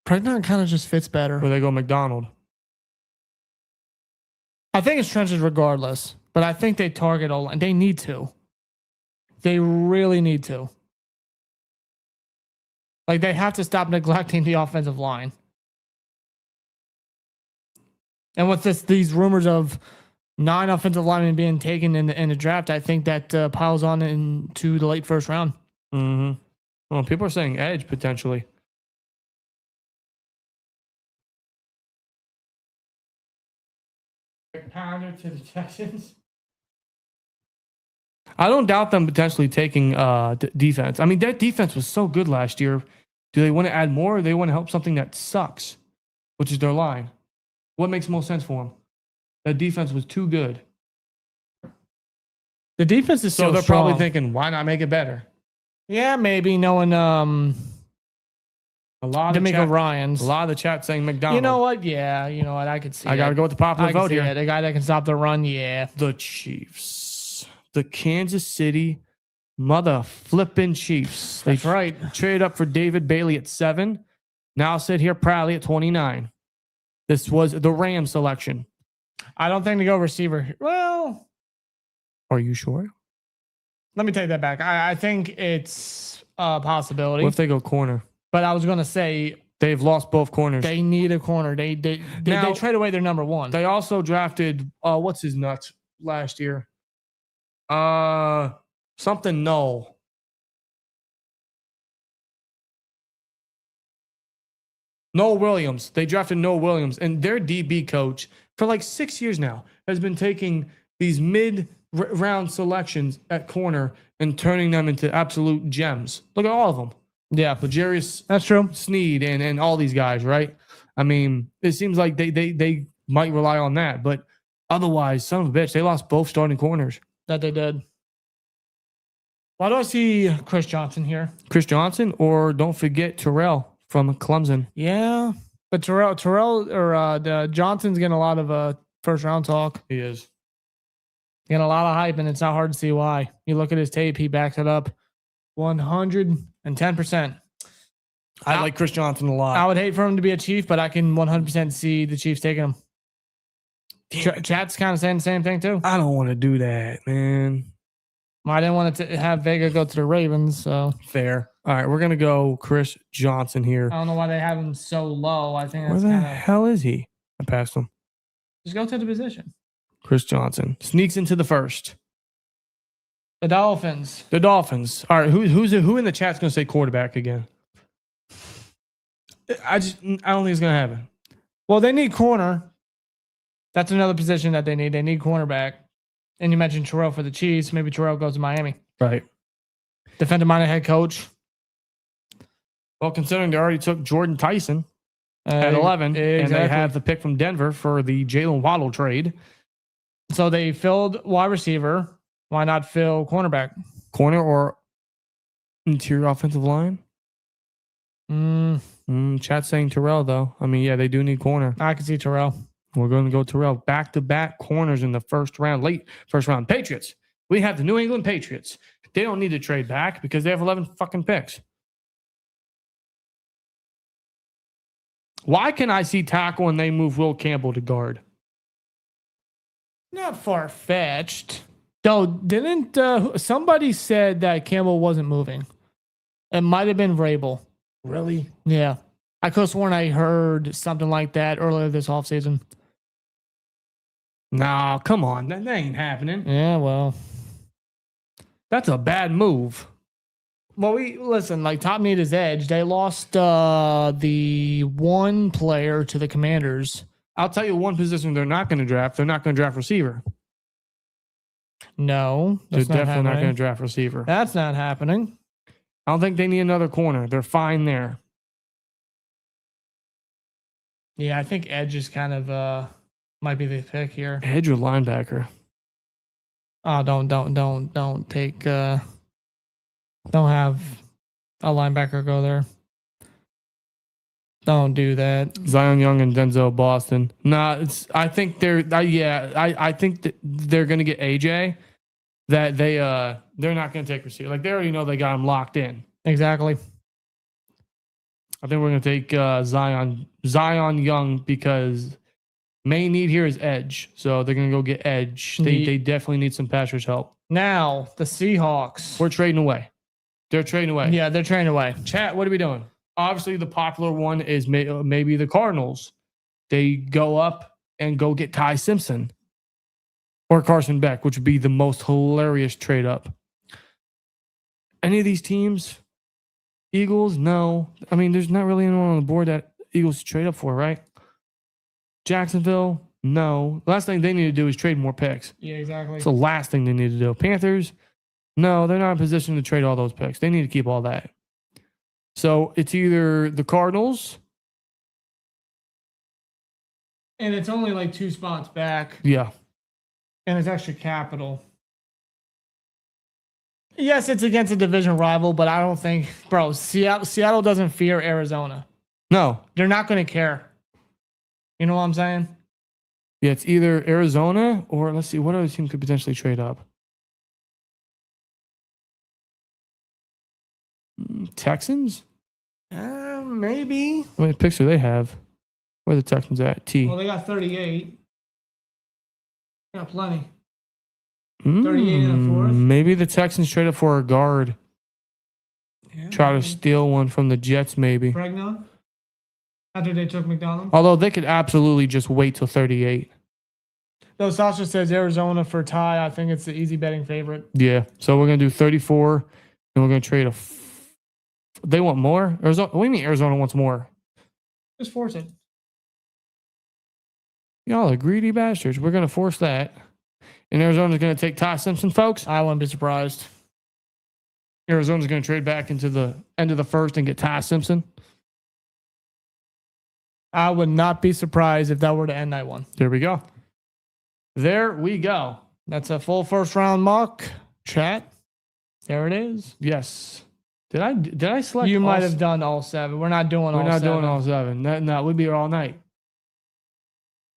Pregnon kind of just fits better. Or they go McDonald? I think it's trenches regardless, but I think they target O-line. They need to. They really need to. Like, they have to stop neglecting the offensive line. And with these rumors of 9 offensive linemen being taken in the draft, I think that piles on into the late first round. Mm-hmm. Well, people are saying edge potentially. Pounder to the Texans. I don't doubt them potentially taking defense. I mean, that defense was so good last year. Do they want to add more, or do they want to help something that sucks, which is their line? What makes most sense for them? That defense was too good. The defense is so they're strong. Probably thinking, why not make it better? Yeah, maybe knowing a lot of D'Amico Ryans. A lot of the chat saying McDonald. You know what? Yeah, you know what? I could see. I got to go with the popular vote here. The guy that can stop the run. Yeah, the Chiefs, the Kansas City mother flipping Chiefs. That's right. Traded up for David Bailey at 7. Now sit here proudly at 29. This was the Rams selection. I don't think they go receiver. Well, are you sure? Let me take that back. I think it's a possibility. What if they go corner? But I was going to say they've lost both corners. They need a corner. They trade away their number 1. They also drafted what's his nuts last year? Something Noel. Noel Williams. They drafted Noel Williams, and their DB coach for like 6 years now has been taking these mid-round selections at corner and turning them into absolute gems. Look at all of them. Yeah, L'Jarius, that's true. Sneed and all these guys, right? I mean, it seems like they might rely on that, but otherwise, son of a bitch, they lost both starting corners. That they did. Why do I see Chris Johnson here? Chris Johnson, or don't forget Terrell from Clemson. Yeah, but Terrell or Johnson's getting a lot of first round talk. He is getting a lot of hype, and it's not hard to see why. You look at his tape; he backs it up 110%. I like Chris Johnson a lot. I would hate for him to be a Chief, but I can 100% see the Chiefs taking him. Chat's kind of saying the same thing too. I don't want to do that, man. Well, I didn't want to have Vega go to the Ravens, so fair. All right, we're gonna go Chris Johnson here. I don't know why they have him so low. I think that's where the hell is he? I passed him. Just go to the position. Chris Johnson sneaks into the first. The Dolphins. The Dolphins. All right, who in the chat's gonna say quarterback again? I don't think it's gonna happen. Well, they need corner. That's another position that they need. They need cornerback. And you mentioned Terrell for the Chiefs. Maybe Terrell goes to Miami. Right. Defensive-minded head coach. Well, considering they already took Jordan Tyson at 11, exactly. And they have the pick from Denver for the Jalen Waddle trade. So they filled wide receiver. Why not fill cornerback? Corner or interior offensive line? Chat saying Terrell, though. I mean, yeah, they do need corner. I can see Terrell. We're going to go Terrell. Back-to-back corners in the first round, late first round. Patriots. We have the New England Patriots. They don't need to trade back because they have 11 fucking picks. Why can I see tackle and they move Will Campbell to guard? Not far-fetched. Though, didn't somebody said that Campbell wasn't moving? It might have been Vrabel. Really? Yeah. I could have sworn I heard something like that earlier this offseason. Nah, come on. That ain't happening. Yeah, well. That's a bad move. Well, listen, like top need is edge. They lost the one player to the Commanders. I'll tell you one position they're not going to draft. They're not going to draft receiver. No, They're that's definitely not happening. going to draft receiver. That's not happening. I don't think they need another corner. They're fine there. Yeah, I think edge is kind of might be the pick here. Edge or linebacker? Oh, don't take don't have a linebacker go there. Don't do that. Zion Young and Denzel Boston. Nah, I think they're I think that they're gonna get AJ. That they're not gonna take receiver. Like they already know they got him locked in. Exactly. I think we're gonna take Zion Young because main need here is edge. So they're gonna go get edge. They definitely need some pass rush help. Now the Seahawks. We're trading away. They're trading away. Yeah, they're trading away. Chat, what are we doing? Obviously, the popular one is maybe the Cardinals. They go up and go get Ty Simpson or Carson Beck, which would be the most hilarious trade up. Any of these teams? Eagles? No. I mean, there's not really anyone on the board that Eagles trade up for, right? Jacksonville? No. The last thing they need to do is trade more picks. Yeah, exactly. It's the last thing they need to do. Panthers? No, they're not in position to trade all those picks. They need to keep all that. So it's either the Cardinals. And it's only like 2 spots back. Yeah. And it's extra capital. Yes, it's against a division rival, but I don't think, bro, Seattle doesn't fear Arizona. No. They're not going to care. You know what I'm saying? Yeah, it's either Arizona or let's see, what other team could potentially trade up? Texans? Maybe. How many picks do they have? Where are the Texans at? T. Well, they got 38. Got plenty. 38 in the fourth. Maybe the Texans trade up for a guard. Yeah, Try to steal one from the Jets, maybe. Bregnon? After they took McDonald? Although they could absolutely just wait till 38. Though Sasha says Arizona for Ty, I think it's the easy betting favorite. Yeah. So we're going to do 34, and we're going to trade they want more? Arizona? What do you mean Arizona wants more? Just force it. Y'all are greedy bastards. We're going to force that. And Arizona's going to take Ty Simpson, folks. I wouldn't be surprised. Arizona's going to trade back into the end of the first and get Ty Simpson. I would not be surprised if that were to end night one. There we go. There we go. That's a full first round mock. Chat. There it is. Yes. Did I select? You might have done all 7. We're not doing all 7. We're not doing all 7. No, we'd be here all night.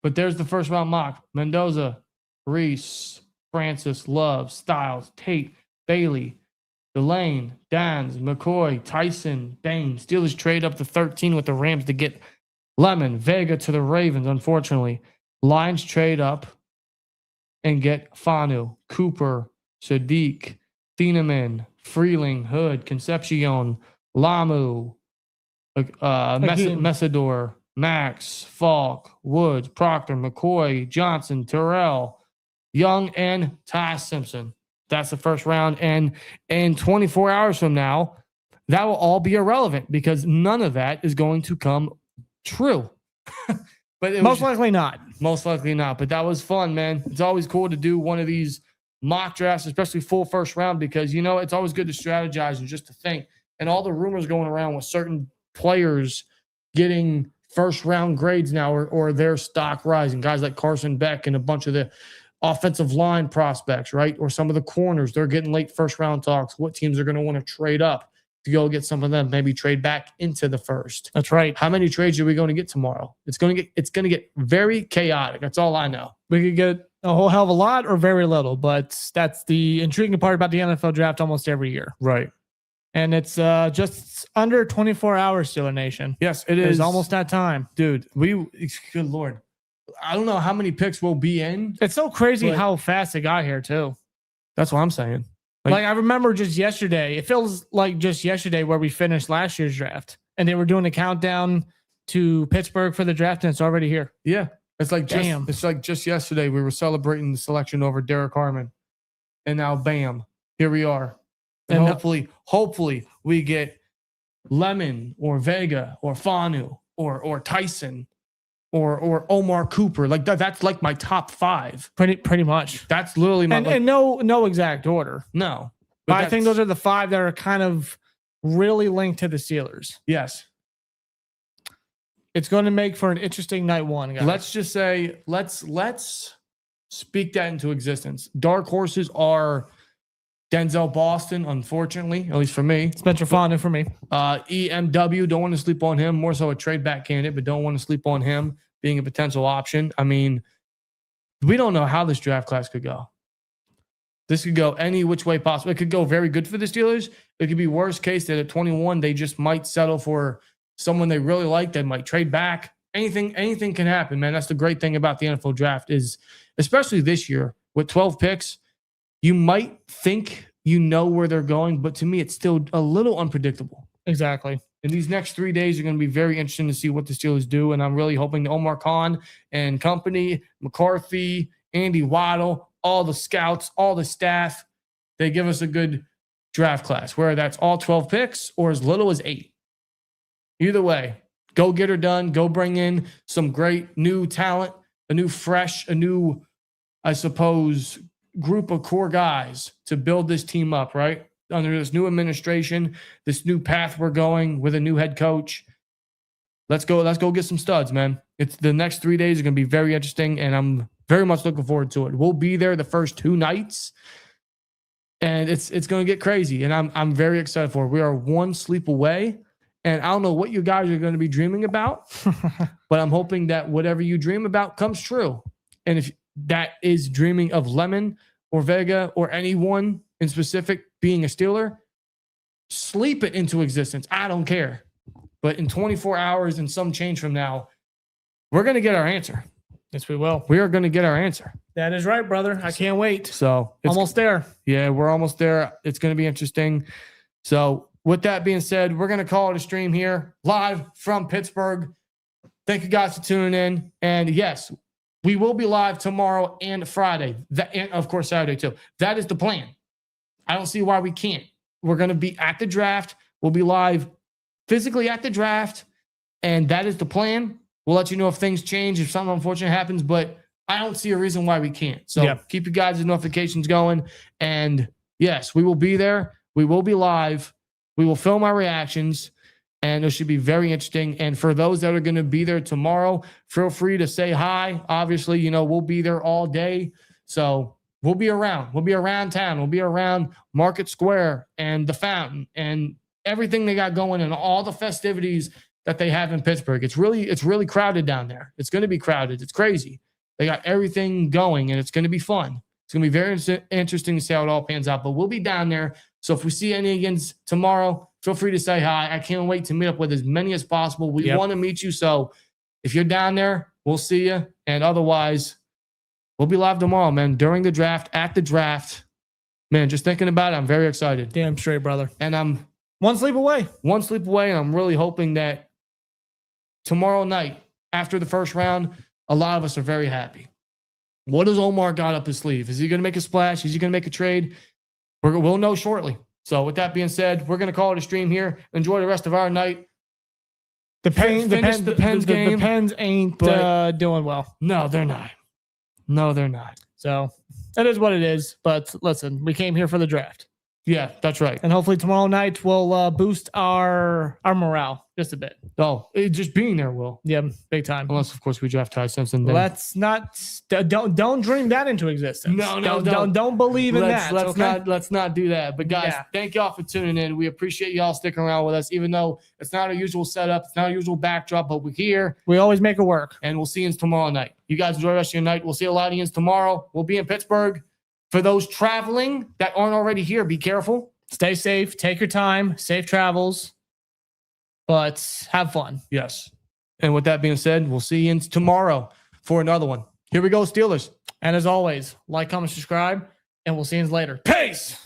But there's the first round mock. Mendoza, Reese, Francis, Love, Styles, Tate, Bailey, Delane, Dans, McCoy, Tyson, Bain. Steelers trade up to 13 with the Rams to get Lemon, Vega to the Ravens, unfortunately. Lions trade up and get Fanu, Cooper, Sadiq, Thieneman, Freeling, Hood, Concepcion, Lamu, Messidor, Max, Falk, Woods, Proctor, McCoy, Johnson, Terrell, Young, and Ty Simpson. That's the first round. And in 24 hours from now, that will all be irrelevant because none of that is going to come true. But Most likely not. Most likely not. But that was fun, man. It's always cool to do one of these mock drafts, especially full first round, because, you know, it's always good to strategize and just to think. And all the rumors going around with certain players getting first round grades now or their stock rising. Guys like Carson Beck and a bunch of the offensive line prospects, right? Or some of the corners, they're getting late first round talks. What teams are going to want to trade up? to go get some of them, maybe trade back into the first. That's right. How many trades are we going to get tomorrow? It's going to get very chaotic. That's all I know. We could get a whole hell of a lot or very little, but that's the intriguing part about the NFL draft almost every year. Right. And it's just under 24 hours, Steeler Nation. Yes, it It's is. almost that time. Dude, good Lord. I don't know how many picks will be in. It's so crazy But- how fast it got here, too. That's what I'm saying. Like, I remember just yesterday, it feels like just yesterday where we finished last year's draft and they were doing a countdown to Pittsburgh for the draft and it's already here. Yeah. It's like Damn. it's like just yesterday we were celebrating the selection over Derek Harmon. And now bam, here we are. And hopefully we get Lemon or Vega or Fanu or Tyson or Omar Cooper. Like that's like my top 5. Pretty much. That's literally my And no exact order. no. But I think those are the 5 that are kind of really linked to the Steelers. yes. It's going to make for an interesting night 1, guys. Let's just say let's speak that into existence. Dark horses are Denzel Boston, unfortunately, at least for me. Spencer Fonda for me. EMW, don't want to sleep on him. More so a trade back candidate, but don't want to sleep on him being a potential option. I mean, we don't know how this draft class could go. This could go any which way possible. It could go very good for the Steelers. It could be worst case that at 21, they just might settle for someone they really like that might trade back. Anything can happen, man. That's the great thing about the NFL draft is, especially this year with 12 picks, you might think you know where they're going, but to me, it's still a little unpredictable. Exactly. And these next 3 days are going to be very interesting to see what the Steelers do. And I'm really hoping Omar Khan and company, McCarthy, Andy Waddle, all the scouts, all the staff, they give us a good draft class, whether that's all 12 picks or as little as 8. Either way, go get her done. Go bring in some great new talent, a new, I suppose, group of core guys to build this team up, right? Under this new administration, this new path we're going with a new head coach. Let's go get some studs, man. It's the next 3 days are going to be very interesting, and I'm very much looking forward to it. We'll be there the first 2 nights, and it's going to get crazy, and I'm very excited for it. We are 1 sleep away, and I don't know what you guys are going to be dreaming about, but I'm hoping that whatever you dream about comes true. And if that is dreaming of Lemon or Vega or anyone in specific being a Steeler, sleep it into existence. I don't care. But in 24 hours and some change from now, we're going to get our answer. Yes, we will. We are going to get our answer. That is right, brother. I can't wait. So it's Almost there. Yeah, we're almost there. It's going to be interesting. So with that being said, we're going to call it a stream here live from Pittsburgh. Thank you guys for tuning in. And yes, we will be live tomorrow and Friday. And of course, Saturday too. That is the plan. I don't see why we can't. We're going to be at the draft. We'll be live physically at the draft. And that is the plan. We'll let you know if things change, if something unfortunate happens, but I don't see a reason why we can't. So keep you guys' notifications going. And yes, we will be there. We will be live. We will film our reactions. And it should be very interesting. And for those that are going to be there tomorrow, feel free to say hi. Obviously, you know, we'll be there all day. So we'll be around. We'll be around town. We'll be around Market Square and the Fountain and everything they got going and all the festivities that they have in Pittsburgh. It's really crowded down there. It's going to be crowded. It's crazy. They got everything going and it's going to be fun. It's going to be very interesting to see how it all pans out. But we'll be down there. So if we see any against tomorrow, feel free to say hi. I can't wait to meet up with as many as possible. We want to meet you. So if you're down there, we'll see you. And otherwise, we'll be live tomorrow, man, during the draft, at the draft. Man, just thinking about it, I'm very excited. Damn straight, brother. And I'm 1 sleep away. 1 sleep away, and I'm really hoping that tomorrow night, after the first round, a lot of us are very happy. What has Omar got up his sleeve? Is he going to make a splash? Is he going to make a trade? We'll know shortly. So with that being said, we're going to call it a stream here. Enjoy the rest of our night. The Pens game. The Pens ain't doing well. No, they're not. No, they're not. So it is what it is. But listen, we came here for the draft. Yeah, that's right. And hopefully tomorrow night will boost our morale just a bit. Oh, just being there will. Yeah, big time. Unless, of course, we draft Ty Simpson. Then. Let's not don't dream that into existence. No, don't believe in that. Let's not do that. But guys, thank y'all for tuning in. We appreciate y'all sticking around with us, even though it's not our usual setup, it's not our usual backdrop, but we're here. We always make it work. And we'll see you tomorrow night. You guys enjoy the rest of your night. We'll see a lot of you tomorrow. We'll be in Pittsburgh. For those traveling that aren't already here, be careful. Stay safe. Take your time. Safe travels. But have fun. Yes. And with that being said, we'll see you tomorrow for another one. Here we go, Steelers. And as always, like, comment, subscribe, and we'll see you later. Peace.